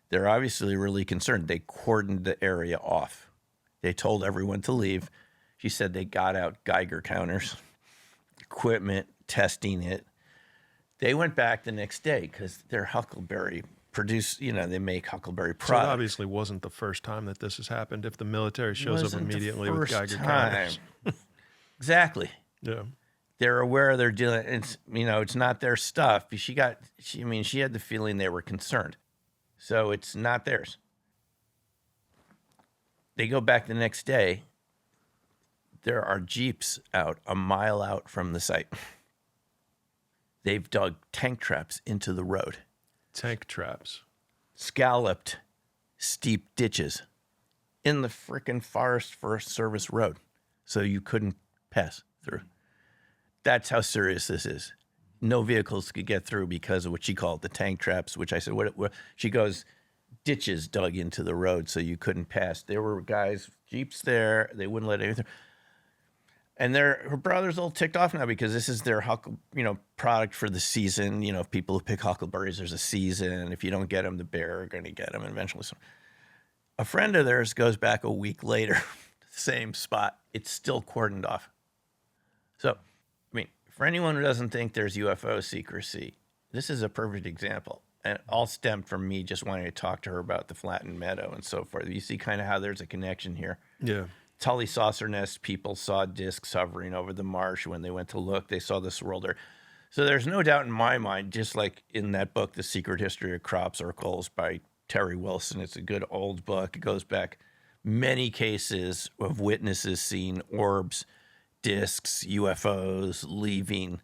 they're obviously really concerned. They cordoned the area off. They told everyone to leave. She said they got out Geiger counters, equipment, testing it. They went back the next day because their huckleberry they make huckleberry products. So it obviously wasn't the first time that this has happened. If the military shows up immediately with Geiger counters. Exactly. Yeah. They're aware they're dealing. It's not their stuff. She had the feeling they were concerned. So it's not theirs. They go back the next day. There are Jeeps out a mile out from the site. They've dug tank traps into the road. Tank traps. scalloped, steep ditches in the frickin' Forest Service road, so you couldn't pass through. That's how serious this is. No vehicles could get through because of what she called the tank traps, which I said, what? She goes, ditches dug into the road so you couldn't pass. There were guys, Jeeps there. They wouldn't let anything. And her brother's all ticked off now because this is their product for the season. You know, people who pick huckleberries, there's a season. If you don't get them, the bear are going to get them eventually. So a friend of theirs goes back a week later, same spot. It's still cordoned off. So, I mean, for anyone who doesn't think there's UFO secrecy, this is a perfect example. And it all stemmed from me just wanting to talk to her about the flattened meadow and so forth. You see kind of how there's a connection here. Yeah. Tully saucer nest people saw discs hovering over the marsh when they went to look. They saw the swirl there. So there's no doubt in my mind, just like in that book, The Secret History of Crop Circles by Terry Wilson. It's a good old book. It goes back many cases of witnesses seeing orbs, discs, UFOs leaving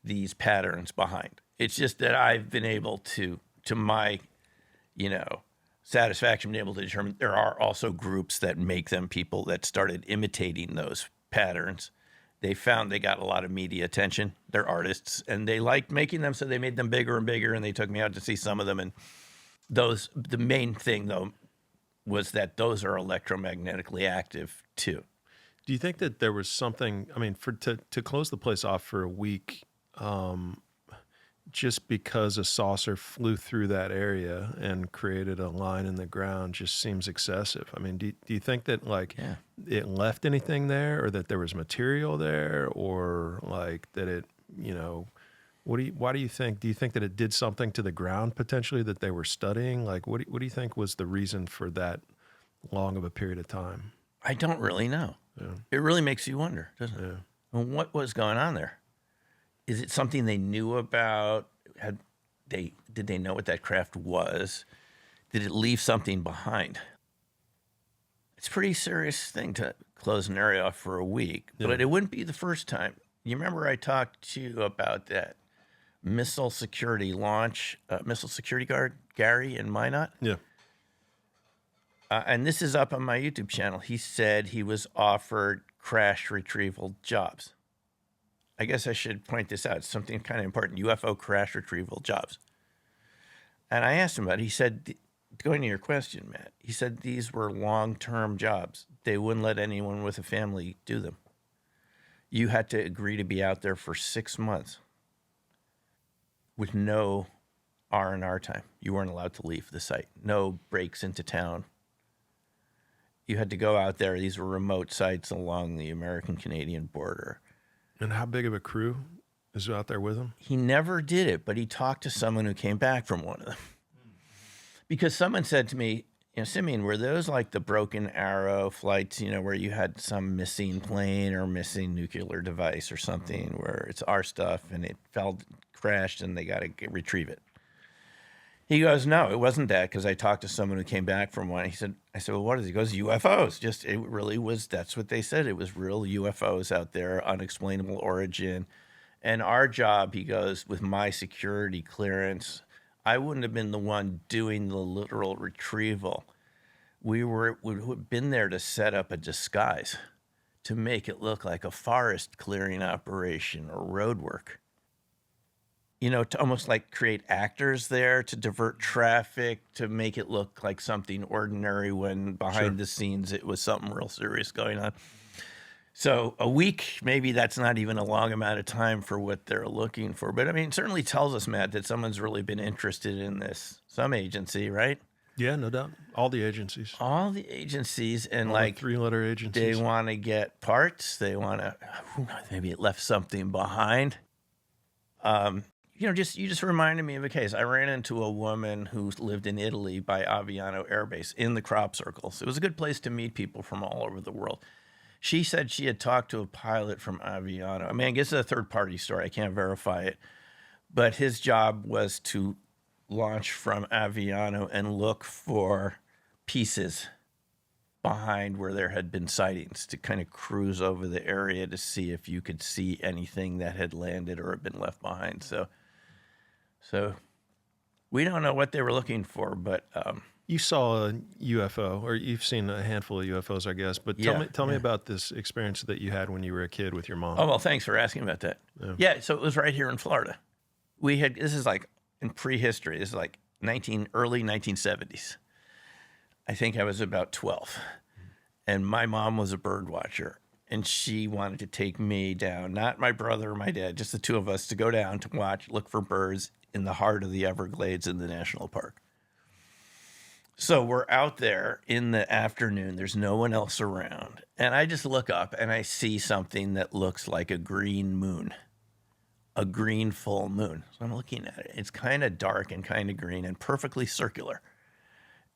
these patterns behind. It's just that I've been able to my, satisfaction, been able to determine there are also groups that make them, people that started imitating those patterns. They found they got a lot of media attention. They're artists, and they liked making them, so they made them bigger and bigger, and they took me out to see some of them. And the main thing, though, was that those are electromagnetically active, too. Do you think that there was something, I mean, to close the place off for a week, just because a saucer flew through that area and created a line in the ground just seems excessive? I mean, do you think that it left anything there, or that there was material there, or like that it, why do you think? Do you think that it did something to the ground potentially that they were studying? Like, what do you think was the reason for that long of a period of time? I don't really know. Yeah. It really makes you wonder, doesn't it? Yeah. Well, what was going on there? Is it something they knew about? Did they know what that craft was? Did it leave something behind? It's a pretty serious thing to close an area off for a week, but it wouldn't be the first time. You remember I talked to you about that missile security guard, Gary in Minot? Yeah. And this is up on my YouTube channel. He said he was offered crash retrieval jobs. I guess I should point this out. It's something kind of important. UFO crash retrieval jobs. And I asked him about it. He said, going to your question, Matt, he said these were long-term jobs. They wouldn't let anyone with a family do them. You had to agree to be out there for 6 months with no R&R time. You weren't allowed to leave the site. No breaks into town. You had to go out there. These were remote sites along the American-Canadian border. And how big of a crew is out there with him? He never did it, but he talked to someone who came back from one of them. Because someone said to me, Simeon, were those like the Broken Arrow flights, where you had some missing plane or missing nuclear device or something where it's our stuff and it crashed and they got to retrieve it? He goes, no, it wasn't that, because I talked to someone who came back from one. I said, well, what is it? He goes, UFOs. It really was, that's what they said. It was real UFOs out there, unexplainable origin. And our job, he goes, with my security clearance, I wouldn't have been the one doing the literal retrieval. We would have been there to set up a disguise, to make it look like a forest clearing operation or road work. To almost like create actors there to divert traffic, to make it look like something ordinary when behind the scenes it was something real serious going on. So a week, maybe that's not even a long amount of time for what they're looking for. But I mean, it certainly tells us, Matt, that someone's really been interested in this. Some agency, right? Yeah, no doubt. All the agencies. All the agencies, and all like 3-letter agencies. They want to get parts. They want to, maybe it left something behind. You just reminded me of a case. I ran into a woman who lived in Italy by Aviano Air Base in the crop circles. It was a good place to meet people from all over the world. She said she had talked to a pilot from Aviano. I mean, I guess it's a third-party story. I can't verify it. But his job was to launch from Aviano and look for pieces behind where there had been sightings, to kind of cruise over the area to see if you could see anything that had landed or had been left behind. So We don't know what they were looking for, but you saw a UFO, or you've seen a handful of UFOs, I guess. But tell me about this experience that you had when you were a kid with your mom. Oh, well, thanks for asking about that. Yeah, so it was right here in Florida. This is like in prehistory. This is like early 1970s. I think I was about 12. And my mom was a bird watcher. And she wanted to take me down, not my brother or my dad, just the two of us, to go down to look for birds in the heart of the Everglades in the national park. So we're out there in the afternoon. There's no one else around. And I just look up and I see something that looks like a green moon, a green full moon. So I'm looking at it. It's kind of dark and kind of green and perfectly circular.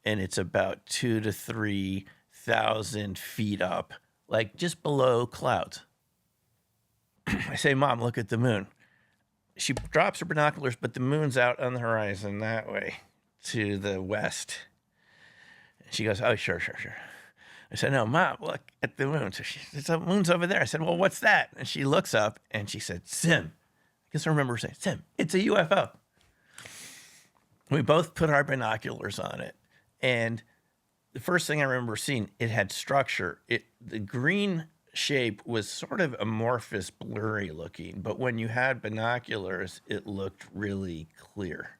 And it's about 2,000 to 3,000 feet up, like just below clouds. I say, Mom, look at the moon. She drops her binoculars, but the moon's out on the horizon that way to the west. She goes, oh, sure. I said, no, Mom, look at the moon. So she said, the moon's over there. I said, well, what's that? And she looks up and she said, Sim. I guess I remember saying, Sim, it's a UFO. We both put our binoculars on it. And the first thing I remember seeing, it had structure. The green shape was sort of amorphous, blurry looking. But when you had binoculars, it looked really clear.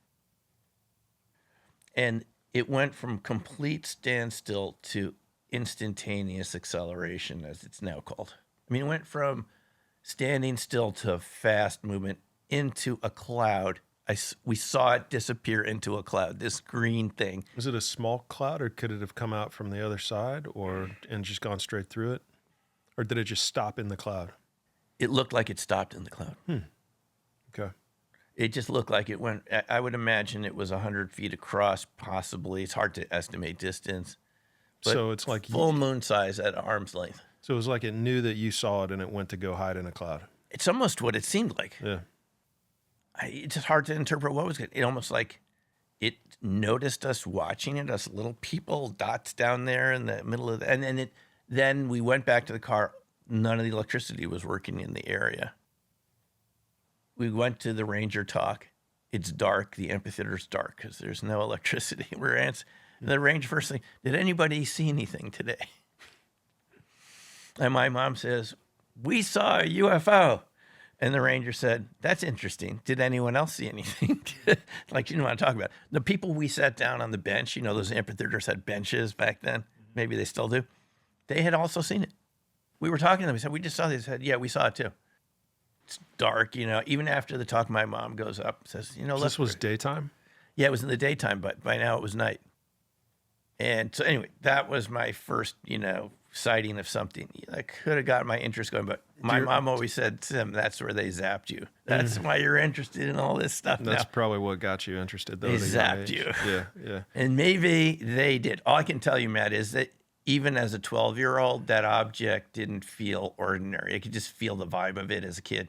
And it went from complete standstill to instantaneous acceleration, as it's now called. I mean, it went from standing still to fast movement into a cloud. We saw it disappear into a cloud, this green thing. Was it a small cloud, or could it have come out from the other side and just gone straight through it? Or did it just stop in the cloud? It looked like it stopped in the cloud. Okay. It just looked like it went, I would imagine it was 100 feet across, possibly. It's hard to estimate distance. But so it's like full moon size at arm's length. So it was like it knew that you saw it and it went to go hide in a cloud. It's almost what it seemed like. Yeah. It's just hard to interpret what was it. It almost like it noticed us watching it, us little people, dots down there in the middle of and then we went back to the car. None of the electricity was working in the area. We went to the ranger talk. It's dark. The amphitheater's dark because there's no electricity. The ranger first thing, did anybody see anything today? And my mom says, we saw a UFO. And the ranger said, that's interesting. Did anyone else see anything? Like, you didn't want to talk about it. The people we sat down on the bench, those amphitheaters had benches back then. Maybe they still do. They had also seen it. We were talking to them. We said, we just saw this. They said, yeah, we saw it too. It's dark, even after the talk, my mom goes up, says, this was daytime? Yeah, it was in the daytime, but by now it was night. And so anyway, that was my first, sighting of something. I could have got my interest going, but my mom always said, Sim, that's where they zapped you. That's why you're interested in all this stuff That's probably what got you interested, though. They zapped you. Yeah. And maybe they did. All I can tell you, Matt, is that even as a 12-year-old, that object didn't feel ordinary. I could just feel the vibe of it as a kid.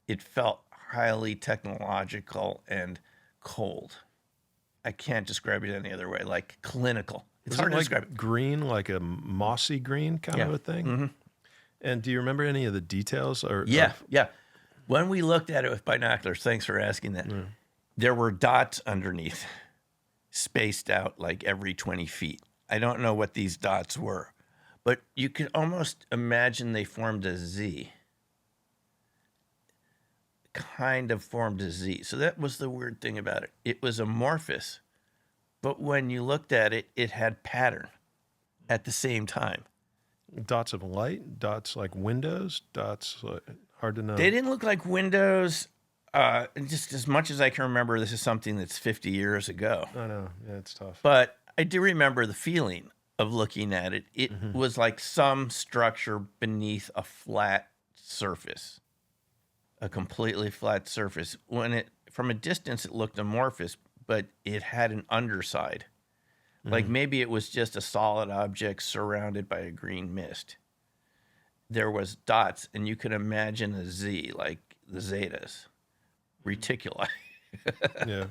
It felt highly technological and cold. I can't describe it any other way, like clinical. It's hard to describe it. Green, like a mossy green kind of a thing? Mm-hmm. And do you remember any of the details? Yeah. When we looked at it with binoculars, thanks for asking that, there were dots underneath, spaced out like every 20 feet. I don't know what these dots were, but you could almost imagine they formed a Z. Kind of formed a Z. So that was the weird thing about it. It was amorphous, but when you looked at it, it had pattern at the same time. Dots of light, dots like windows, dots, hard to know. They didn't look like windows. Just as much as I can remember, this is something that's 50 years ago. I know. Yeah, it's tough. But I do remember the feeling of looking at it. It was like some structure beneath a flat surface, a completely flat surface. From a distance, it looked amorphous, but it had an underside. Like maybe it was just a solid object surrounded by a green mist. There was dots, and you could imagine a Z, like the zetas, reticuli. Yeah,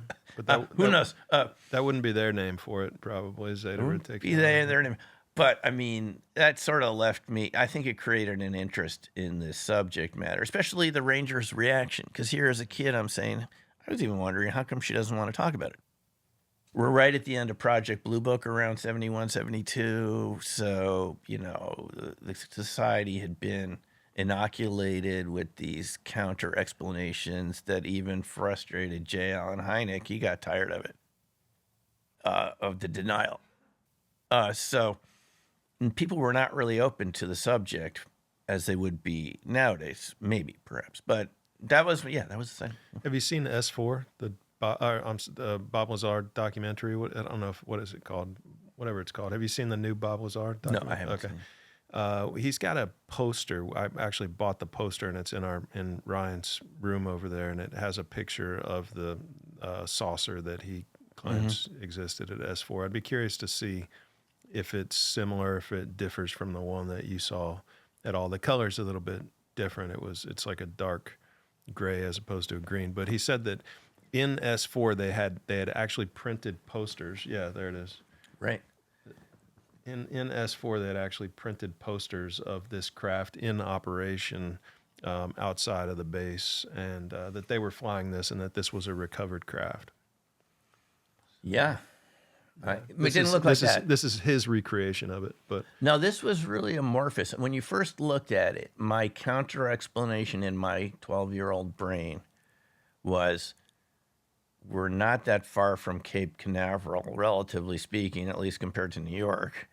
but who knows? That wouldn't be their name for it, probably. Zeta reticuli. Be their name. But I mean, that sort of left me. I think it created an interest in this subject matter, especially the ranger's reaction. Because here, as a kid, I'm saying, I was even wondering how come she doesn't want to talk about it. we're right at the end of Project Blue Book around 71, 72. So, the society had been inoculated with these counter explanations that even frustrated J. Allen Hynek. He got tired of it, of the denial. So people were not really open to the subject as they would be nowadays, maybe, perhaps. But that was the same. Have you seen S4, the Bob Lazar documentary? I don't know what is it called? Whatever it's called. Have you seen the new Bob Lazar documentary? No, I haven't. Okay. He's got a poster. I actually bought the poster, and it's in Ryan's room over there, and it has a picture of the saucer that he claims existed at S4. I'd be curious to see if it's similar, if it differs from the one that you saw at all. The color's a little bit different. It's like a dark gray as opposed to a green. But he said that in S4 they had actually printed posters. Yeah, there it is. Right. In S4 they had actually printed posters of this craft in operation outside of the base, and that they were flying this, and that this was a recovered craft. Yeah. It didn't look like that. This is his recreation of it, but no, this was really amorphous. When you first looked at it, my counter explanation in my 12-year-old brain was, we're not that far from Cape Canaveral, relatively speaking, at least compared to New York.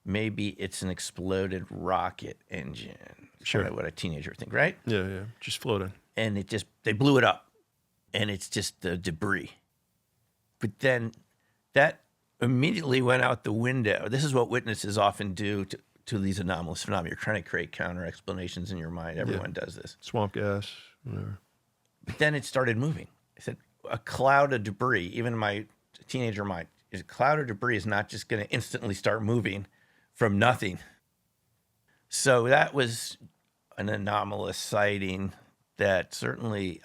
Maybe it's an exploded rocket engine. Sure. Kind of what a teenager would think, right? Yeah, just floating. And they blew it up, and it's just the debris. But then that immediately went out the window. This is what witnesses often do to these anomalous phenomena. You're trying to create counter explanations in your mind. Everyone does this. Swamp gas, whatever. But then it started moving. I said, a cloud of debris, even in my teenager mind, a cloud of debris is not just going to instantly start moving from nothing. So that was an anomalous sighting that certainly,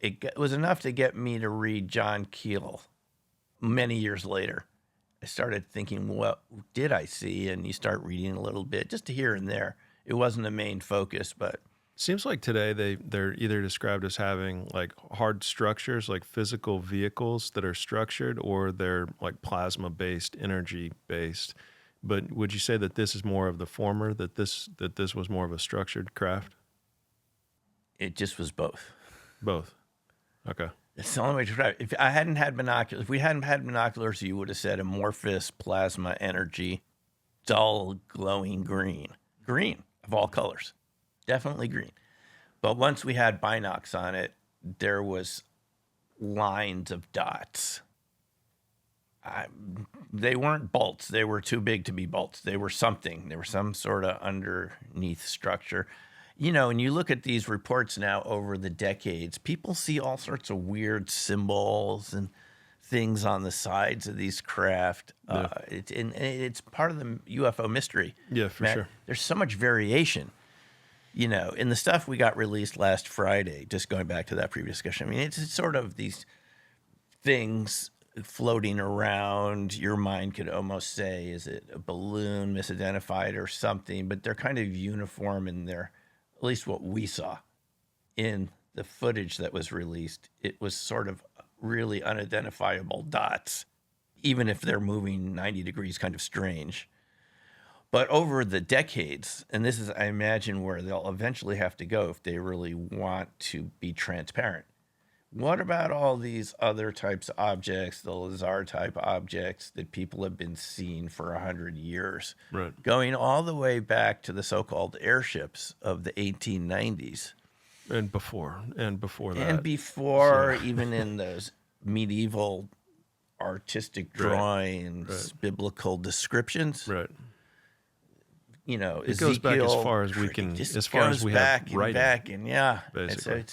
it was enough to get me to read John Keel many years later. I started thinking, what did I see? And you start reading a little bit, just here and there. It wasn't a main focus, but seems like today they're either described as having like hard structures, like physical vehicles that are structured, or they're like plasma-based, energy-based. But would you say that this is more of the former, that this was more of a structured craft? It just was both. Both. Okay. It's the only way to describe it. If I hadn't had binoculars, if we hadn't had binoculars, you would have said amorphous plasma energy, dull glowing green. Green of all colors. Definitely green. But once we had binocs on it, there was lines of dots. They weren't bolts. They were too big to be bolts. They were something. There was some sort of underneath structure. And you look at these reports now over the decades, people see all sorts of weird symbols and things on the sides of these craft. Yeah. It's part of the UFO mystery. Yeah, for sure. There's so much variation. In the stuff we got released last Friday, just going back to that previous discussion, it's sort of these things floating around. Your mind could almost say, is it a balloon misidentified or something? But they're kind of uniform in their, at least what we saw in the footage that was released. It was sort of really unidentifiable dots, even if they're moving 90 degrees, kind of strange. But over the decades, and this is, I imagine, where they'll eventually have to go if they really want to be transparent. What about all these other types of objects, the Lazar type objects that people have been seeing for 100 years, right, going all the way back to the so-called airships of the 1890s? And before that. And before, even in those medieval artistic drawings, right. Biblical descriptions. Right. It goes back as far as we can, as far as we have writing. Back and yeah. Basically.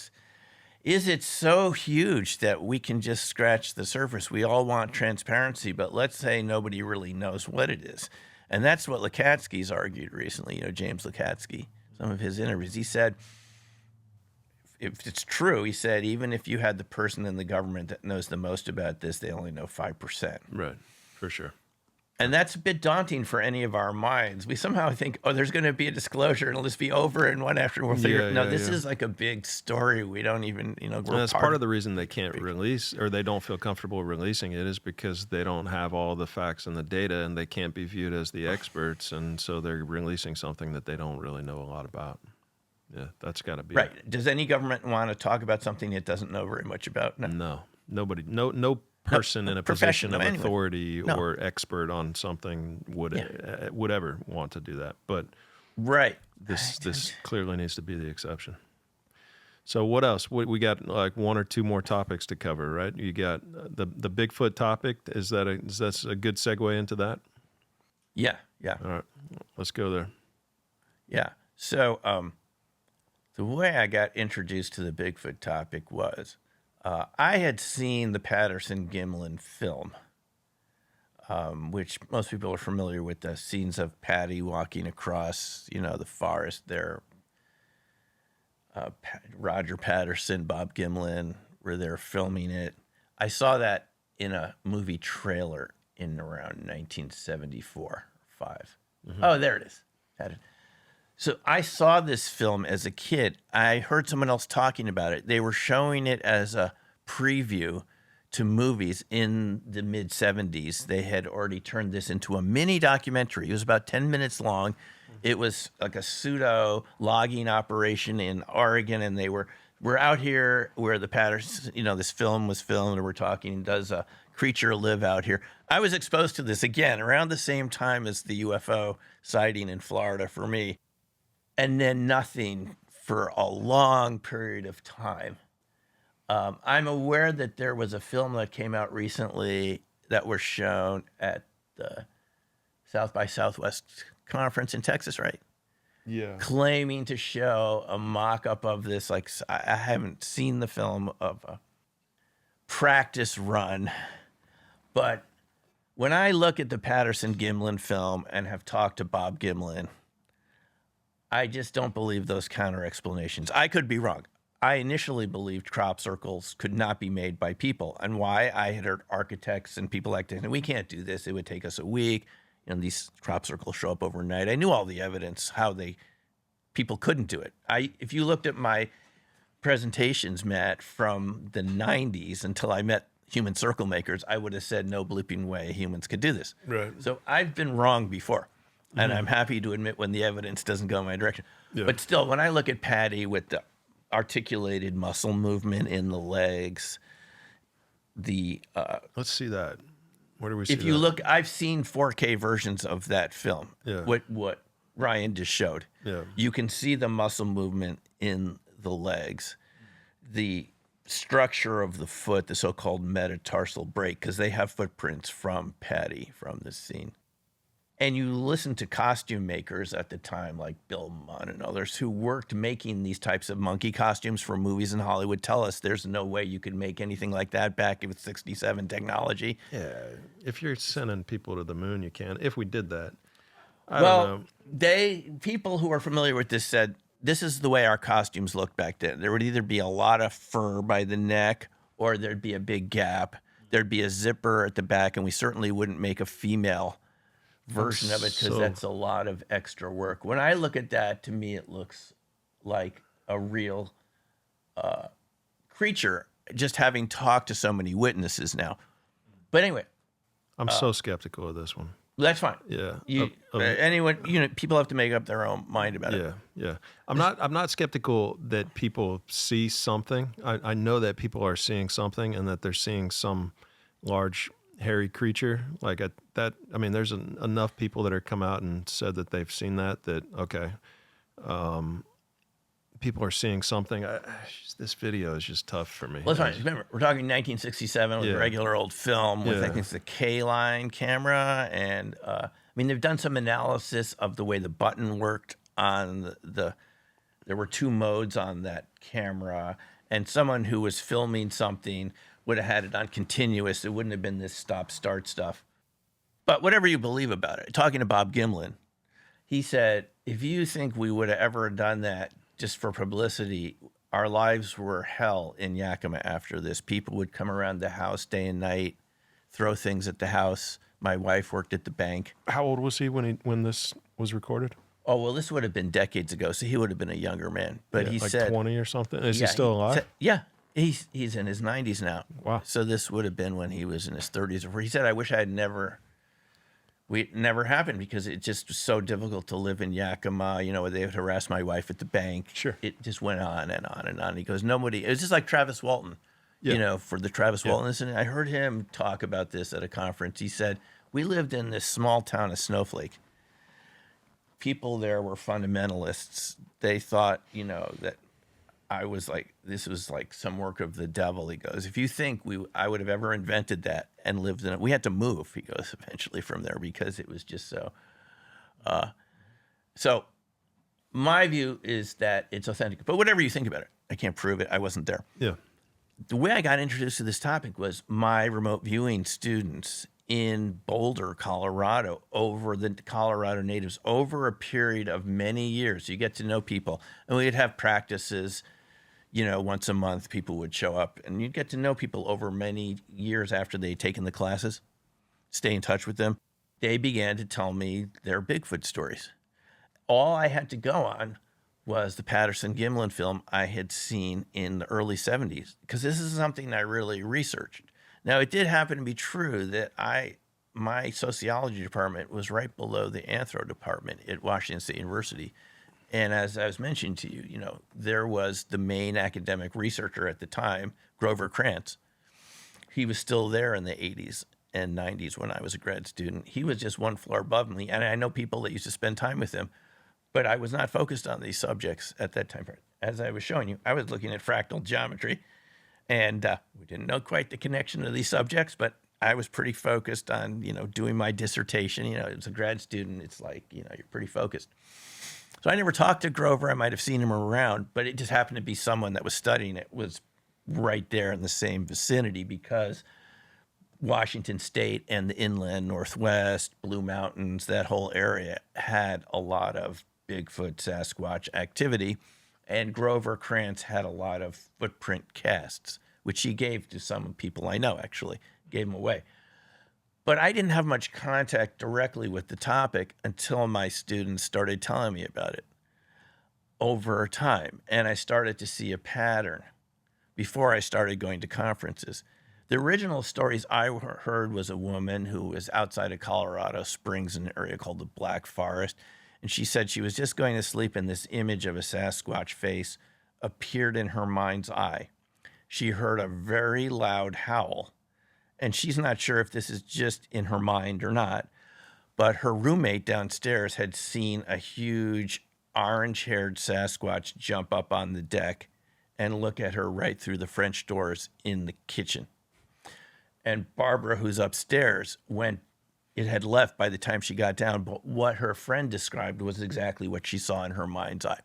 Is it so huge that we can just scratch the surface? We all want transparency, but let's say nobody really knows what it is. And that's what Lukatsky's argued recently, James Lukatsky, some of his interviews. He said, if it's true, he said, even if you had the person in the government that knows the most about this, they only know 5%. Right, for sure. And that's a bit daunting for any of our minds. We somehow think, oh, there's going to be a disclosure and it'll just be over and one after we'll figure. No, this is like a big story. We don't even, we're that's part of the reason they can't release, or they don't feel comfortable releasing it, is because they don't have all the facts and the data, and they can't be viewed as the experts, and so they're releasing something that they don't really know a lot about. Yeah, that's got to be right. Does any government want to talk about something it doesn't know very much about? No, nobody. No person in a position of authority or expert on something would ever want to do that. But this clearly needs to be the exception. So what else? We got like one or two more topics to cover, right? You got the Bigfoot topic. Is that a good segue into that? Yeah. All right, let's go there. Yeah. So the way I got introduced to the Bigfoot topic was, I had seen the Patterson-Gimlin film, which most people are familiar with, the scenes of Patty walking across, the forest there. Roger Patterson, Bob Gimlin were there filming it. I saw that in a movie trailer in around 1974, 5. Mm-hmm. Oh, there it is. So I saw this film as a kid. I heard someone else talking about it. They were showing it as a preview to movies in the mid-'70s. They had already turned this into a mini documentary. It was about 10 minutes long. It was like a pseudo logging operation in Oregon, and we're out here where the Patterson, this film was filmed, and we're talking, does a creature live out here? I was exposed to this again around the same time as the UFO sighting in Florida for me. And then nothing for a long period of time. I'm aware that there was a film that came out recently that was shown at the South by Southwest conference in Texas, right? Yeah. Claiming to show a mock-up of this. Like, I haven't seen the film of a practice run, but when I look at the Patterson-Gimlin film and have talked to Bob Gimlin, I just don't believe those counter explanations. I could be wrong. I initially believed crop circles could not be made by people. And why? I had heard architects and people like that, we can't do this. It would take us a week. These crop circles show up overnight. I knew all the evidence, how people couldn't do it. If you looked at my presentations, Matt, from the 90s until I met human circle makers, I would have said no bleeping way humans could do this. Right. So I've been wrong before. And I'm happy to admit when the evidence doesn't go in my direction. Yeah. But still, when I look at Patty with the articulated muscle movement in the legs, let's see that. Where do we see that? If you look, I've seen 4K versions of that film. Yeah. What Ryan just showed. Yeah. You can see the muscle movement in the legs, the structure of the foot, the so-called metatarsal break, because they have footprints from Patty from this scene. And you listen to costume makers at the time, like Bill Munn and others, who worked making these types of monkey costumes for movies in Hollywood, tell us there's no way you could make anything like that back with 67 technology. Yeah, if you're sending people to the moon, you can. If we did that, I don't know. People who are familiar with this said this is the way our costumes looked back then. There would either be a lot of fur by the neck, or there'd be a big gap. There'd be a zipper at the back, and we certainly wouldn't make a female version of it because that's a lot of extra work. When I look at that, to me, it looks like a real creature, just having talked to so many witnesses now. But anyway, I'm so skeptical of this one. That's fine. Yeah. Anyone, people have to make up their own mind about it. Yeah. I'm not skeptical that people see something. I know that people are seeing something, and that they're seeing some large hairy creature like that. I mean, there's enough people that are come out and said that they've seen that okay, people are seeing something. This video is just tough for me. Well, that's fine. Remember, we're talking 1967 with a regular old film with I think it's the K-line camera, and they've done some analysis of the way the button worked on there were two modes on that camera, and someone who was filming something would have had it on continuous. It wouldn't have been this stop-start stuff. But whatever you believe about it, talking to Bob Gimlin, he said, if you think we would have ever done that just for publicity, our lives were hell in Yakima after this. People would come around the house day and night, throw things at the house. My wife worked at the bank. How old was he when this was recorded? Oh, well, this would have been decades ago, so he would have been a younger man. But he like said 20 or something. Is he still alive? Yeah, he's in his 90s now. Wow. So this would have been when he was in his 30s. Or he said, "I wish I had never happened because it just was so difficult to live in Yakima. You know, where they would harass my wife at the bank. Sure. It just went on and on and on." He goes, "Nobody." It was just like Travis Walton. You know, for the Travis Walton incident. I heard him talk about this at a conference. He said, "We lived in this small town of Snowflake. People there were fundamentalists. They thought, you know, that I was like, this was like some work of the devil." He goes, "If you think I would have ever invented that and lived in it," we had to move, he goes, eventually from there because it was just so. So my view is that it's authentic. But whatever you think about it, I can't prove it. I wasn't there. Yeah. The way I got introduced to this topic was my remote viewing students in Boulder, Colorado, over the Colorado natives over a period of many years. You get to know people, and we'd have practices, you know, once a month. People would show up, and you'd get to know people over many years after they'd taken the classes, stay in touch with them. They began to tell me their Bigfoot stories. All I had to go on was the Patterson-Gimlin film I had seen in the early 70s, because this is something I really researched. Now, it did happen to be true that my sociology department was right below the anthro department at Washington State University. And as I was mentioning to you, you know, there was the main academic researcher at the time, Grover Krantz. He was still there in the 80s and 90s when I was a grad student. He was just one floor above me, and I know people that used to spend time with him. But I was not focused on these subjects at that time. As I was showing you, I was looking at fractal geometry, and we didn't know quite the connection to these subjects, but I was pretty focused on, you know, doing my dissertation. You know, as a grad student, it's like, you know, you're pretty focused. So I never talked to Grover. I might have seen him around, but it just happened to be someone that was studying it was right there in the same vicinity, because Washington State and the inland Northwest, Blue Mountains, that whole area had a lot of Bigfoot, Sasquatch activity, and Grover Krantz had a lot of footprint casts, which he gave to some people I know, actually, gave them away. But I didn't have much contact directly with the topic until my students started telling me about it over time, and I started to see a pattern before I started going to conferences. The original stories I heard was a woman who was outside of Colorado Springs in an area called the Black Forest. And she said she was just going to sleep and this image of a Sasquatch face appeared in her mind's eye. She heard a very loud howl, and she's not sure if this is just in her mind or not, but her roommate downstairs had seen a huge orange-haired Sasquatch jump up on the deck and look at her right through the French doors in the kitchen. And Barbara, who's upstairs, it had left by the time she got down, but what her friend described was exactly what she saw in her mind's eye.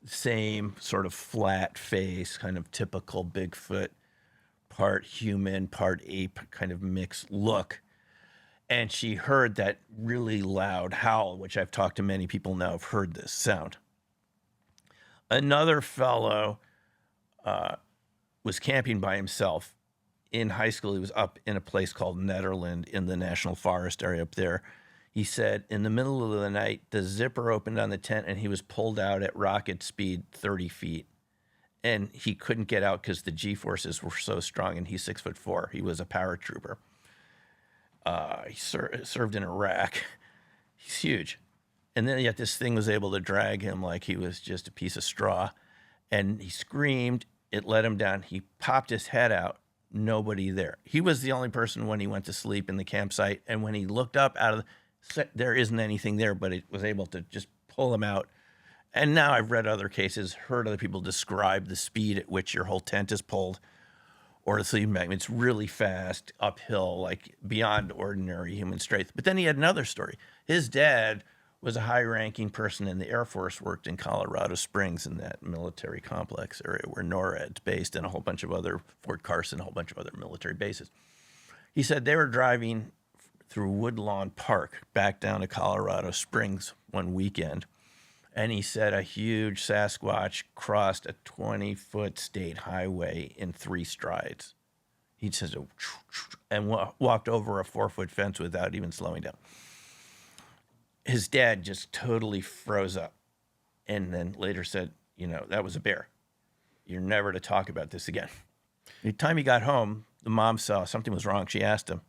Same sort of flat face, kind of typical Bigfoot, part human, part ape kind of mixed look. And she heard that really loud howl, which I've talked to many people now have heard this sound. Another fellow was camping by himself. In high school, he was up in a place called Netherland in the National Forest area up there. He said in the middle of the night, the zipper opened on the tent and he was pulled out at rocket speed 30 feet. And he couldn't get out because the G-forces were so strong, and he's 6'4". He was a paratrooper. He served in Iraq. He's huge. And then yet this thing was able to drag him like he was just a piece of straw. And he screamed. It let him down. He popped his head out. Nobody there. He was the only person when he went to sleep in the campsite. And when he looked up there isn't anything there, but it was able to just pull him out. And now I've read other cases, heard other people describe the speed at which your whole tent is pulled or the sleeping bag. It's really fast, uphill, like beyond ordinary human strength. But then he had another story. His dad was a high-ranking person in the Air Force, worked in Colorado Springs in that military complex area where NORAD's based, and a whole bunch of other, Fort Carson, a whole bunch of other military bases. He said they were driving through Woodlawn Park back down to Colorado Springs one weekend, and he said a huge Sasquatch crossed a 20-foot state highway in 3 strides. He says, and walked over a 4-foot fence without even slowing down. His dad just totally froze up and then later said, that was a bear. You're never to talk about this again. The time he got home, the mom saw something was wrong. She asked him,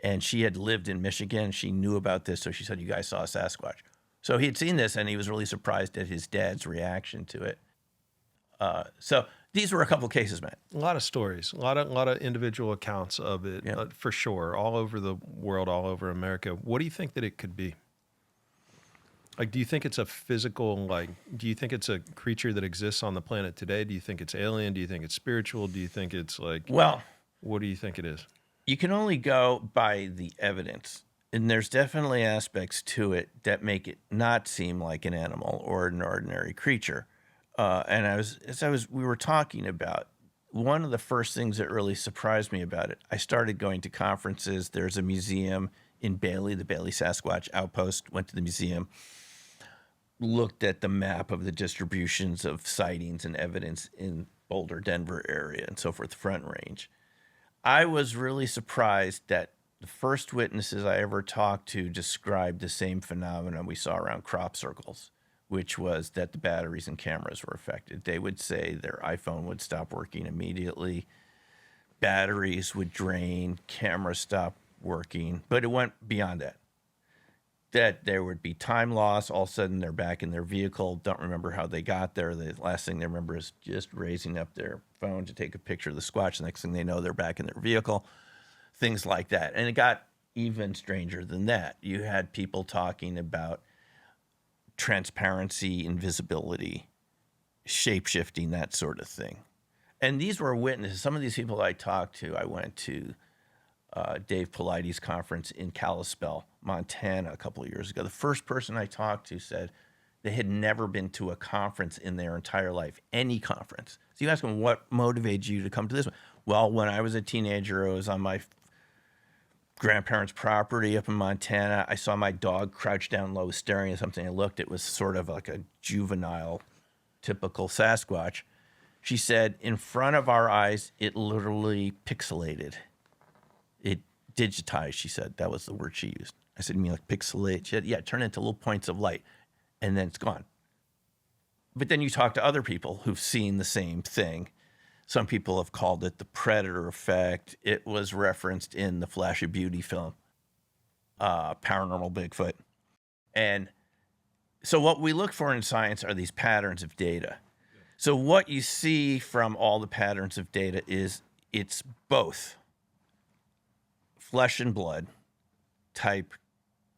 and she had lived in Michigan. She knew about this, so she said, you guys saw a Sasquatch. So he had seen this, and he was really surprised at his dad's reaction to it. So these were a couple of cases, Matt. A lot of stories, a lot of individual accounts of it, for sure, all over the world, all over America. What do you think that it could be? Like, do you think it's a physical, do you think it's a creature that exists on the planet today? Do you think it's alien? Do you think it's spiritual? Do you think it's what do you think it is? You can only go by the evidence. And there's definitely aspects to it that make it not seem like an animal or an ordinary creature. And we were talking about, one of the first things that really surprised me about it, I started going to conferences. There's a museum in Beall, the Beall Sasquatch Outpost, went to the museum, looked at the map of the distributions of sightings and evidence in Boulder, Denver area, and so forth, the Front Range. I was really surprised that the first witnesses I ever talked to described the same phenomenon we saw around crop circles, which was that the batteries and cameras were affected. They would say their iPhone would stop working immediately, batteries would drain, cameras stop working, but it went beyond that. That there would be time loss. All of a sudden, they're back in their vehicle, don't remember how they got there. The last thing they remember is just raising up their phone to take a picture of the Squatch. The next thing they know, they're back in their vehicle, things like that. And it got even stranger than that. You had people talking about transparency, invisibility, shape-shifting, that sort of thing. And these were witnesses. Some of these people I talked to, I went to Dave Paulides' conference in Kalispell, Montana, a couple of years ago. The first person I talked to said they had never been to a conference in their entire life, any conference. So you ask them, what motivated you to come to this one? Well, when I was a teenager, I was on my grandparents' property up in Montana. I saw my dog crouched down low, staring at something. I looked, it was sort of like a juvenile, typical Sasquatch. She said, in front of our eyes, it literally pixelated. It digitized, she said. That was the word she used. I said, you mean like pixelate? She said, yeah, turn into little points of light, and then it's gone. But then you talk to other people who've seen the same thing. Some people have called it the predator effect. It was referenced in the Flash of Beauty film, Paranormal Bigfoot. And so what we look for in science are these patterns of data. So what you see from all the patterns of data is it's both flesh and blood type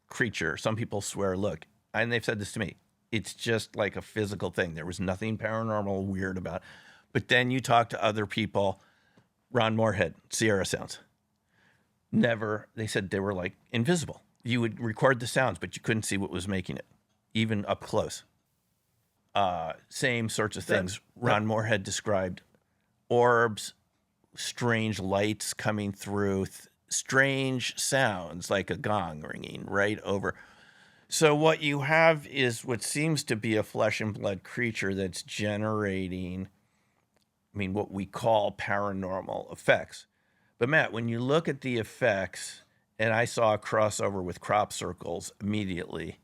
creature. Some people swear, look, and they've said this to me, it's just like a physical thing. There was nothing paranormal weird about it. But then you talk to other people, Ron Moorhead, Sierra Sounds. Never, they said they were like invisible. You would record the sounds, but you couldn't see what was making it, even up close. Same sorts of things. Ron Moorhead described orbs, strange lights coming through, strange sounds like a gong ringing right over. So what you have is what seems to be a flesh and blood creature that's generating, what we call paranormal effects. But Matt, when you look at the effects, and I saw a crossover with crop circles immediately,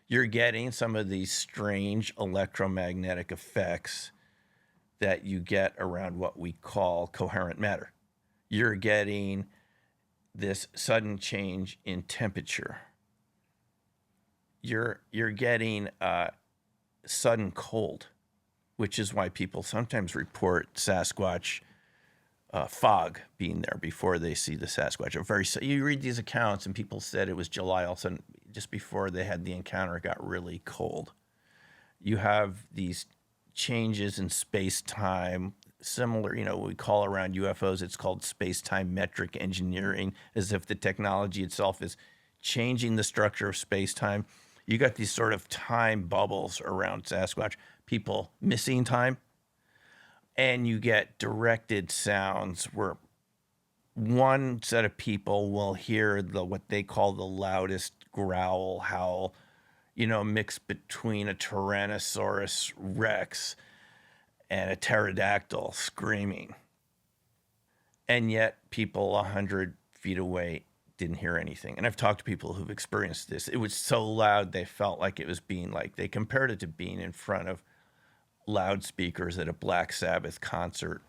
you're getting some of these strange electromagnetic effects that you get around what we call coherent matter. You're getting this sudden change in temperature. You're getting sudden cold, which is why people sometimes report Sasquatch fog being there before they see the Sasquatch. You read these accounts, and people said it was July, all of a sudden, just before they had the encounter, it got really cold. You have these changes in space-time, similar, what we call around UFOs, it's called space-time metric engineering, as if the technology itself is changing the structure of space-time. You got these sort of time bubbles around Sasquatch, people missing time, and you get directed sounds where one set of people will hear what they call the loudest growl, howl, mixed between a Tyrannosaurus Rex and a pterodactyl screaming. and yet people 100 feet away didn't hear anything. And I've talked to people who've experienced this. It was so loud they felt like it was being like, they compared it to being in front of loudspeakers at a Black Sabbath concert,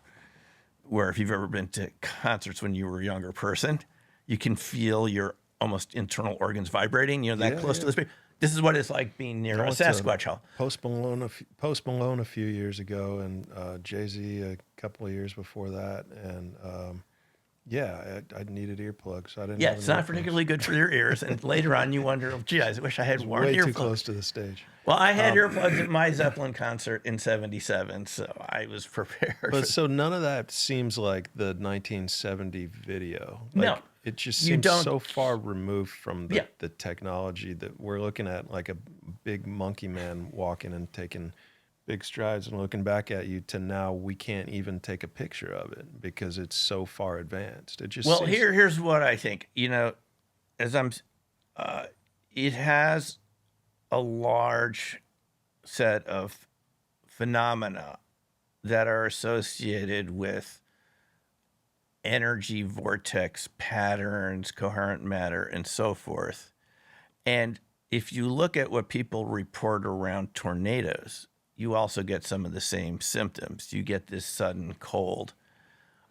where if you've ever been to concerts when you were a younger person, you can feel your almost internal organs vibrating, that close to the speaker. This is what it's like being near a Sasquatch hall. Post Malone a few years ago, and Jay-Z a couple of years before that, and I needed earplugs. So I didn't. Yeah, it's not particularly good for your ears. And later on, you wonder, gee, I wish I had worn earplugs. Way too close to the stage. Well, I had earplugs at my Zeppelin concert in '77, so I was prepared. But so none of that seems like the 1970 video. No. It just seems so far removed from the technology that we're looking at, like a big monkey man walking and taking big strides and looking back at you, to now we can't even take a picture of it because it's so far advanced. It just here's what I think. As it has a large set of phenomena that are associated with energy vortex patterns, coherent matter, and so forth. And if you look at what people report around tornadoes, you also get some of the same symptoms. You get this sudden cold.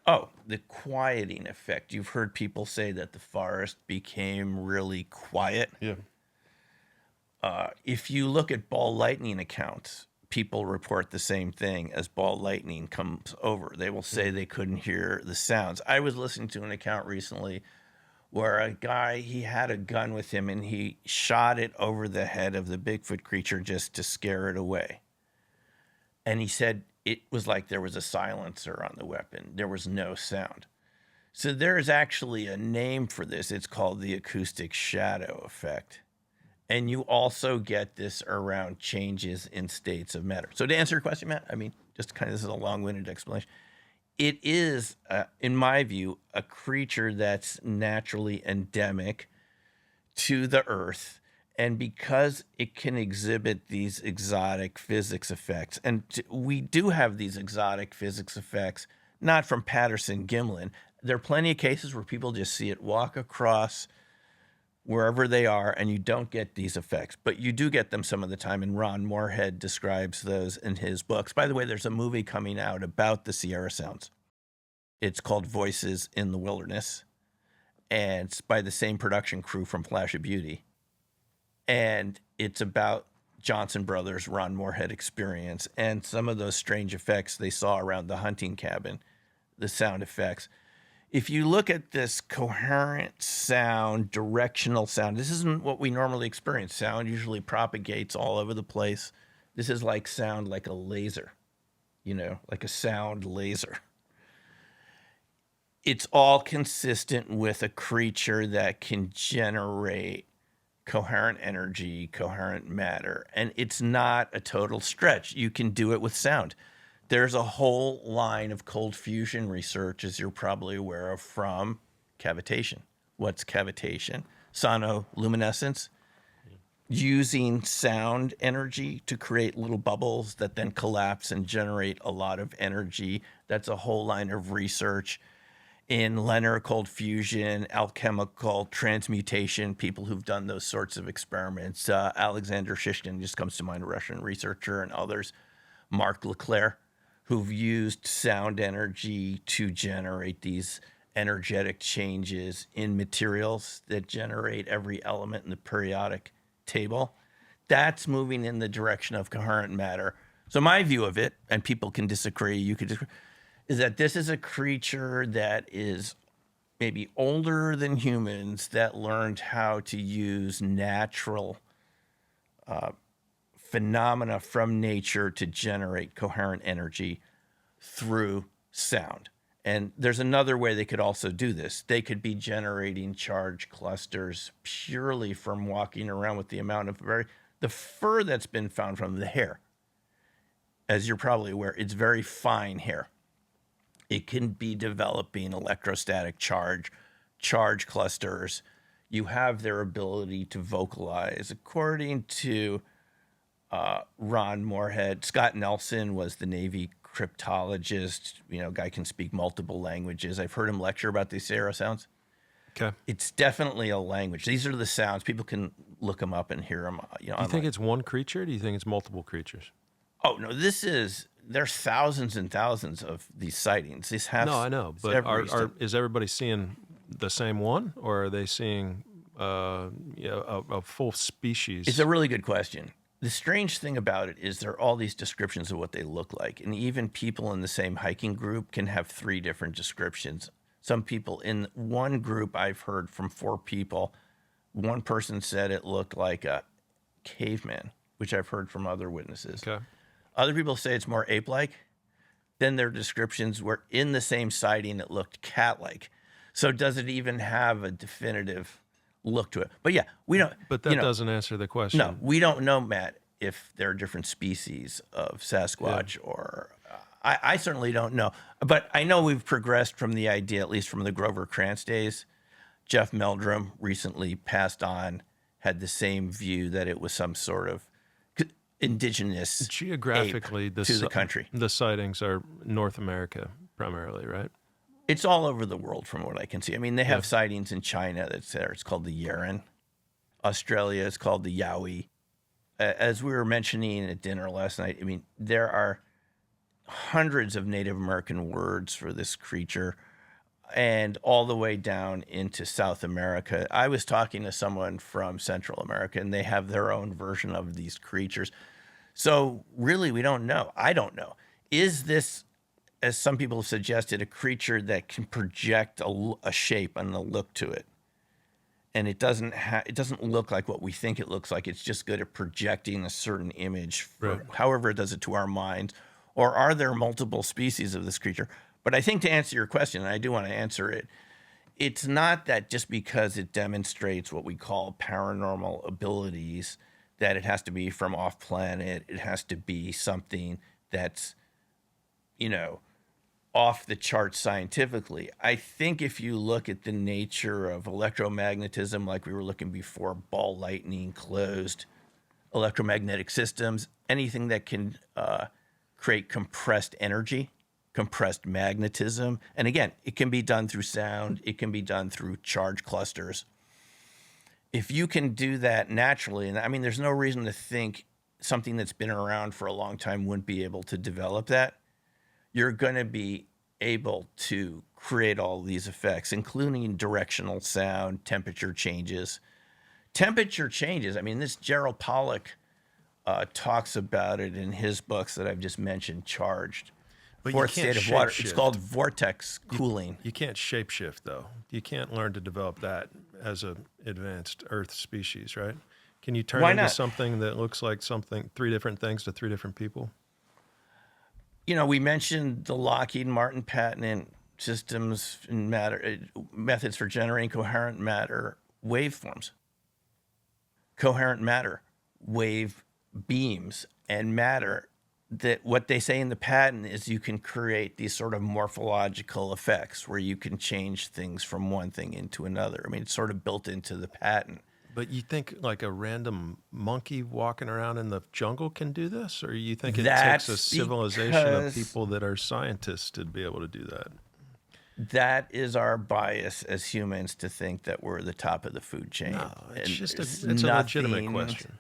Oh, the quieting effect. You've heard people say that the forest became really quiet. Yeah. If you look at ball lightning accounts, people report the same thing as ball lightning comes over. They will say they couldn't hear the sounds. I was listening to an account recently where a guy, he had a gun with him and he shot it over the head of the Bigfoot creature just to scare it away. And he said it was like there was a silencer on the weapon. There was no sound. So there is actually a name for this. It's called the acoustic shadow effect. And you also get this around changes in states of matter. So to answer your question, Matt, just kind of, this is a long-winded explanation. It is, in my view, a creature that's naturally endemic to the Earth. And because it can exhibit these exotic physics effects, and we do have these exotic physics effects, not from Patterson-Gimlin. There are plenty of cases where people just see it walk across wherever they are, and you don't get these effects, but you do get them some of the time, and Ron Moorhead describes those in his books. By the way, there's a movie coming out about the Sierra Sounds. It's called Voices in the Wilderness, and it's by the same production crew from Flash of Beauty, and it's about Johnson Brothers' Ron Moorhead experience and some of those strange effects they saw around the hunting cabin, the sound effects. If you look at this coherent sound, directional sound, this isn't what we normally experience. Sound usually propagates all over the place. This is like sound like a laser, like a sound laser. It's all consistent with a creature that can generate coherent energy, coherent matter, and it's not a total stretch. You can do it with sound. There's a whole line of cold fusion research, as you're probably aware of, from cavitation. What's cavitation? Sonoluminescence, using sound energy to create little bubbles that then collapse and generate a lot of energy. That's a whole line of research in linear cold fusion, alchemical transmutation, people who've done those sorts of experiments. Alexander Shishkin just comes to mind, a Russian researcher, and others. Mark Leclerc, who've used sound energy to generate these energetic changes in materials that generate every element in the periodic table. That's moving in the direction of coherent matter. So my view of it, and people can disagree, you could disagree, is that this is a creature that is maybe older than humans, that learned how to use natural phenomena from nature to generate coherent energy through sound. And there's another way they could also do this. They could be generating charge clusters purely from walking around with the amount of the fur that's been found from the hair. As you're probably aware, it's very fine hair. It can be developing electrostatic charge clusters. You have their ability to vocalize. According to Ron Moorhead, Scott Nelson was the Navy cryptologist, guy can speak multiple languages. I've heard him lecture about these Sierra sounds. Okay. It's definitely a language. These are the sounds. People can look them up and hear them. Do you think it's one creature? Or do you think it's multiple creatures? Oh no, there's thousands and thousands of these sightings. These have No, I know, but is everybody seeing the same one, or are they seeing a full species? It's a really good question. The strange thing about it is there are all these descriptions of what they look like, and even people in the same hiking group can have 3 different descriptions. Some people in one group, I've heard from 4 people, one person said it looked like a caveman, which I've heard from other witnesses. Okay. Other people say it's more ape-like. Then their descriptions were in the same sighting, it looked cat-like. So does it even have a definitive look to it? But yeah, we don't. But that doesn't answer the question. No, we don't know, Matt, if there are different species of Sasquatch or. I certainly don't know. But I know we've progressed from the idea, at least from the Grover Krantz days. Jeff Meldrum recently passed on, had the same view that it was some sort of indigenous geographically ape to the country. The sightings are North America primarily, right? It's all over the world from what I can see. I mean, they have sightings in China that's there. It's called the Yeren. Australia is called the Yowie. As we were mentioning at dinner last night, I mean, there are hundreds of Native American words for this creature and all the way down into South America. I was talking to someone from Central America, and they have their own version of these creatures. So really, we don't know. I don't know. Is this, as some people have suggested, a creature that can project a shape and a look to it? And it doesn't look like what we think it looks like. It's just good at projecting a certain image, however it does it to our mind. Or are there multiple species of this creature? But I think to answer your question, and I do want to answer it, it's not that just because it demonstrates what we call paranormal abilities, that it has to be from off planet. It has to be something that's, off the charts scientifically. I think if you look at the nature of electromagnetism, like we were looking before, ball lightning, closed electromagnetic systems, anything that can create compressed energy, compressed magnetism. And again, it can be done through sound. It can be done through charge clusters. If you can do that naturally, and I mean, there's no reason to think something that's been around for a long time wouldn't be able to develop that. You're going to be able to create all these effects, including directional sound, temperature changes. Temperature changes. I mean, this Gerald Pollack talks about it in his books that I've just mentioned, Charged. But Fourth you can't state of water. shape-shift. It's called vortex cooling. You can't shapeshift, though. You can't learn to develop that as an advanced Earth species, right? Can you turn into something that looks like 3 different things to 3 different people? We mentioned the Lockheed Martin patent systems and methods for generating coherent matter waveforms. Coherent matter, wave beams, and matter. That what they say in the patent is you can create these sort of morphological effects where you can change things from one thing into another. I mean, it's sort of built into the patent. But you think like a random monkey walking around in the jungle can do this? Or you think it takes a civilization of people that are scientists to be able to do that? That is our bias as humans, to think that we're the top of the food chain. No, it's a legitimate question.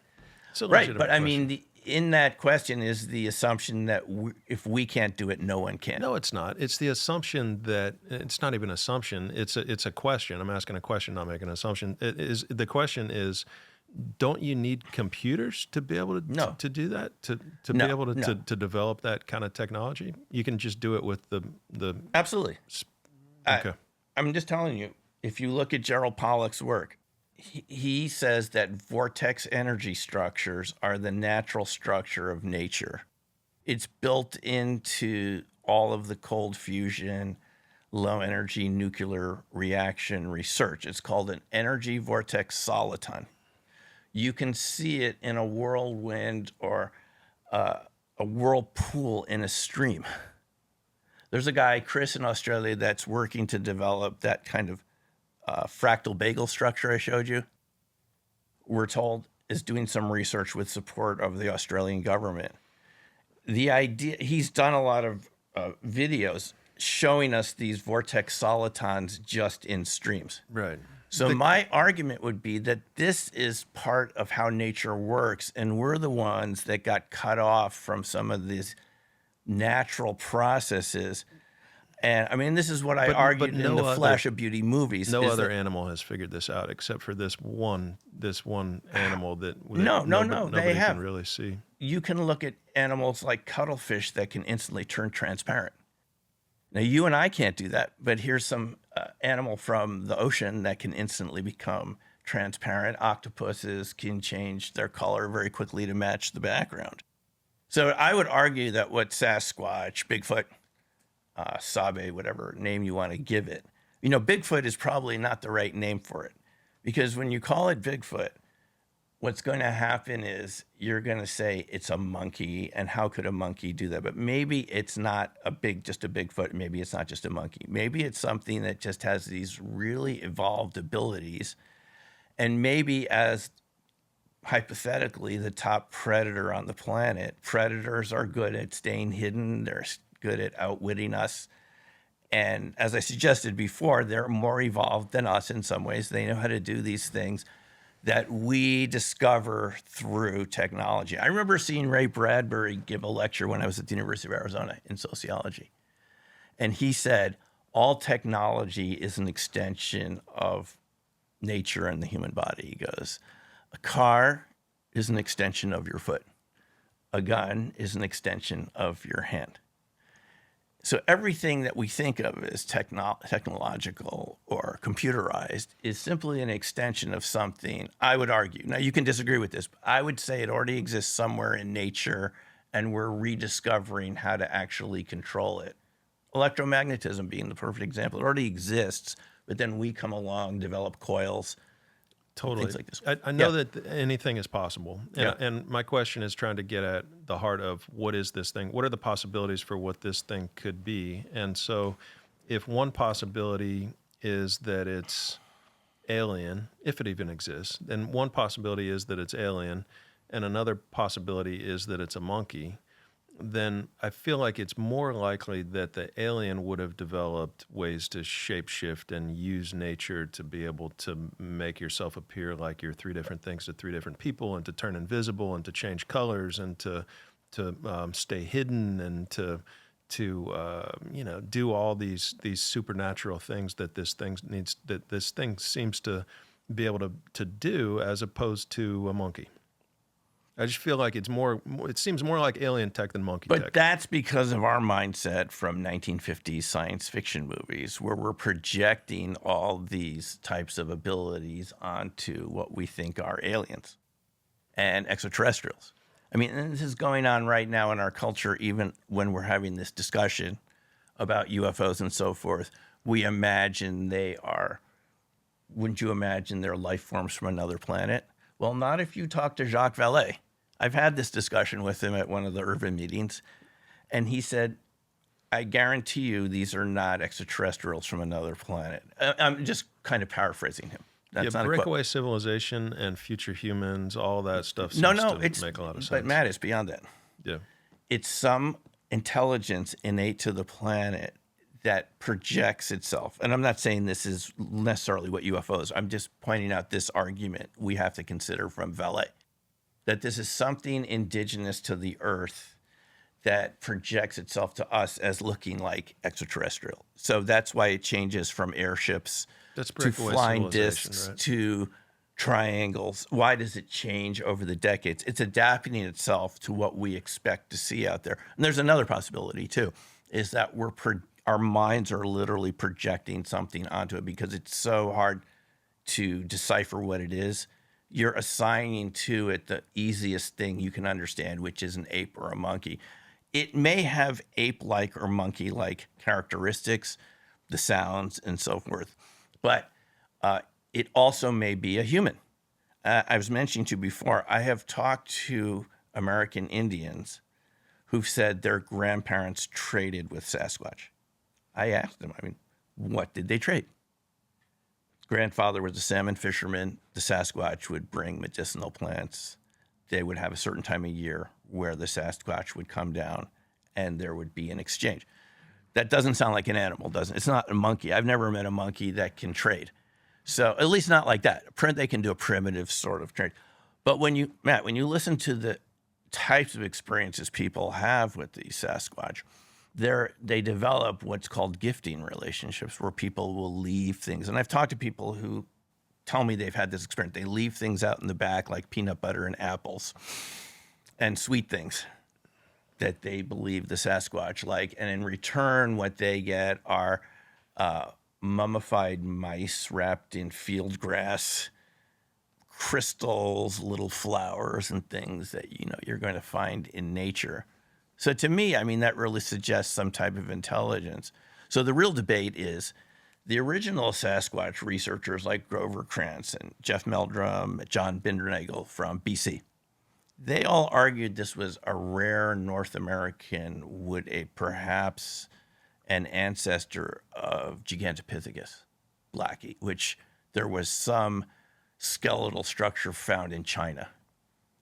It's a legitimate question. I mean, in that question is the assumption that if we can't do it, no one can. No, it's not. It's the assumption that it's not even an assumption. It's a question. I'm asking a question, not making an assumption. The question is, don't you need computers to be able to do that? To be able to develop that kind of technology? You can just do it with the Absolutely. Okay. I'm just telling you, if you look at Gerald Pollack's work, he says that vortex energy structures are the natural structure of nature. It's built into all of the cold fusion, low energy nuclear reaction research. It's called an energy vortex soliton. You can see it in a whirlwind or a whirlpool in a stream. There's a guy, Chris, in Australia, that's working to develop that kind of fractal bagel structure I showed you. We're told is doing some research with support of the Australian government. the idea, he's done a lot of videos showing us these vortex solitons just in streams. Right. So my argument would be that this is part of how nature works, and we're the ones that got cut off from some of these natural processes. And I mean, this is what I argued in the Flash of Beauty movies. No other animal has figured this out except for this one animal that nobody can really see. You can look at animals like cuttlefish that can instantly turn transparent. Now, you and I can't do that, but here's some animal from the ocean that can instantly become transparent. Octopuses can change their color very quickly to match the background. So I would argue that what Sasquatch, Bigfoot, Sabe, whatever name you want to give it, Bigfoot is probably not the right name for it, because when you call it Bigfoot, what's going to happen is you're going to say it's a monkey, and how could a monkey do that? But maybe it's not just a Bigfoot. Maybe it's not just a monkey. Maybe it's something that just has these really evolved abilities. And maybe as hypothetically the top predator on the planet, predators are good at staying hidden. They're good at outwitting us. And as I suggested before, they're more evolved than us in some ways. They know how to do these things that we discover through technology. I remember seeing Ray Bradbury give a lecture when I was at the University of Arizona in sociology. And he said, all technology is an extension of nature and the human body. He goes, a car is an extension of your foot. A gun is an extension of your hand. So everything that we think of as technological or computerized is simply an extension of something, I would argue. Now, you can disagree with this, but I would say it already exists somewhere in nature, and we're rediscovering how to actually control it. Electromagnetism being the perfect example. It already exists, but then we come along, develop coils, totally. Things like this. I know that anything is possible. And my question is trying to get at the heart of what is this thing? What are the possibilities for what this thing could be? And so if one possibility is that it's alien, if it even exists, then one possibility is that it's alien, and another possibility is that it's a monkey, then I feel like it's more likely that the alien would have developed ways to shapeshift and use nature to be able to make yourself appear like you're three different things to three different people, and to turn invisible, and to change colors, and to stay hidden, and to do all these supernatural things that this thing seems to be able to do, as opposed to a monkey. I just feel like it seems more like alien tech than monkey tech. But that's because of our mindset from 1950s science fiction movies, where we're projecting all these types of abilities onto what we think are aliens and extraterrestrials. I mean, and this is going on right now in our culture, even when we're having this discussion about UFOs and so forth. We imagine wouldn't you imagine they're life forms from another planet? Well, not if you talk to Jacques Vallée. I've had this discussion with him at one of the urban meetings, and he said, I guarantee you these are not extraterrestrials from another planet. I'm just kind of paraphrasing him. That's not breakaway civilization and future humans, all that stuff seems to make a lot of sense. But Matt, it's beyond that. Yeah. It's some intelligence innate to the planet that projects itself. And I'm not saying this is necessarily what UFOs. I'm just pointing out this argument we have to consider from Vallée, that this is something indigenous to the Earth that projects itself to us as looking like extraterrestrial. So that's why it changes from airships to flying discs, right, to triangles. Why does it change over the decades? It's adapting itself to what we expect to see out there. And there's another possibility too, is that our minds are literally projecting something onto it because it's so hard to decipher what it is. You're assigning to it the easiest thing you can understand, which is an ape or a monkey. It may have ape-like or monkey-like characteristics, the sounds and so forth, but it also may be a human. I was mentioning to you before, I have talked to American Indians who've said their grandparents traded with Sasquatch. I asked them, what did they trade? Grandfather was a salmon fisherman. The Sasquatch would bring medicinal plants. they would have a certain time of year where the Sasquatch would come down and there would be an exchange. That doesn't sound like an animal, doesn't it? It's not a monkey. I've never met a monkey that can trade. So at least not like that. They can do a primitive sort of trade. But when you listen to the types of experiences people have with the Sasquatch, they develop what's called gifting relationships, where people will leave things. And I've talked to people who tell me they've had this experience. They leave things out in the back, like peanut butter and apples and sweet things that they believe the Sasquatch like. And in return, what they get are mummified mice wrapped in field grass, crystals, little flowers, and things that you're going to find in nature. So to me, I mean, that really suggests some type of intelligence. So the real debate is the original Sasquatch researchers like Grover Krantz and Jeff Meldrum, John Bindernagel from BC. They all argued this was a rare North American perhaps an ancestor of Gigantopithecus blackie, which there was some skeletal structure found in China.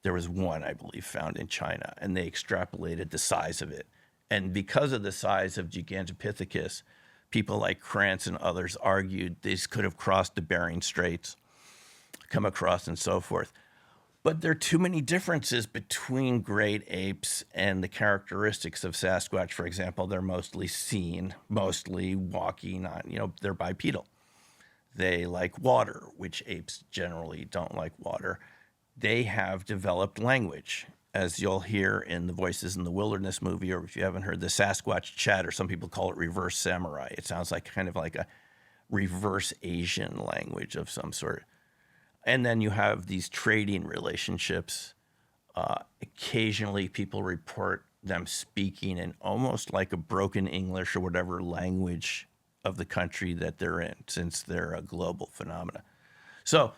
There was one, I believe, found in China, and they extrapolated the size of it. And because of the size of Gigantopithecus, people like Krantz and others argued these could have crossed the Bering Straits, come across, and so forth. But there are too many differences between great apes and the characteristics of Sasquatch. For example, they're mostly seen, mostly walking on, they're bipedal. They like water, which apes generally don't like water. They have developed language, as you'll hear in the Voices in the Wilderness movie, or if you haven't heard the Sasquatch chatter, some people call it reverse samurai. It sounds like kind of like a reverse Asian language of some sort. And then you have these trading relationships. Occasionally people report them speaking in almost like a broken English or whatever language of the country that they're in, since they're a global phenomena. So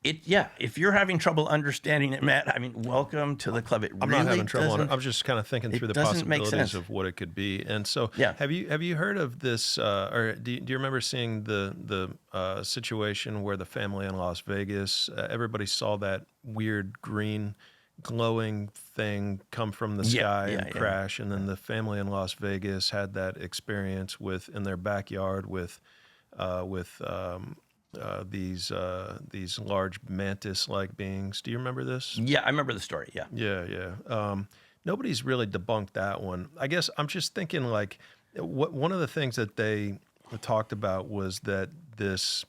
if you're having trouble understanding it, Matt, I mean, welcome to the club. I'm not having trouble on it. I'm just kind of thinking through the possibilities of what it could be. And so, have you heard of this, or do you remember seeing the situation where the family in Las Vegas, everybody saw that weird green glowing thing come from the sky and crash, and then the family in Las Vegas had that experience in their backyard with these large mantis-like beings. Do you remember this? Yeah, I remember the story. Yeah. Yeah. Nobody's really debunked that one. I guess I'm just thinking one of the things that they talked about was that this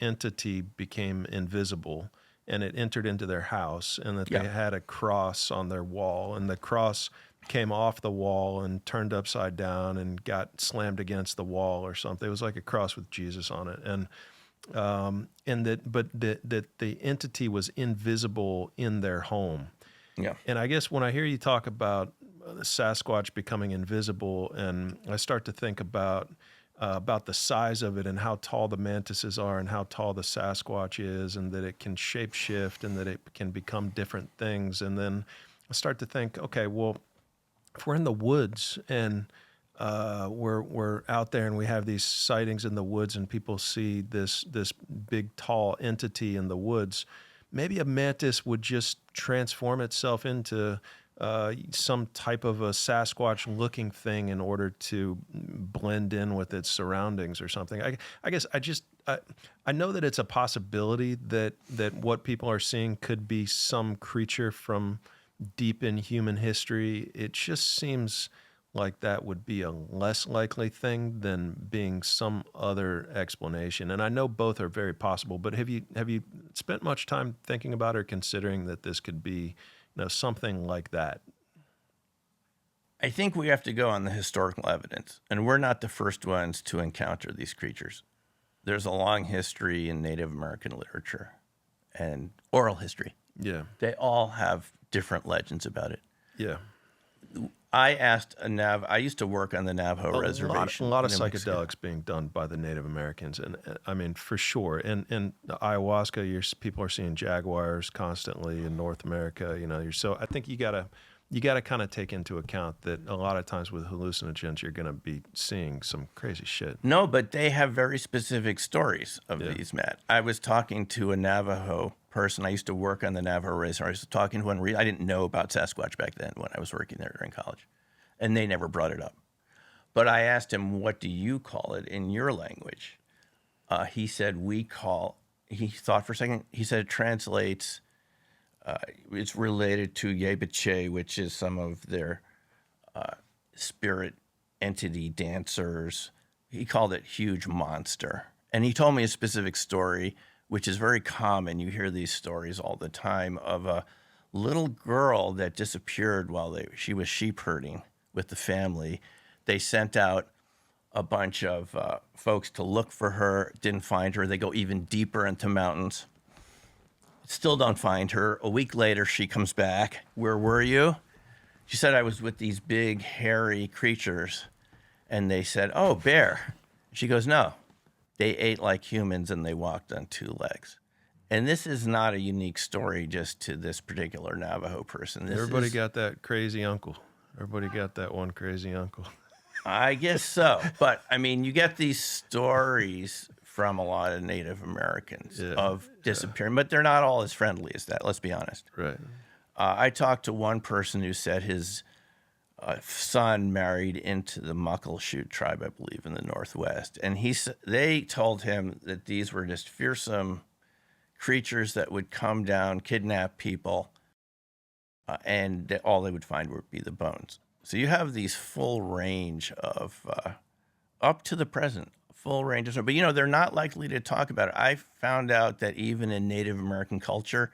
entity became invisible and it entered into their house, and that they had a cross on their wall, and the cross came off the wall and turned upside down and got slammed against the wall or something. It was like a cross with Jesus on it. And that the entity was invisible in their home. Yeah. And I guess when I hear you talk about Sasquatch becoming invisible, and I start to think about the size of it and how tall the mantises are and how tall the Sasquatch is, and that it can shapeshift and that it can become different things. And then I start to think, okay, well, if we're in the woods and we're out there and we have these sightings in the woods and people see this big tall entity in the woods, maybe a mantis would just transform itself into some type of a Sasquatch-looking thing in order to blend in with its surroundings or something. I guess I know that it's a possibility that what people are seeing could be some creature from deep in human history. It just seems like that would be a less likely thing than being some other explanation. And I know both are very possible, but have you spent much time thinking about or considering that this could be something like that? I think we have to go on the historical evidence, and we're not the first ones to encounter these creatures. There's a long history in Native American literature and oral history. Yeah. They all have different legends about it. Yeah. I asked I used to work on the Navajo reservation. A lot of psychedelics being done by the Native Americans, and I mean, for sure. And ayahuasca, people are seeing jaguars constantly in North America. So I think you gotta you got to kind of take into account that a lot of times with hallucinogens, you're going to be seeing some crazy shit. No, but they have very specific stories of these, Matt. I was talking to a Navajo person. I used to work on the Navajo reservation. I was talking to one. I didn't know about Sasquatch back then when I was working there during college, and they never brought it up. But I asked him, what do you call it in your language? He said, he thought for a second. He said it translates, it's related to Yebiche, which is some of their spirit entity dancers. He called it huge monster. And he told me a specific story, which is very common. You hear these stories all the time of a little girl that disappeared while she was sheep herding with the family. They sent out a bunch of folks to look for her, didn't find her. They go even deeper into mountains. Still don't find her. A week later, she comes back. Where were you? She said, I was with these big, hairy creatures. And they said, oh, bear. She goes, no. They ate like humans and they walked on two legs. And this is not a unique story just to this particular Navajo person. Everybody got that crazy uncle. Everybody got that one crazy uncle. I guess so. But, I mean, you get these stories from a lot of Native Americans of disappearing, but they're not all as friendly as that, let's be honest. Right. I talked to one person who said his son married into the Muckleshoot tribe, I believe, in the Northwest. And they told him that these were just fearsome creatures that would come down, kidnap people, and that all they would find would be the bones. So you have these full range of, up to the present, full range of, but they're not likely to talk about it. I found out that even in Native American culture,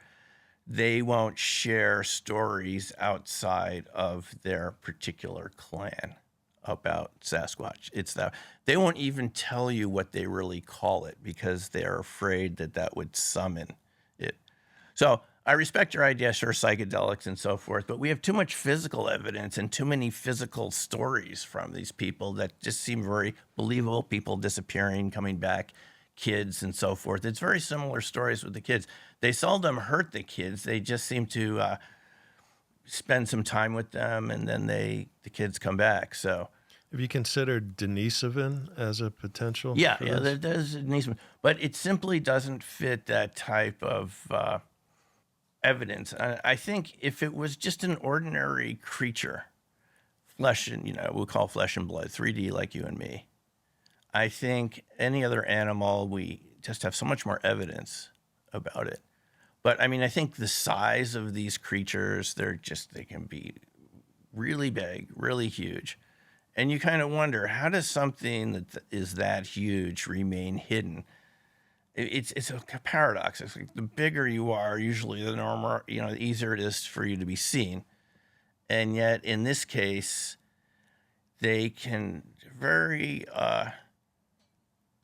they won't share stories outside of their particular clan about Sasquatch. It's that they won't even tell you what they really call it because they're afraid that would summon it. So I respect your idea, sure, psychedelics and so forth, but we have too much physical evidence and too many physical stories from these people that just seem very believable. People disappearing, coming back, kids and so forth. It's very similar stories with the kids. They seldom hurt the kids. They just seem to spend some time with them, and then the kids come back. So, have you considered Denisovan as a potential? Yeah, there's Denisovan, but it simply doesn't fit that type of evidence. I think if it was just an ordinary creature, flesh and we'll call flesh and blood, 3D like you and me, I think any other animal, we just have so much more evidence about it. But I mean, I think the size of these creatures, they can be really big, really huge. And you kind of wonder, how does something that is that huge remain hidden? It's a paradox. It's like the bigger you are, usually the normal, the easier it is for you to be seen. And yet in this case, they can very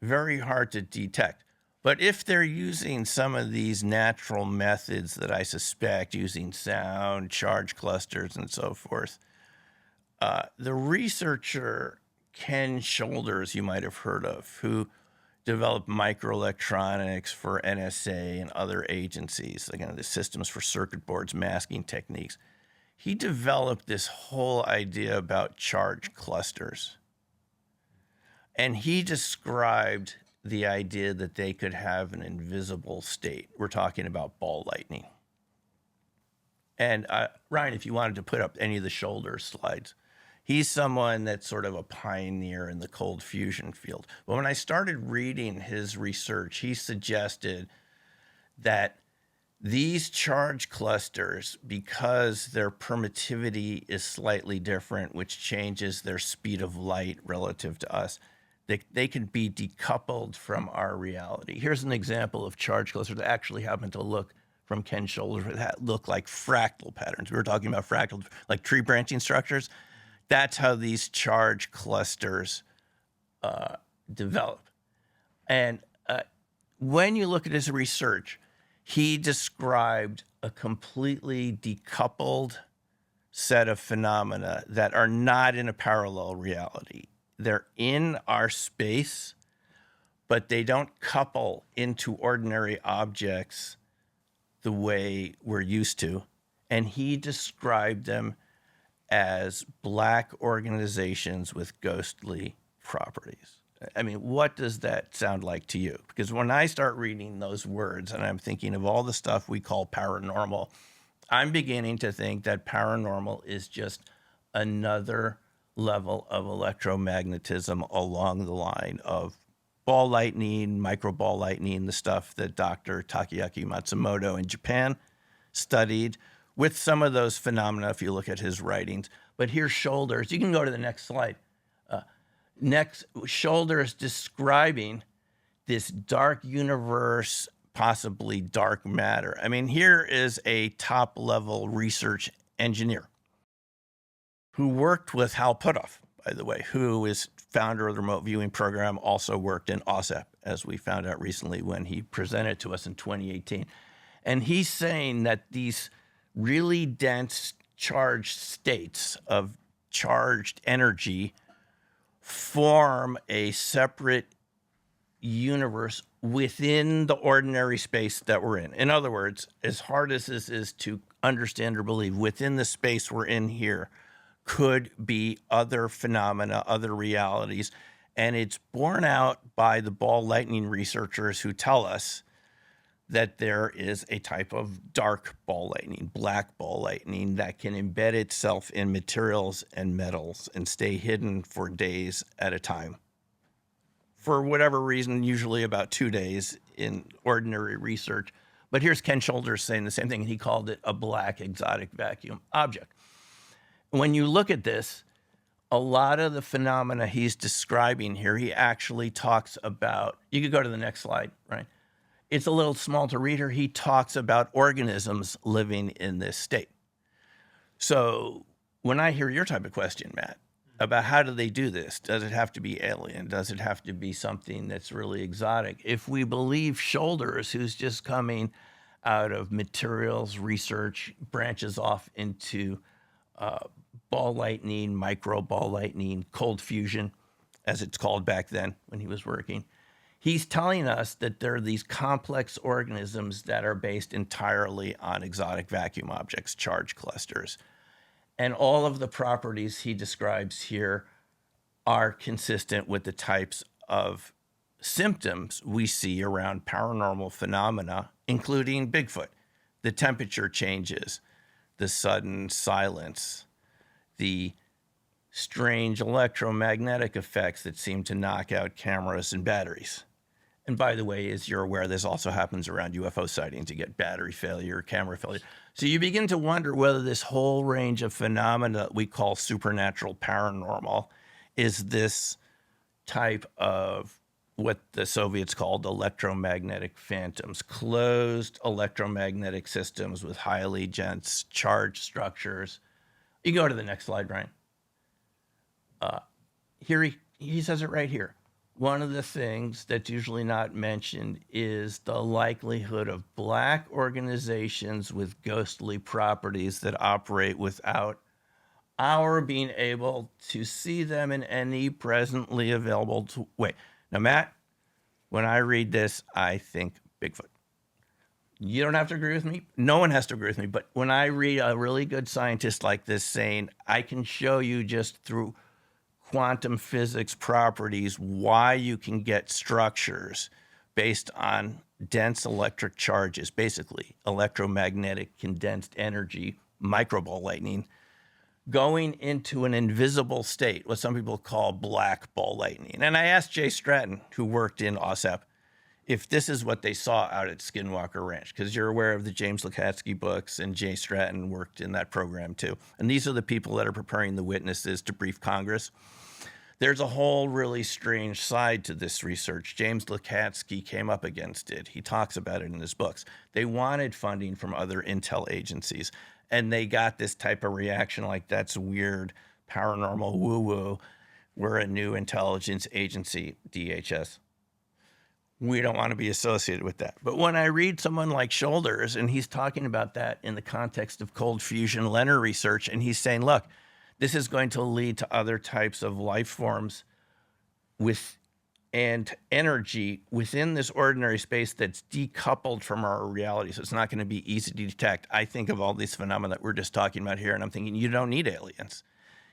hard to detect. But if they're using some of these natural methods that I suspect, using sound, charge clusters, and so forth, the researcher Ken Shoulders, you might have heard of, who developed microelectronics for NSA and other agencies, again, the systems for circuit boards, masking techniques, he developed this whole idea about charge clusters. And he described the idea that they could have an invisible state. We're talking about ball lightning. And Ryan, if you wanted to put up any of the shoulder slides, he's someone that's sort of a pioneer in the cold fusion field. But when I started reading his research, he suggested that these charge clusters, because their permittivity is slightly different, which changes their speed of light relative to us, they can be decoupled from our reality. Here's an example of charge clusters that actually happen to look, from Ken Shoulders, that look like fractal patterns. We were talking about fractals, like tree branching structures. That's how these charge clusters develop. And when you look at his research, he described a completely decoupled set of phenomena that are not in a parallel reality. They're in our space, but they don't couple into ordinary objects the way we're used to. And he described them as black organizations with ghostly properties. I mean, what does that sound like to you? Because when I start reading those words and I'm thinking of all the stuff we call paranormal, I'm beginning to think that paranormal is just another level of electromagnetism along the line of ball lightning, micro ball lightning, the stuff that Dr. Takayuki Matsumoto in Japan studied with some of those phenomena if you look at his writings. But here's Shoulders. You can go to the next slide. Next, Shoulders describing this dark universe, possibly dark matter. I mean, here is a top-level research engineer who worked with Hal Puthoff, by the way, who is founder of the remote viewing program, also worked in OSEP, as we found out recently when he presented to us in 2018. And he's saying that these really dense charged states of charged energy form a separate universe within the ordinary space that we're in. In other words, as hard as this is to understand or believe, within the space we're in here could be other phenomena, other realities. And it's borne out by the ball lightning researchers who tell us that there is a type of dark ball lightning, black ball lightning, that can embed itself in materials and metals and stay hidden for days at a time. For whatever reason, usually about 2 days in ordinary research. But here's Ken Shoulders saying the same thing, and he called it a black exotic vacuum object. When you look at this, a lot of the phenomena he's describing here, he actually talks about, you could go to the next slide, right? It's a little small to read here. He talks about organisms living in this state. So when I hear your type of question, Matt, about how do they do this, does it have to be alien? Does it have to be something that's really exotic? If we believe Shoulders, who's just coming out of materials research, branches off into ball lightning, micro ball lightning, cold fusion, as it's called back then when he was working. He's telling us that there are these complex organisms that are based entirely on exotic vacuum objects, charge clusters. And all of the properties he describes here are consistent with the types of symptoms we see around paranormal phenomena, including Bigfoot. The temperature changes, the sudden silence, the strange electromagnetic effects that seem to knock out cameras and batteries. And by the way, as you're aware, this also happens around UFO sightings. You get battery failure, camera failure. So you begin to wonder whether this whole range of phenomena we call supernatural paranormal is this type of what the Soviets called electromagnetic phantoms, closed electromagnetic systems with highly dense charged structures. You go to the next slide, Brian. Here he says it right here. One of the things that's usually not mentioned is the likelihood of black organizations with ghostly properties that operate without our being able to see them in any presently available way. Now, Matt, when I read this, I think Bigfoot. You don't have to agree with me. No one has to agree with me. But when I read a really good scientist like this saying, I can show you just through quantum physics properties why you can get structures based on dense electric charges, basically electromagnetic condensed energy, microball lightning, going into an invisible state, what some people call black ball lightning. And I asked Jay Stratton, who worked in OSEP, if this is what they saw out at Skinwalker Ranch, because you're aware of the James Lukatsky books, and Jay Stratton worked in that program too. And these are the people that are preparing the witnesses to brief Congress. There's a whole really strange side to this research. James Lukatsky came up against it. He talks about it in his books. They wanted funding from other intel agencies, and they got this type of reaction like, that's weird, paranormal woo-woo. We're a new intelligence agency, DHS. We don't want to be associated with that. But when I read someone like Shoulders, and he's talking about that in the context of cold fusion LENR research, and he's saying, look, this is going to lead to other types of life forms with and energy within this ordinary space that's decoupled from our reality. So it's not going to be easy to detect. I think of all these phenomena that we're just talking about here, and I'm thinking, you don't need aliens.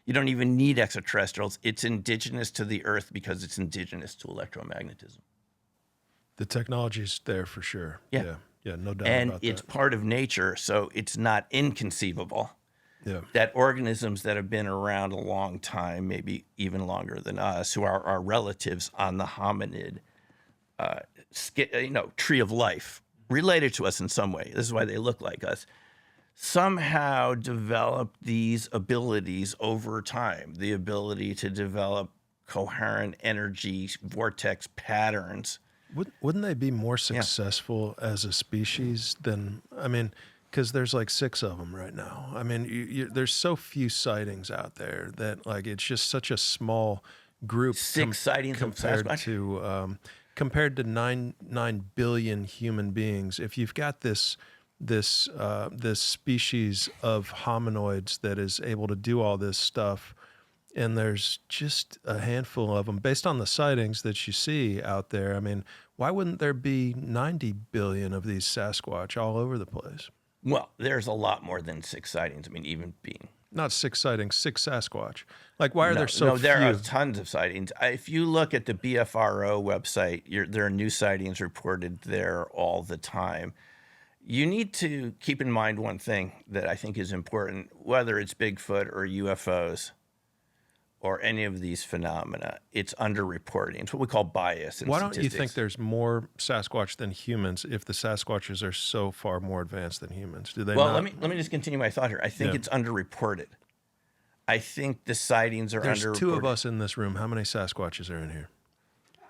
You don't even need extraterrestrials. It's indigenous to the Earth because it's indigenous to electromagnetism. The technology's there for sure. Yeah. Yeah, no doubt And about it's that. part of nature, so it's not inconceivable Yeah. that organisms that have been around a long time, maybe even longer than us, who are our relatives on the hominid tree of life, related to us in some way. This is why they look like us. Somehow developed these abilities over time, the ability to develop coherent energy vortex patterns. Wouldn't they be more successful as a species than, I mean, because there's like 6 of them right now. I mean, there's so few sightings out there that like it's just such a small group. 6 sightings of Sasquatch? Compared to 9 billion human beings. If you've got this species of hominoids that is able to do all this stuff, and there's just a handful of them based on the sightings that you see out there. I mean, why wouldn't there be 90 billion of these Sasquatch all over the place? Well, there's a lot more than 6 sightings. I mean, even being... Not 6 sightings, 6 Sasquatch. Like, why are there so few? No, there are tons of sightings. If you look at the BFRO website, there are new sightings reported there all the time. You need to keep in mind one thing that I think is important, whether it's Bigfoot or UFOs or any of these phenomena, it's underreporting. It's what we call bias in Why don't statistics. you think there's more Sasquatch than humans if the Sasquatches are so far more advanced than humans? Do they Well, not? let me just continue my thought here. I think it's underreported. I think the sightings are underreported. There's 2 of us in this room. How many Sasquatches are in here?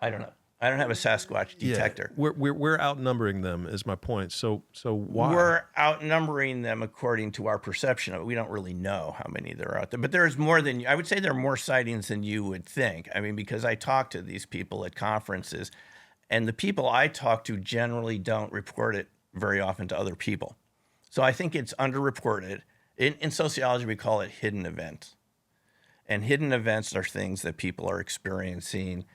I don't know. I don't have a Sasquatch detector. Yeah, we're outnumbering them is my point. So why? We're outnumbering them according to our perception of it. We don't really know how many there are out there. But there's more than, I would say there are more sightings than you would think. I mean, because I talk to these people at conferences, and the people I talk to generally don't report it very often to other people. So I think it's underreported. In sociology, we call it hidden events. And hidden events are things that people are experiencing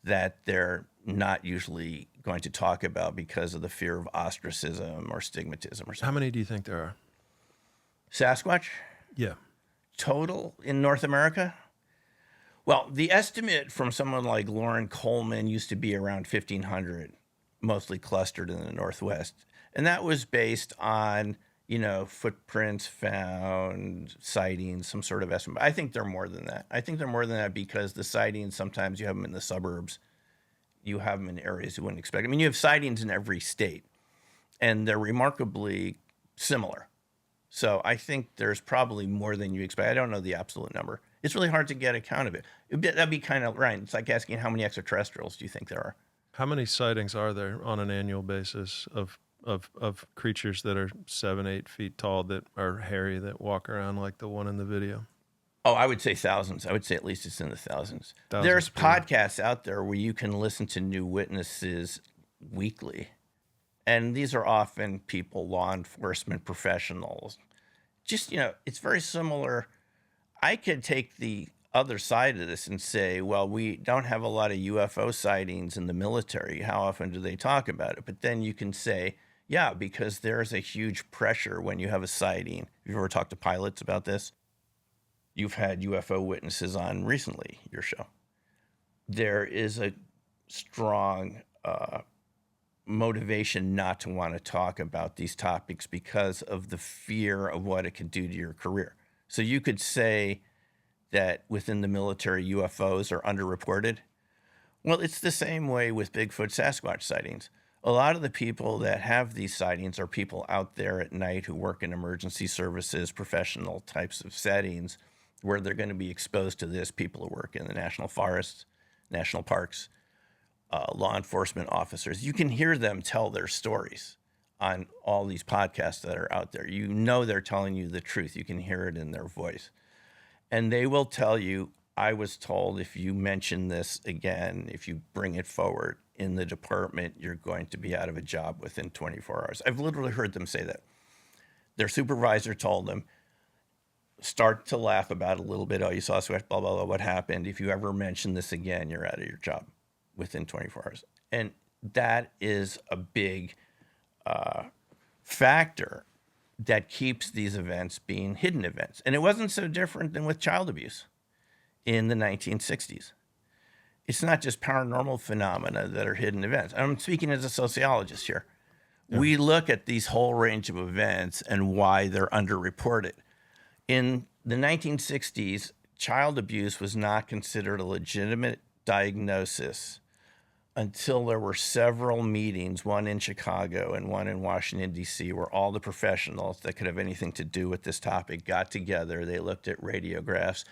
that they're not usually going to talk about because of the fear of ostracism or stigmatism or something. How many do you think there are? Sasquatch? Yeah. Total in North America? Well, the estimate from someone like Lauren Coleman used to be around 1,500, mostly clustered in the Northwest. And that was based on, footprints found, sightings, some sort of estimate. I think they're more than that. I think they're more than that because the sightings, sometimes you have them in the suburbs. You have them in areas you wouldn't expect. I mean, you have sightings in every state, and they're remarkably similar. So I think there's probably more than you expect. I don't know the absolute number. It's really hard to get a count of it. That'd be kind of right. It's like asking how many extraterrestrials do you think there are? How many sightings are there on an annual basis of creatures that are 7-8 feet tall that are hairy that walk around like the one in the video? Oh, I would say thousands. I would say at least it's in the thousands. Thousands, There's podcasts out there where you can listen to new witnesses weekly. And these are often people, law enforcement professionals. Just, it's very similar. I could take the other side of this and say, well, we don't have a lot of UFO sightings in the military. How often do they talk about it? But then you can say, yeah, because there's a huge pressure when you have a sighting. Have you ever talked to pilots about this? You've had UFO witnesses on recently, your show. There is a strong motivation not to want to talk about these topics because of the fear of what it could do to your career. So you could say that within the military, UFOs are underreported. Well, it's the same way with Bigfoot Sasquatch sightings. A lot of the people that have these sightings are people out there at night who work in emergency services, professional types of settings, where they're going to be exposed to this. People who work in the national forests, national parks, law enforcement officers. You can hear them tell their stories on all these podcasts that are out there. They're telling you the truth. You can hear it in their voice. And they will tell you, I was told if you mention this again, if you bring it forward in the department, you're going to be out of a job within 24 hours. I've literally heard them say that. Their supervisor told them, start to laugh about it a little bit. Oh, you saw a sweat, blah, blah, blah. What happened? If you ever mention this again, you're out of your job. within 24 hours. And that is a big factor that keeps these events being hidden events. And it wasn't so different than with child abuse in the 1960s. It's not just paranormal phenomena that are hidden events. I'm speaking as a sociologist here. Yeah. We look at these whole range of events and why they're underreported. In the 1960s, child abuse was not considered a legitimate diagnosis until there were several meetings, one in Chicago and one in Washington, D.C., where all the professionals that could have anything to do with this topic got together. They looked at radiographs.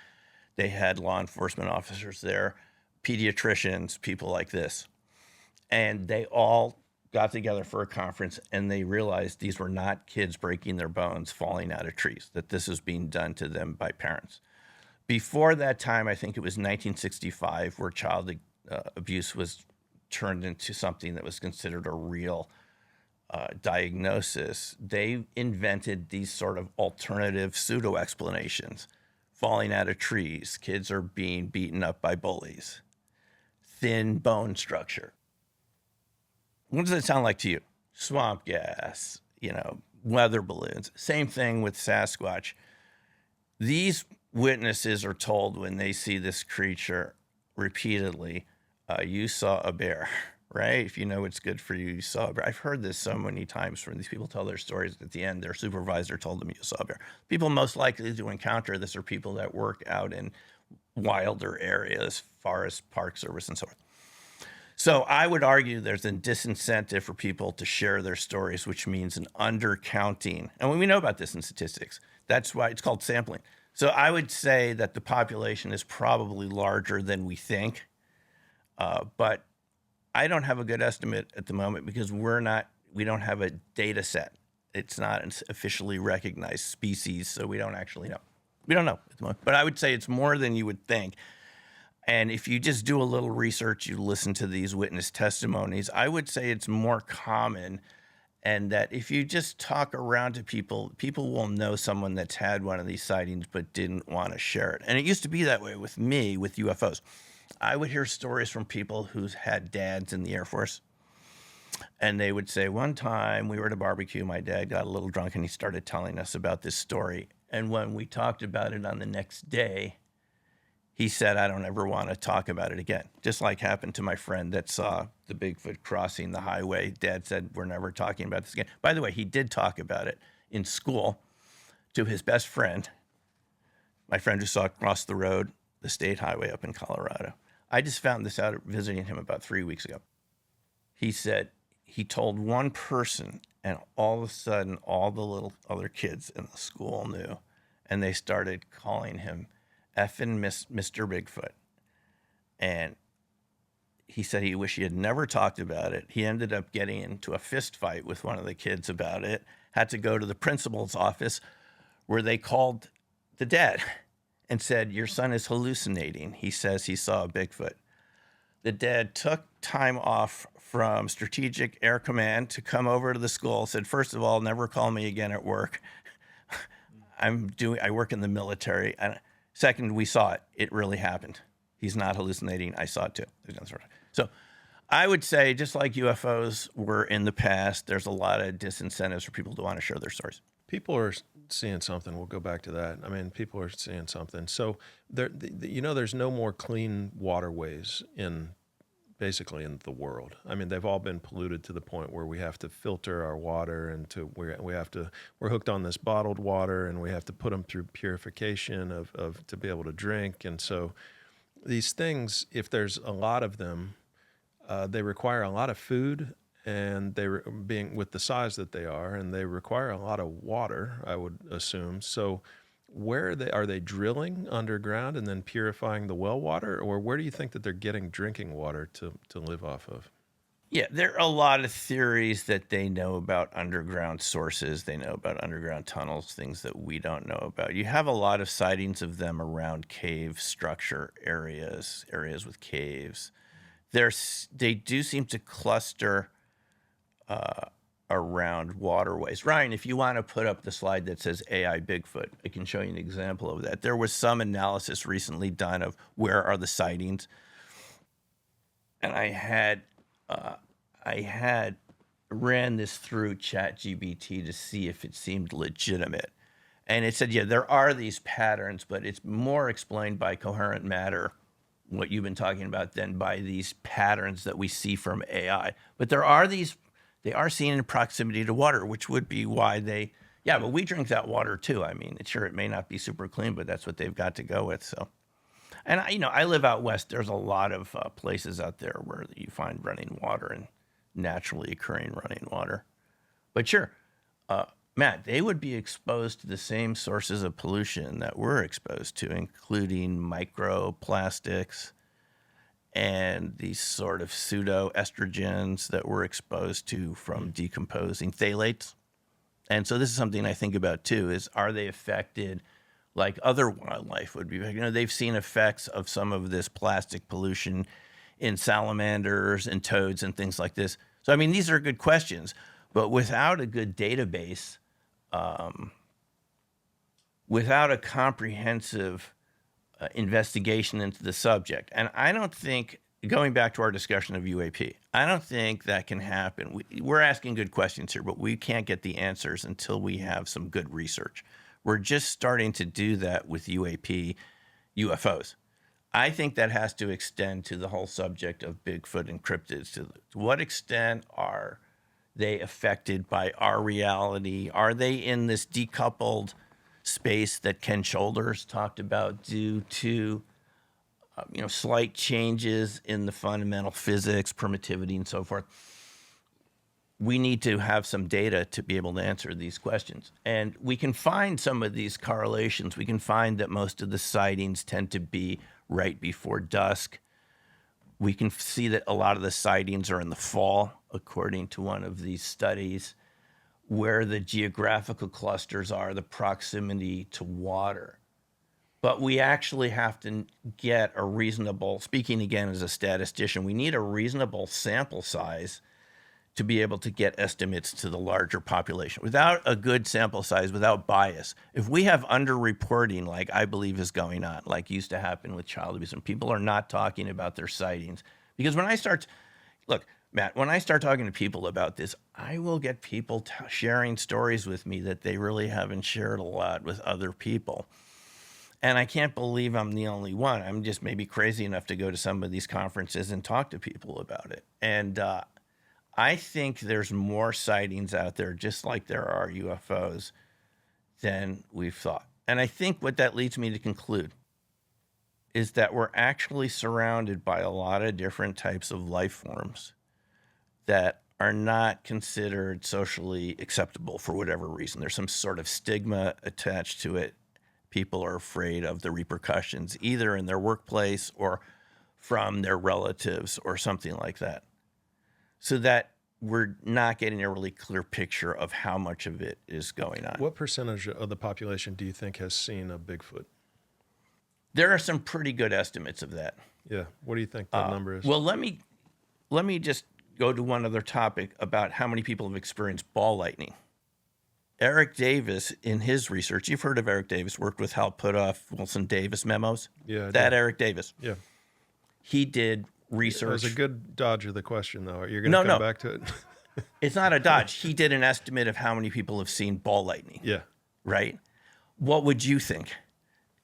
They had law enforcement officers there, pediatricians, people like this. And they all got together for a conference, and they realized these were not kids breaking their bones, falling out of trees, that this was being done to them by parents. Before that time, I think it was 1965, where child abuse was turned into something that was considered a real diagnosis. They invented these sort of alternative pseudo-explanations. Falling out of trees, kids are being beaten up by bullies, thin bone structure. What does it sound like to you? Swamp gas, weather balloons. Same thing with Sasquatch. These witnesses are told when they see this creature repeatedly, you saw a bear, right? If you know what's good for you, you saw a bear. I've heard this so many times from these people tell their stories. At the end, their supervisor told them you saw a bear. People most likely to encounter this are people that work out in wilder areas, forest, park service, and so forth. So I would argue there's a disincentive for people to share their stories, which means an undercounting. And we know about this in statistics. That's why it's called sampling. So I would say that the population is probably larger than we think. But I don't have a good estimate at the moment because we don't have a data set. It's not an officially recognized species, so we don't actually know. We don't know at the moment. But I would say it's more than you would think. And if you just do a little research, you listen to these witness testimonies, I would say it's more common. And that if you just talk around to people, people will know someone that's had one of these sightings but didn't want to share it. And it used to be that way with me with UFOs. I would hear stories from people who's had dads in the Air Force. And they would say, one time we were at a barbecue, my dad got a little drunk and he started telling us about this story. And when we talked about it on the next day, he said, I don't ever want to talk about it again. Just like happened to my friend that saw the Bigfoot crossing the highway. Dad said, we're never talking about this again. By the way, he did talk about it in school to his best friend, my friend who saw it cross the road, the state highway up in Colorado. I just found this out visiting him about 3 weeks ago. He said he told one person, and all of a sudden, all the little other kids in the school knew, and they started calling him effing Mr. Bigfoot. And he said he wished he had never talked about it. He ended up getting into a fist fight with one of the kids about it, had to go to the principal's office where they called the dad and said, your son is hallucinating. He says he saw a Bigfoot. The dad took time off from Strategic Air Command to come over to the school, said, first of all, never call me again at work. I work in the military. Second, we saw it. It really happened. He's not hallucinating. I saw it too. So I would say, just like UFOs were in the past, there's a lot of disincentives for people to want to share their stories. People are seeing something. We'll go back to that. I mean, people are seeing something. So there's no more clean waterways basically in the world. I mean, they've all been polluted to the point where we have to filter our water, and we're hooked on this bottled water, and we have to put them through purification of to be able to drink. And so these things, if there's a lot of them, they require a lot of food, and being with the size that they are, and they require a lot of water, I would assume. So where are they drilling underground and then purifying the well water, or where do you think that they're getting drinking water to live off of? Yeah, there are a lot of theories that they know about underground sources. They know about underground tunnels, things that we don't know about. You have a lot of sightings of them around cave structure areas with caves. They do seem to cluster around waterways. Ryan, if you want to put up the slide that says AI Bigfoot, I can show you an example of that. There was some analysis recently done of where are the sightings. and I had ran this through ChatGPT to see if it seemed legitimate. And it said, yeah, there are these patterns, but it's more explained by coherent matter, what you've been talking about, than by these patterns that we see from AI. But they are seen in proximity to water, which would be why but we drink that water too. I mean, sure, it may not be super clean, but that's what they've got to go with. So, and I live out west. There's a lot of places out there where you find running water and naturally occurring running water. But sure, Matt, they would be exposed to the same sources of pollution that we're exposed to, including microplastics and these sort of pseudoestrogens that we're exposed to from decomposing phthalates. And so this is something I think about too, is are they affected like other wildlife would be? They've seen effects of some of this plastic pollution in salamanders and toads and things like this. So, I mean, these are good questions, but without a good database, without a comprehensive investigation into the subject, and I don't think, going back to our discussion of UAP, I don't think that can happen. We're asking good questions here, but we can't get the answers until we have some good research. We're just starting to do that with UAP, UFOs. I think that has to extend to the whole subject of Bigfoot and cryptids. To what extent are they affected by our reality? Are they in this decoupled space that Ken Shoulders talked about due to slight changes in the fundamental physics, permittivity, and so forth? We need to have some data to be able to answer these questions. And we can find some of these correlations. We can find that most of the sightings tend to be right before dusk. We can see that a lot of the sightings are in the fall, according to one of these studies, where the geographical clusters are, the proximity to water. But we actually have to get a reasonable, speaking again as a statistician, we need a reasonable sample size to be able to get estimates to the larger population. Without a good sample size, without bias, if we have underreporting, like I believe is going on, like used to happen with child abuse, and people are not talking about their sightings, because when I start, look, Matt, when I start talking to people about this, I will get people sharing stories with me that they really haven't shared a lot with other people. And I can't believe I'm the only one. I'm just maybe crazy enough to go to some of these conferences and talk to people about it. And I think there's more sightings out there, just like there are UFOs, than we've thought. And I think what that leads me to conclude is that we're actually surrounded by a lot of different types of life forms that are not considered socially acceptable for whatever reason. There's some sort of stigma attached to it. People are afraid of the repercussions, either in their workplace or from their relatives or something like that. So that we're not getting a really clear picture of how much of it is going on. What percentage of the population do you think has seen a Bigfoot? There are some pretty good estimates of that. Yeah. What do you think the number is? Well, let me just go to one other topic about how many people have experienced ball lightning. Eric Davis, in his research, you've heard of Eric Davis, worked with Hal Puthoff, Wilson Davis memos. Yeah. Eric Davis. Yeah. He did research. It was a good dodge of the question, though. You're going to come back to it? It's not a dodge. He did an estimate of how many people have seen ball lightning. Yeah. Right? What would you think?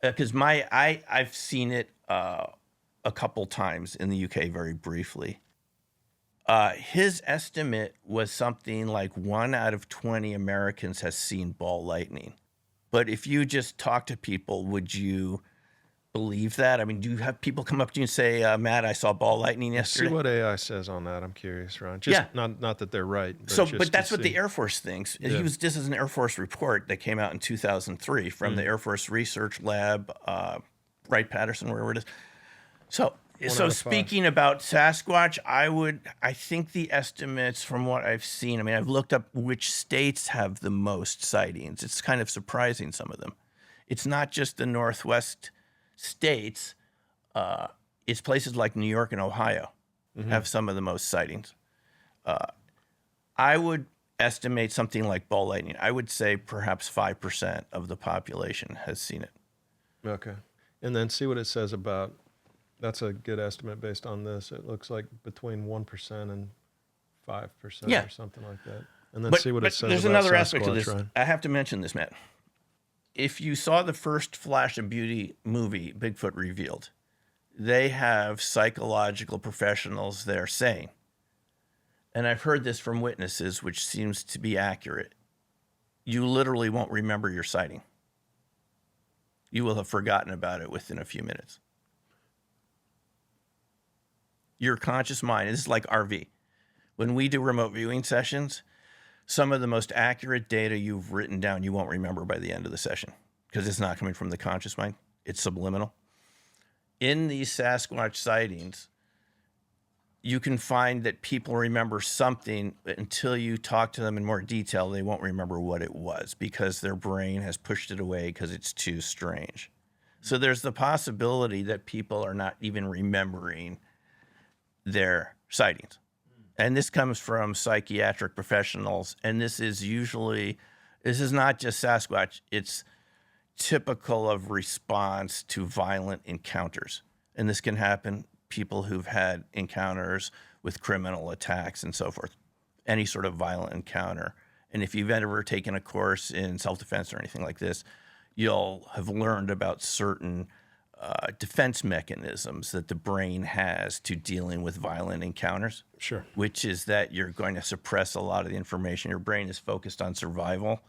Because I've seen it a couple times in the UK very briefly. His estimate was something like 1 out of 20 Americans has seen ball lightning. But if you just talk to people, would you believe that? I mean, do you have people come up to you and say, Matt, I saw ball lightning yesterday? See what AI says on that. I'm curious, Ron. Just not that they're right. But that's what the Air Force thinks. Yeah. This is an Air Force report that came out in 2003 from the Air Force Research Lab, Wright-Patterson, wherever it is. So speaking about Sasquatch, I think the estimates from what I've seen, I mean, I've looked up which states have the most sightings. It's kind of surprising, some of them. It's not just the Northwest states. It's places like New York and Ohio have some of the most sightings. I would estimate something like ball lightning. I would say perhaps 5% of the population has seen it. Okay. And then see what it says about That's a good estimate based on this. It looks like between 1% and 5% or something like that. And then see what it says there's about another Sasquatch, aspect of this. Ryan. I have to mention this, Matt. If you saw the first Flash of Beauty movie, Bigfoot Revealed, they have psychological professionals there saying, and I've heard this from witnesses, which seems to be accurate, you literally won't remember your sighting. You will have forgotten about it within a few minutes. Your conscious mind, this is like RV. When we do remote viewing sessions, some of the most accurate data you've written down, you won't remember by the end of the session because it's not coming from the conscious mind. It's subliminal. In these Sasquatch sightings, you can find that people remember something, but until you talk to them in more detail, they won't remember what it was because their brain has pushed it away because it's too strange. So there's the possibility that people are not even remembering their sightings. And this comes from psychiatric professionals. And this is not just Sasquatch. It's typical of response to violent encounters. And this can happen people who've had encounters with criminal attacks and so forth, any sort of violent encounter. And if you've ever taken a course in self-defense or anything like this, you'll have learned about certain defense mechanisms that the brain has to dealing with violent encounters. Sure. Which is that you're going to suppress a lot of the information. Your brain is focused on survival.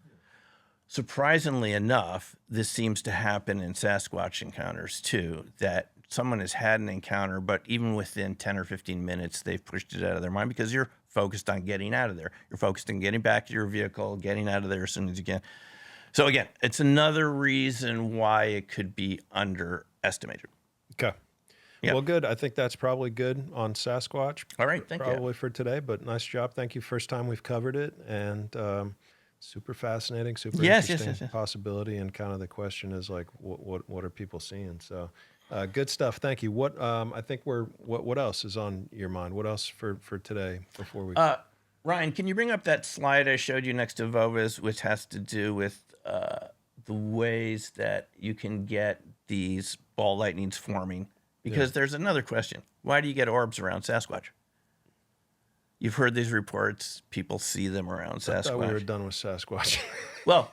Surprisingly enough, this seems to happen in Sasquatch encounters too, that someone has had an encounter, but even within 10 or 15 minutes, they've pushed it out of their mind because you're focused on getting out of there. You're focused on getting back to your vehicle, getting out of there as soon as you can. So again, it's another reason why it could be underestimated. Okay. Yep. Well, good. I think that's probably good on Sasquatch. All right. Thank you. Probably for today, but nice job. Thank you. First time we've covered it, and super fascinating, super interesting possibility. And kind of the question is like, what are people seeing? So good stuff. Thank you. What else is on your mind? What else for today before we? Ryan, can you bring up that slide I showed you next to Vova's, which has to do with the ways that you can get these ball lightnings forming? Because there's another question. Why do you get orbs around Sasquatch? You've heard these reports. People see them around Sasquatch. I thought we were done with Sasquatch. Well,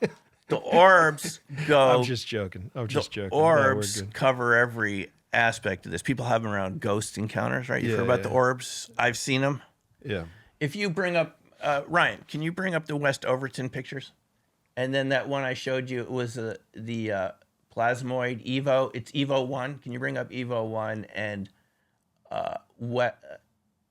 the orbs go... I'm just joking. The orbs cover every aspect of this. People have them around ghost encounters, right? You've heard about the orbs. I've seen them. Yeah. If you bring up... Ryan, can you bring up the West Overton pictures? And then that one I showed you, it was the plasmoid Evo. It's Evo 1. Can you bring up Evo 1 and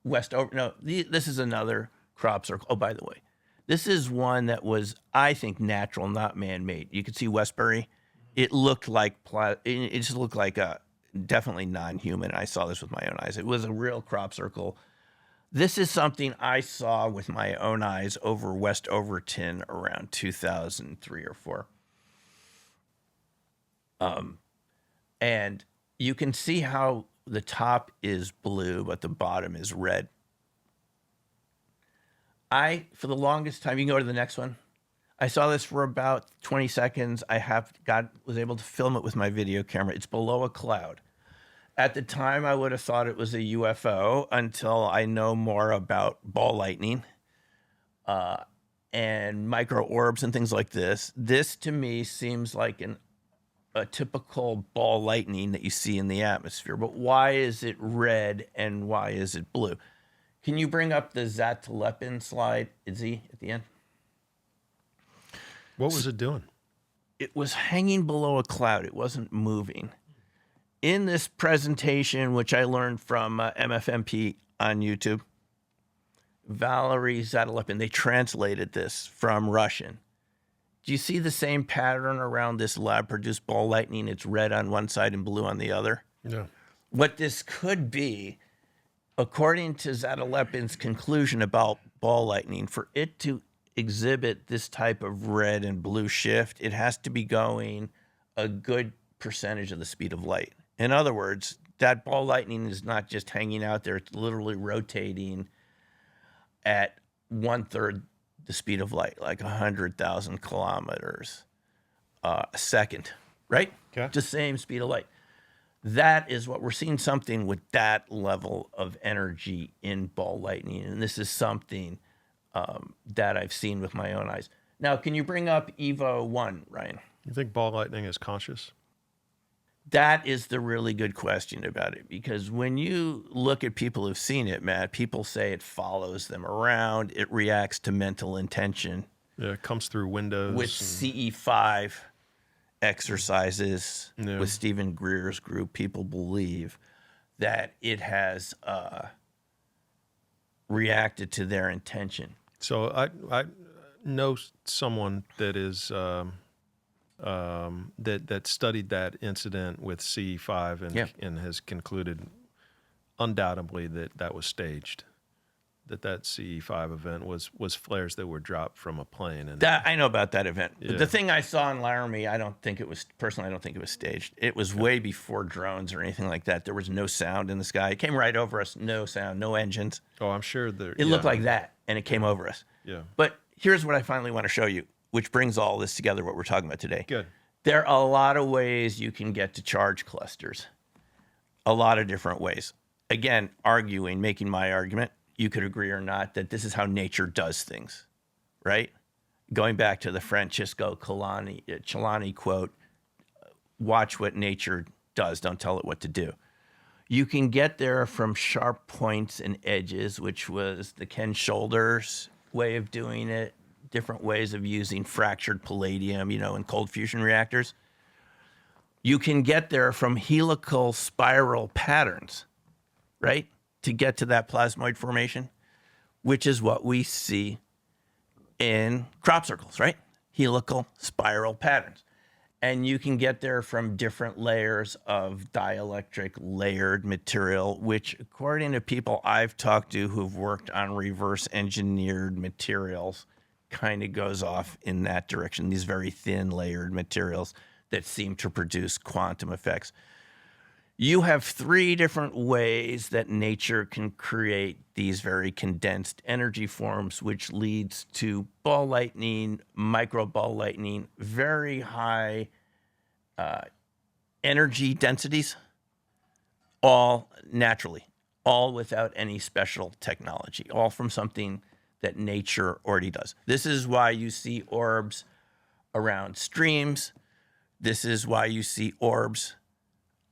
West Over? No, this is another crop circle. Oh, by the way, this is one that was, I think, natural, not man-made. You could see Westbury. It looked like it just looked like a definitely non-human. I saw this with my own eyes. It was a real crop circle. This is something I saw with my own eyes over West Overton around 2003 or 4. And you can see how the top is blue, but the bottom is red. For the longest time, you can go to the next one. I saw this for about 20 seconds. Was able to film it with my video camera. It's below a cloud. At the time, I would have thought it was a UFO until I know more about ball lightning and micro orbs and things like this. This, to me, seems like a typical ball lightning that you see in the atmosphere. But why is it red and why is it blue? Can you bring up the Zatelepin slide, Izzy, at the end? What was it doing? It was hanging below a cloud. It wasn't moving. In this presentation, which I learned from MFMP on YouTube, Valerie Zatelepin, they translated this from Russian. Do you see the same pattern around this lab-produced ball lightning? It's red on one side and blue on the other. Yeah. What this could be, according to Zatelepin's conclusion about ball lightning, for it to exhibit this type of red and blue shift, it has to be going a good percentage of the speed of light. In other words, that ball lightning is not just hanging out there. It's literally rotating at 1/3 the speed of light, like 100,000 kilometers a second, right? Okay. The same speed of light. that is what we're seeing, something with that level of energy in ball lightning. And this is something that I've seen with my own eyes. Now, can you bring up Evo 1, Ryan? You think ball lightning is conscious? That is the really good question about it, because when you look at people who've seen it, Matt, people say it follows them around. It reacts to mental intention. Yeah, it comes through windows. With CE5 exercises, Yeah. with Stephen Greer's group, people believe that it has reacted to their intention. So I know someone that is that studied that incident with CE5 and has concluded undoubtedly that was staged. That CE5 event was flares that were dropped from a plane. And that, I know about that event. Yeah. But the thing I saw in Laramie, I don't think it was staged. It was way before drones or anything like that. There was no sound in the sky. It came right over us, no sound, no engines. Oh, I'm sure it looked like that, and it came over us. Yeah. But here's what I finally want to show you, which brings all this together, what we're talking about today. Good. There are a lot of ways you can get to charge clusters. A lot of different ways. Again, making my argument, you could agree or not, that this is how nature does things, right? Going back to the Francesco Celani quote, watch what nature does, don't tell it what to do. You can get there from sharp points and edges, which was the Ken Shoulders way of doing it, different ways of using fractured palladium, in cold fusion reactors. You can get there from helical spiral patterns, right? To get to that plasmoid formation, which is what we see in crop circles, right? Helical spiral patterns. And you can get there from different layers of dielectric layered material, which according to people I've talked to who've worked on reverse engineered materials, kind of goes off in that direction. These very thin layered materials that seem to produce quantum effects. You have 3 different ways that nature can create these very condensed energy forms, which leads to ball lightning, micro ball lightning, very high energy densities, all naturally, all without any special technology, all from something that nature already does. This is why you see orbs around streams. This is why you see orbs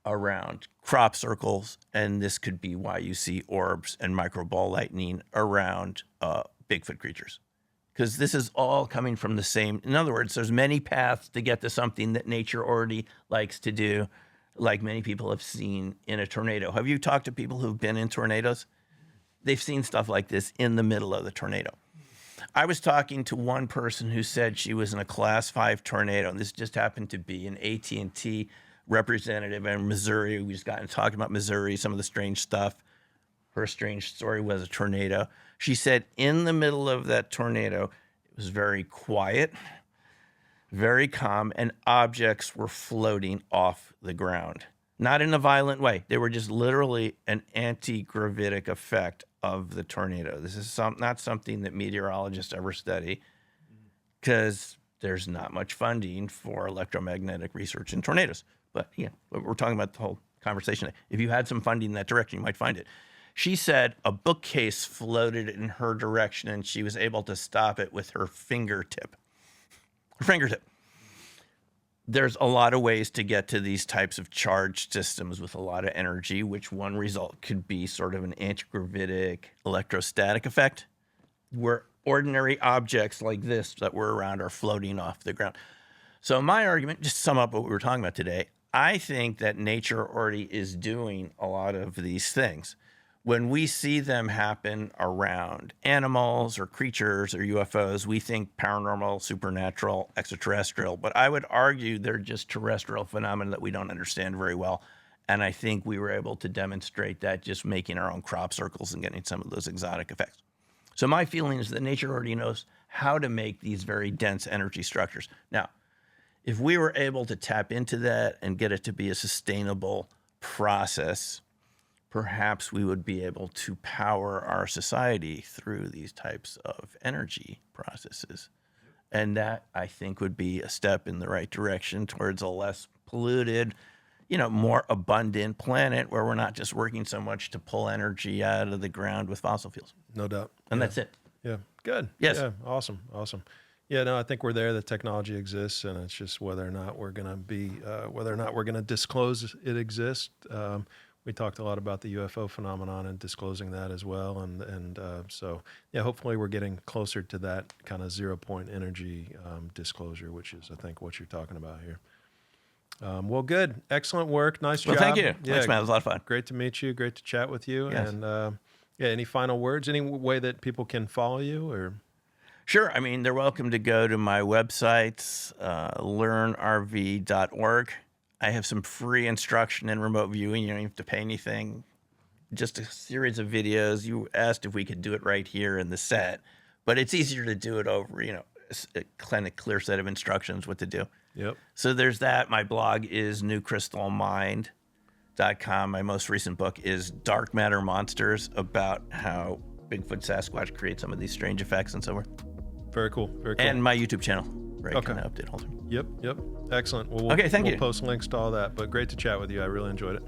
around crop circles, and this could be why you see orbs and micro ball lightning around Bigfoot creatures, because this is all coming from the same. In other words, there's many paths to get to something that nature already likes to do, like many people have seen in a tornado. Have you talked to people who've been in tornadoes? They've seen stuff like this in the middle of the tornado. I was talking to one person who said she was in a Class 5 tornado, and this just happened to be an AT&T representative in Missouri. We just got into talking about Missouri, some of the strange stuff. Her strange story was a tornado. She said in the middle of that tornado, it was very quiet, very calm, and objects were floating off the ground. Not in a violent way. They were just literally an anti-gravitic effect of the tornado. This is not something that meteorologists ever study, because there's not much funding for electromagnetic research in tornadoes. But we're talking about the whole conversation. If you had some funding in that direction, you might find it. She said a bookcase floated in her direction, and she was able to stop it with her fingertip. There's a lot of ways to get to these types of charged systems with a lot of energy, which one result could be sort of an antigravitic electrostatic effect, where ordinary objects like this that we're around are floating off the ground. So my argument, just to sum up what we were talking about today, I think that nature already is doing a lot of these things. When we see them happen around animals or creatures or UFOs, we think paranormal, supernatural, extraterrestrial. But I would argue they're just terrestrial phenomena that we don't understand very well. And I think we were able to demonstrate that just making our own crop circles and getting some of those exotic effects. So my feeling is that nature already knows how to make these very dense energy structures. Now, if we were able to tap into that and get it to be a sustainable process, perhaps we would be able to power our society through these types of energy processes. And that, I think, would be a step in the right direction towards a less polluted, more abundant planet where we're not just working so much to pull energy out of the ground with fossil fuels. No doubt. And that's it. Yeah. Good. Yes. Yeah. Awesome. Yeah, no, I think we're there. The technology exists, and it's just whether or not we're going to disclose it exists. We talked a lot about the UFO phenomenon and disclosing that as well, and so yeah, hopefully we're getting closer to that kind of 0 point energy disclosure, which is I think what you're talking about here. Well, good, excellent work, nice job. Thank you. Yeah, Thanks, man. It was a lot of fun. Great to meet you. Great to chat with you. Yes. And yeah, any final words? Any way that people can follow you or? Sure. I mean, they're welcome to go to my website, learnrv.org. I have some free instruction in remote viewing. You don't have to pay anything. Just a series of videos. You asked if we could do it right here in the set, but it's easier to do it over, a kind of clear set of instructions what to do. Yep. So there's that. My blog is newcrystalmind.com. My most recent book is Dark Matter Monsters, about how Bigfoot, Sasquatch create some of these strange effects and so forth. Very cool. Very cool. And my YouTube channel, where I kind of update all the time. Yep. Excellent. Well, okay, thank you. We'll post links to all that, but great to chat with you. I really enjoyed it.